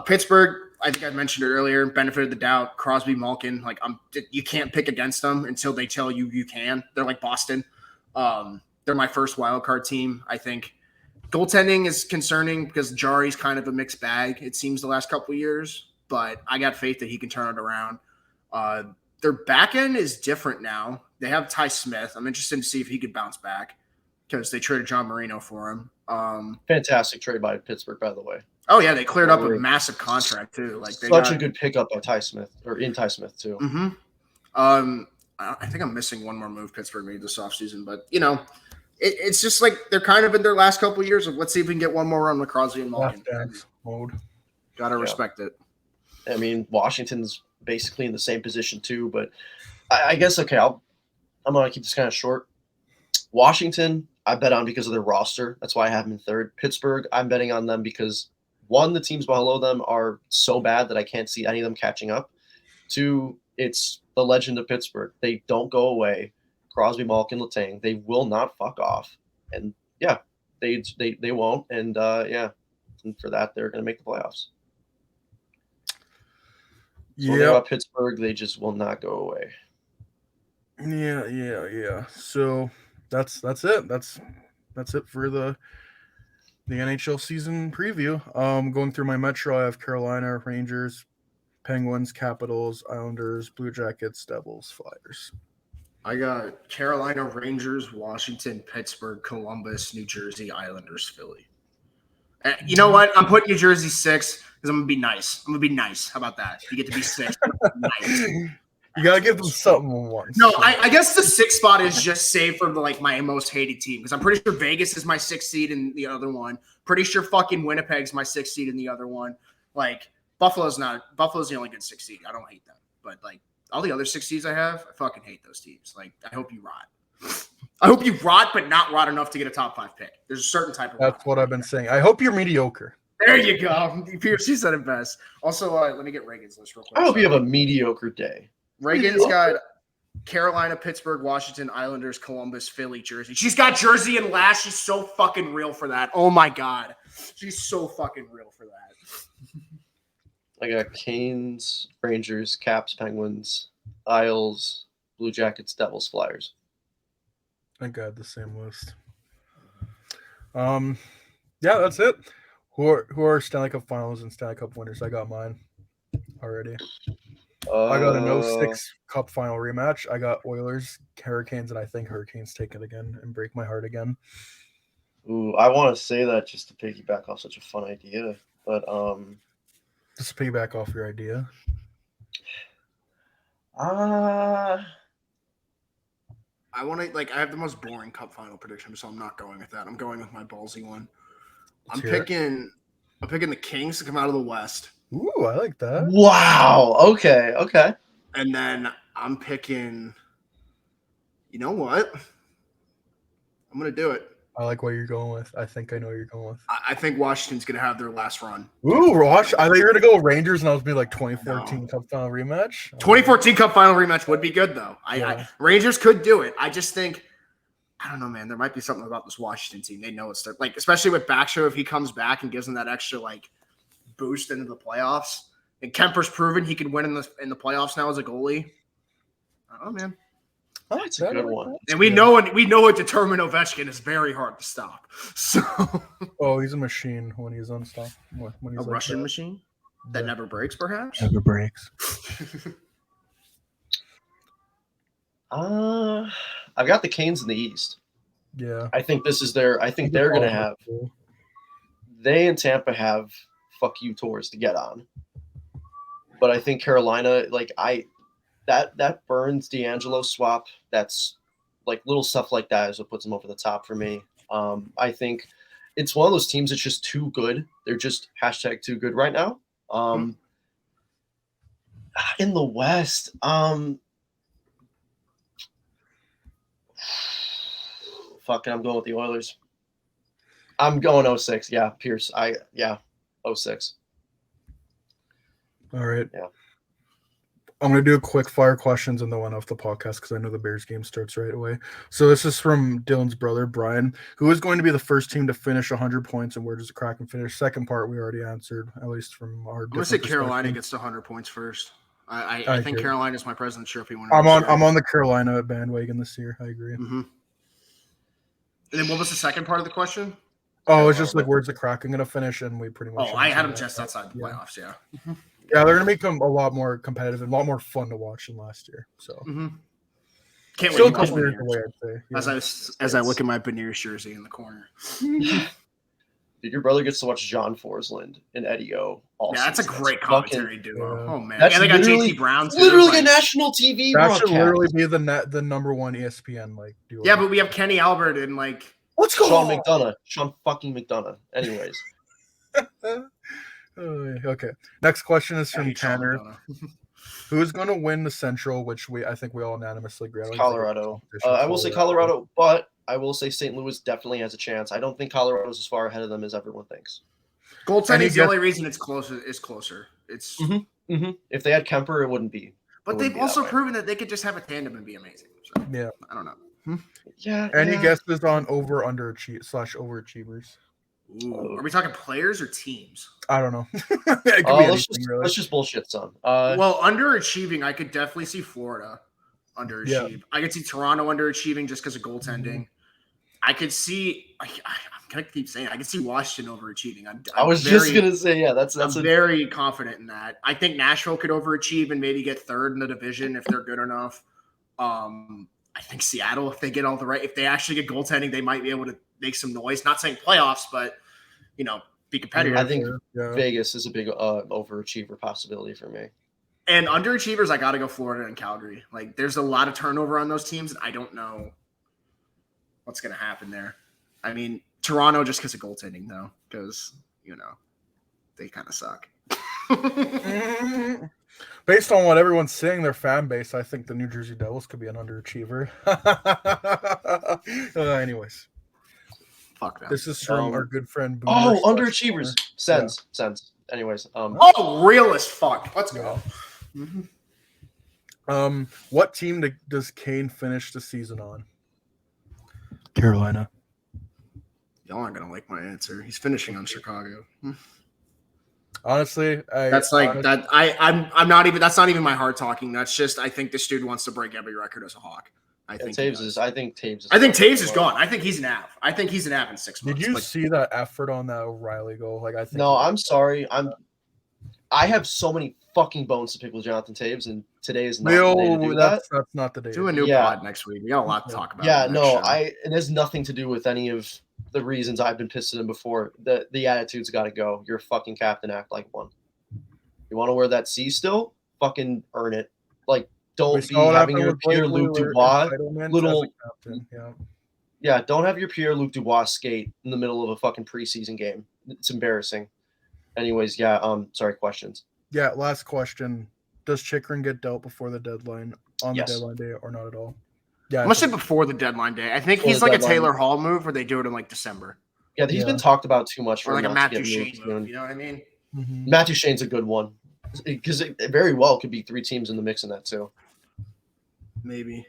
Pittsburgh, I think I mentioned it earlier, benefit of the doubt. Crosby, Malkin, like you can't pick against them until they tell you you can. They're like Boston. They're my first wild card team. I think goaltending is concerning because Jari's kind of a mixed bag, it seems, the last couple of years, but I got faith that he can turn it around. Their back end is different now. They have Ty Smith. I'm interested to see if he could bounce back because they traded John Marino for him.
Fantastic trade by Pittsburgh, by the way.
Oh yeah, they cleared up a massive contract too. Like they
such a good pickup by Ty Smith, or in Ty Smith too.
Mm-hmm. I think I'm missing one more move Pittsburgh made this offseason, but you know, it's just like they're kind of in their last couple of years of let's see if we can get one more run with Crosby and Malkin.
Mode.
Gotta respect it.
I mean, Washington's basically in the same position too, but I guess okay. I'm gonna keep this kind of short. Washington, I bet on because of their roster. That's why I have them in third. Pittsburgh, I'm betting on them because one, the teams below them are so bad that I can't see any of them catching up. Two, it's the legend of Pittsburgh. They don't go away. Crosby, Malkin, Letang, they will not fuck off. And yeah, they won't. And and for that, they're going to make the playoffs. So about Pittsburgh, they just will not go away.
Yeah. So that's it. That's it for the NHL season preview. Going through my Metro, I have Carolina, Rangers, Penguins, Capitals, Islanders, Blue Jackets, Devils, Flyers.
I got Carolina, Rangers, Washington, Pittsburgh, Columbus, New Jersey, Islanders, Philly. And you know what? I'm putting New Jersey 6 because I'm going to be nice. I'm going to be nice. How about that? You get to be 6. Nice.
You got to give them something once.
No, I guess the 6th spot is just saved for my most hated team because I'm pretty sure Vegas is my 6th seed in the other one. Pretty sure fucking Winnipeg's my 6th seed in the other one. Like, Buffalo's the only good 6th seed. I don't hate them. But, like, all the other 6 seeds I have, I fucking hate those teams. Like, I hope you rot. I hope you rot, but not rot enough to get a top 5 pick. There's a certain type of
That's what I've been saying. I hope you're mediocre.
There you go. Pierce, you said it best. Also, let me get Reagan's list real quick.
I hope you have a mediocre day.
Reagan's got Carolina, Pittsburgh, Washington, Islanders, Columbus, Philly, Jersey. She's got Jersey and last. She's so fucking real for that. Oh, my God. She's so fucking real for that.
I got Canes, Rangers, Caps, Penguins, Isles, Blue Jackets, Devils, Flyers.
I got the same list. Yeah, that's it. Who are Stanley Cup Finals and Stanley Cup winners? I got mine already. I got a 06 Cup Final rematch. I got Oilers, Hurricanes, and I think Hurricanes take it again and break my heart again.
Ooh, I want to say that just to piggyback off such a fun idea, but
just to piggyback off your idea.
I want to I have the most boring Cup Final prediction, so I'm not going with that. I'm going with my ballsy one. I'm picking the Kings to come out of the West.
Ooh, I like that.
Wow. Okay.
And then I'm picking. You know what? I'm gonna do it.
I like what you're going with. I think I know what you're going with.
I think Washington's gonna have their last run.
Ooh, Rosh! I thought you were gonna go Rangers, and I was gonna be like 2014 Cup Final rematch.
2014 Cup Final rematch would be good though. Rangers could do it. I just think. I don't know, man. There might be something about this Washington team. They know it's their especially with Backstrom if he comes back and gives them that extra boost into the playoffs. And Kemper's proven he can win in the playoffs now as a goalie. I don't know, man.
That's a good one.
And we know what determined Ovechkin is very hard to stop. So
Oh, he's a machine when he's unstopped. When he's
a Russian machine that never breaks, perhaps.
never breaks.
I've got the Canes in the East.
Yeah.
I think this is their. I think they're going to have. They and Tampa have fuck you tours to get on. But I think Carolina, that Burns D'Angelo swap, that's like little stuff like that is what puts them over the top for me. I think it's one of those teams that's just too good. They're just #too good right now. In the West, fucking, I'm going with the Oilers. I'm going 06. Yeah, Pierce. 06.
All right.
Yeah.
I'm going to do a quick fire questions and then one off the podcast because I know the Bears game starts right away. So this is from Dylan's brother, Brian. Who is going to be the first team to finish 100 points and where does the Kraken finish? Second part we already answered, at least from our.
I'm going to say Carolina gets to 100 points first. I think Carolina is my President's Trophy winner.
I'm on the Carolina bandwagon this year. I agree.
Mm-hmm. And then what was the second part of the question?
Oh, it's just like where's the Kraken going to finish, and we pretty much.
Oh, I had them just outside the playoffs. Yeah.
Yeah, they're going to become a lot more competitive and a lot more fun to watch than last year. So
can't
still
wait.
a couple years away, I'd say.
As I look at my Beniers jersey in the corner.
Dude, your brother gets to watch John Forsland and Eddie O.
Yeah, that's a great commentary duo.
Yeah.
Oh man,
that's
they got JT Brown. Too.
Literally a national TV
that should
broadcast.
literally be the number one ESPN duo.
Yeah, but we have Kenny Albert and
let's go
Sean fucking McDonough. Anyways.
Okay. Next question is from Tanner. Who is going to win the Central, which I think we all unanimously agree on?
Colorado. I will say Colorado, but I will say St. Louis definitely has a chance. I don't think Colorado's as far ahead of them as everyone thinks.
Goaltending is the only reason it's closer. It's
If they had Kemper, it wouldn't be.
But they've also proven that they could just have a tandem and be amazing. So,
yeah.
I don't know.
Yeah.
Any guesses on overachievers?
Ooh, are we talking players or teams?
I don't know.
Let's just bullshit some.
Well, underachieving, I could definitely see Florida underachieve.
Yeah.
I could see Toronto underachieving just because of goaltending. I could see. I'm gonna keep saying. I could see Washington overachieving.
I was just gonna say, yeah, that's
very confident in that. I think Nashville could overachieve and maybe get third in the division if they're good enough. I think Seattle, if they get all the right, if they actually get goaltending, they might be able to make some noise. Not saying playoffs, but be competitive.
I think Vegas is a big overachiever possibility for me.
And underachievers, I got to go Florida and Calgary. There's a lot of turnover on those teams, and I don't know what's going to happen there. I mean, Toronto just because of goaltending, though, because, they kind of suck.
Based on what everyone's saying, their fan base, I think the New Jersey Devils could be an underachiever. Anyways.
Fuck that.
This is from our good friend Boomer.
Oh, underachievers. Sense. Anyways.
Real as fuck. Let's go.
What team does Kane finish the season on? Carolina.
Y'all aren't gonna like my answer. He's finishing on Chicago.
Honestly,
that. I'm not even. That's not even my heart talking. That's just. I think this dude wants to break every record as a Hawk. I think Taves is gone. I think he's an av. I think he's an av in 6 months.
Did you see that effort on that O'Reilly goal? I think.
No, I'm sorry. I have so many fucking bones to pick with Jonathan Taves, and today is not the day to do
that's not the day.
Do a new pod next week. We got a lot to talk about.
Yeah, no, it has nothing to do with any of the reasons I've been pissed at him before. The attitude's got to go. You're a fucking captain. Act like one. You want to wear that C still? Fucking earn it. Don't be having your Pierre-Luc Dubois don't have your Pierre-Luc Dubois skate in the middle of a fucking preseason game. It's embarrassing. Anyways, sorry, questions.
Yeah, last question. Does Chychrun get dealt before the deadline the deadline day or not at all? Yeah,
I'm gonna say before the deadline day. I think he's like a Taylor Hall move where they do it in December.
Yeah, he's been talked about too much
for a Matthew Shane move. You know what I mean?
Mm-hmm. Matthew Shane's a good one because it very well could be 3 teams in the mix in that too.
Maybe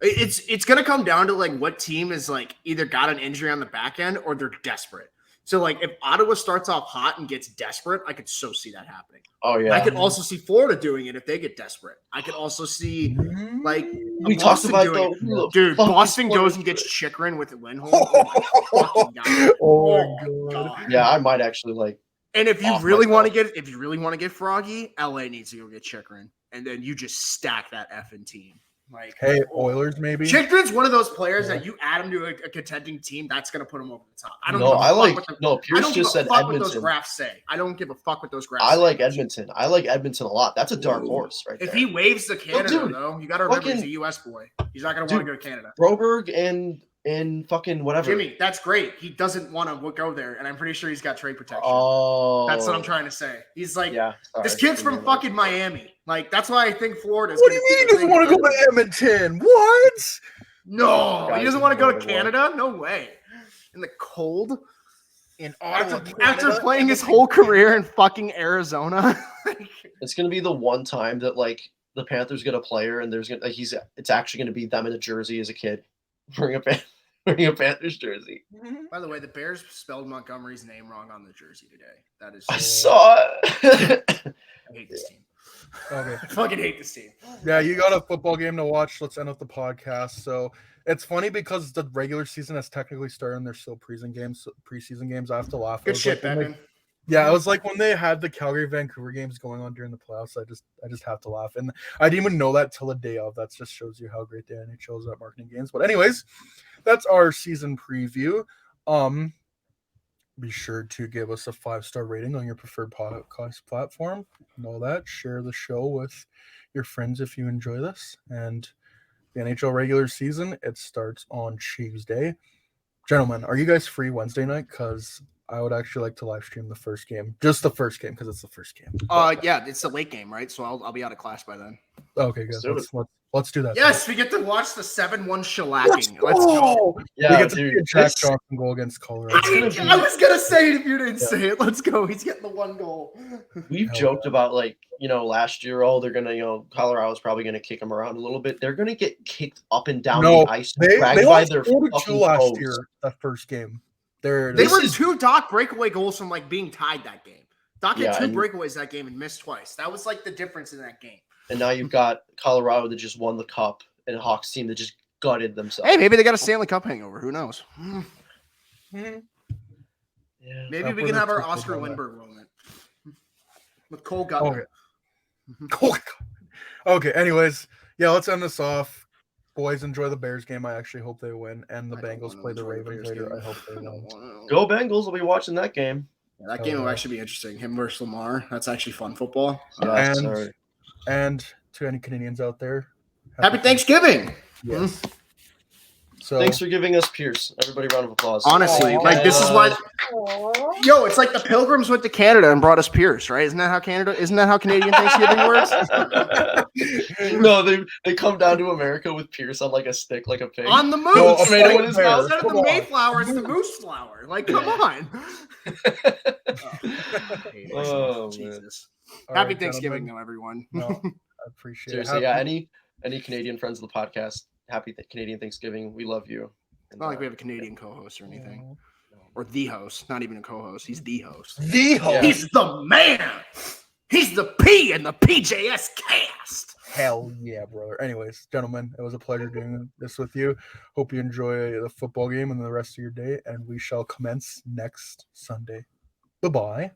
it's gonna come down to what team is either got an injury on the back end or they're desperate. So, like, if Ottawa starts off hot and gets desperate, I could so see that happening.
Oh yeah.
I could also see Florida doing it if they get desperate. I could also see, like,
we talked
Boston
about
doing
though.
it. Dude, Boston goes and gets Chychrun with Lindholm. Oh my fucking God.
Oh my God.
Yeah, I might actually like.
And if you
Off
really want to
myself.
get froggy, LA needs to go get Chychrun, and then you just stack that effing team. Like,
Hey, Oilers maybe.
Chychrun's one of those players that you add him to a contending team, that's going to put him over the top. I don't.
No,
give a
I
fuck
like.
what the,
No,
I
Pierce
don't give
just
a
said
fuck what those
Edmonton.
graphs say. I don't give a fuck what those graphs.
I
say.
like Edmonton. I like Edmonton a lot. That's a dark horse, right
If
there.
he waves to Canada,
dude,
though, you got to remember he's
fucking-
a U.S. boy. He's not going to want to go to Canada.
Broberg and fucking whatever.
Jimmy, that's great. He doesn't want to go there, and I'm pretty sure he's got trade protection.
Oh,
That's what I'm trying to say. He's like,
Yeah,
this kid's from fucking Miami. Like, that's why I think Florida's.
What do you mean he doesn't want to go to Edmonton? What?
No, he
Guys
doesn't
in
want to go to
Florida
Canada. No way. In the cold.
In
After playing his whole career in fucking Arizona.
It's gonna be the one time that like the Panthers get a player and there's gonna it's actually gonna be them in a jersey as a kid wearing a Panthers jersey.
By the way, the Bears spelled Montgomery's name wrong on the jersey today. That is.
I saw it.
I hate this team.
Okay.
I fucking hate this team.
Yeah, you got a football game to watch. Let's end with the podcast. So it's funny because the regular season has technically started and there's still preseason games. I have to laugh.
Good shit,
when
Batman.
yeah, it was like when they had the Calgary Vancouver games going on during the playoffs. I just have to laugh. And I didn't even know that till a day of. That just shows you how great the NHL is at marketing games. But anyways, that's our season preview. Be sure to give us a 5-star rating on your preferred podcast platform and all that. Share the show with your friends if you enjoy this. And the NHL regular season, it starts on Tuesday. Gentlemen, are you guys free Wednesday night? Because I would actually like to live stream the first game. Just the first game, because it's the first game.
Yeah, it's the late game, right? So I'll be out of class by then.
Okay, good. Let's do that.
Yes, we get to watch the 7-1 shellacking. Let's go.
Yeah,
we get to see
dude.
a Jack Johnson goal against Colorado.
I was gonna say it if you didn't say it. Let's go. He's getting the one goal.
We've
Hell
joked about like, last year, they're gonna, Colorado's probably gonna kick them around a little bit. They're gonna get kicked up and down
No,
the ice,
They
dragged by
lost
their
4-2
fucking
last
toes.
year, that first game.
They
This
were
is-
2 Doc breakaway goals from like being tied that game. Doc had
Yeah,
2
and-
breakaways that game and missed twice. That was like the difference in that game.
And now you've got Colorado that just won the cup and a Hawks team that just gutted themselves.
Hey, maybe they got a Stanley Cup hangover. Who knows?
Yeah.
Maybe we can have our Oscar Lindbergh moment with Cole Gutman.
Okay. Okay. Anyways, yeah, let's end this off. Boys, enjoy the Bears game. I actually hope they win, and the
I don't
Bengals
wanna
play the
enjoy the
Ravens
Bears
later.
game.
I hope they
I don't
win.
wanna-
Go Bengals! I'll be watching that game.
Yeah, that game will actually be interesting. Him versus Lamar. That's actually fun football.
Yeah,
And-
sorry.
And to any Canadians out there,
Happy Thanksgiving.
Yes. So
Thanks for giving us Pierce. Everybody, round of applause.
Honestly,
Aw.
like this is why. Yo, it's like the Pilgrims went to Canada and brought us Pierce, right? Isn't that how Canadian Thanksgiving works?
No, they come down to America with Pierce on like a stick, like a pig.
On the moose.
No, a
tomato
white
in his
bear.
mouth.
Instead of
Come
the
on.
Mayflower, it's the moose flower. Like, come on.
Oh,
Jesus.
all
Happy
right,
Thanksgiving,
gentlemen.
though, everyone.
No, I appreciate
Seriously,
it.
yeah. Any Canadian friends of the podcast, happy Canadian Thanksgiving. We love you.
It's not like we have a Canadian co-host or anything. Or the host. Not even a co-host. He's the host.
The host.
Yeah.
He's the man. He's the P in the PJS cast.
Hell yeah, brother. Anyways, gentlemen, it was a pleasure doing this with you. Hope you enjoy the football game and the rest of your day, and we shall commence next Sunday. Goodbye.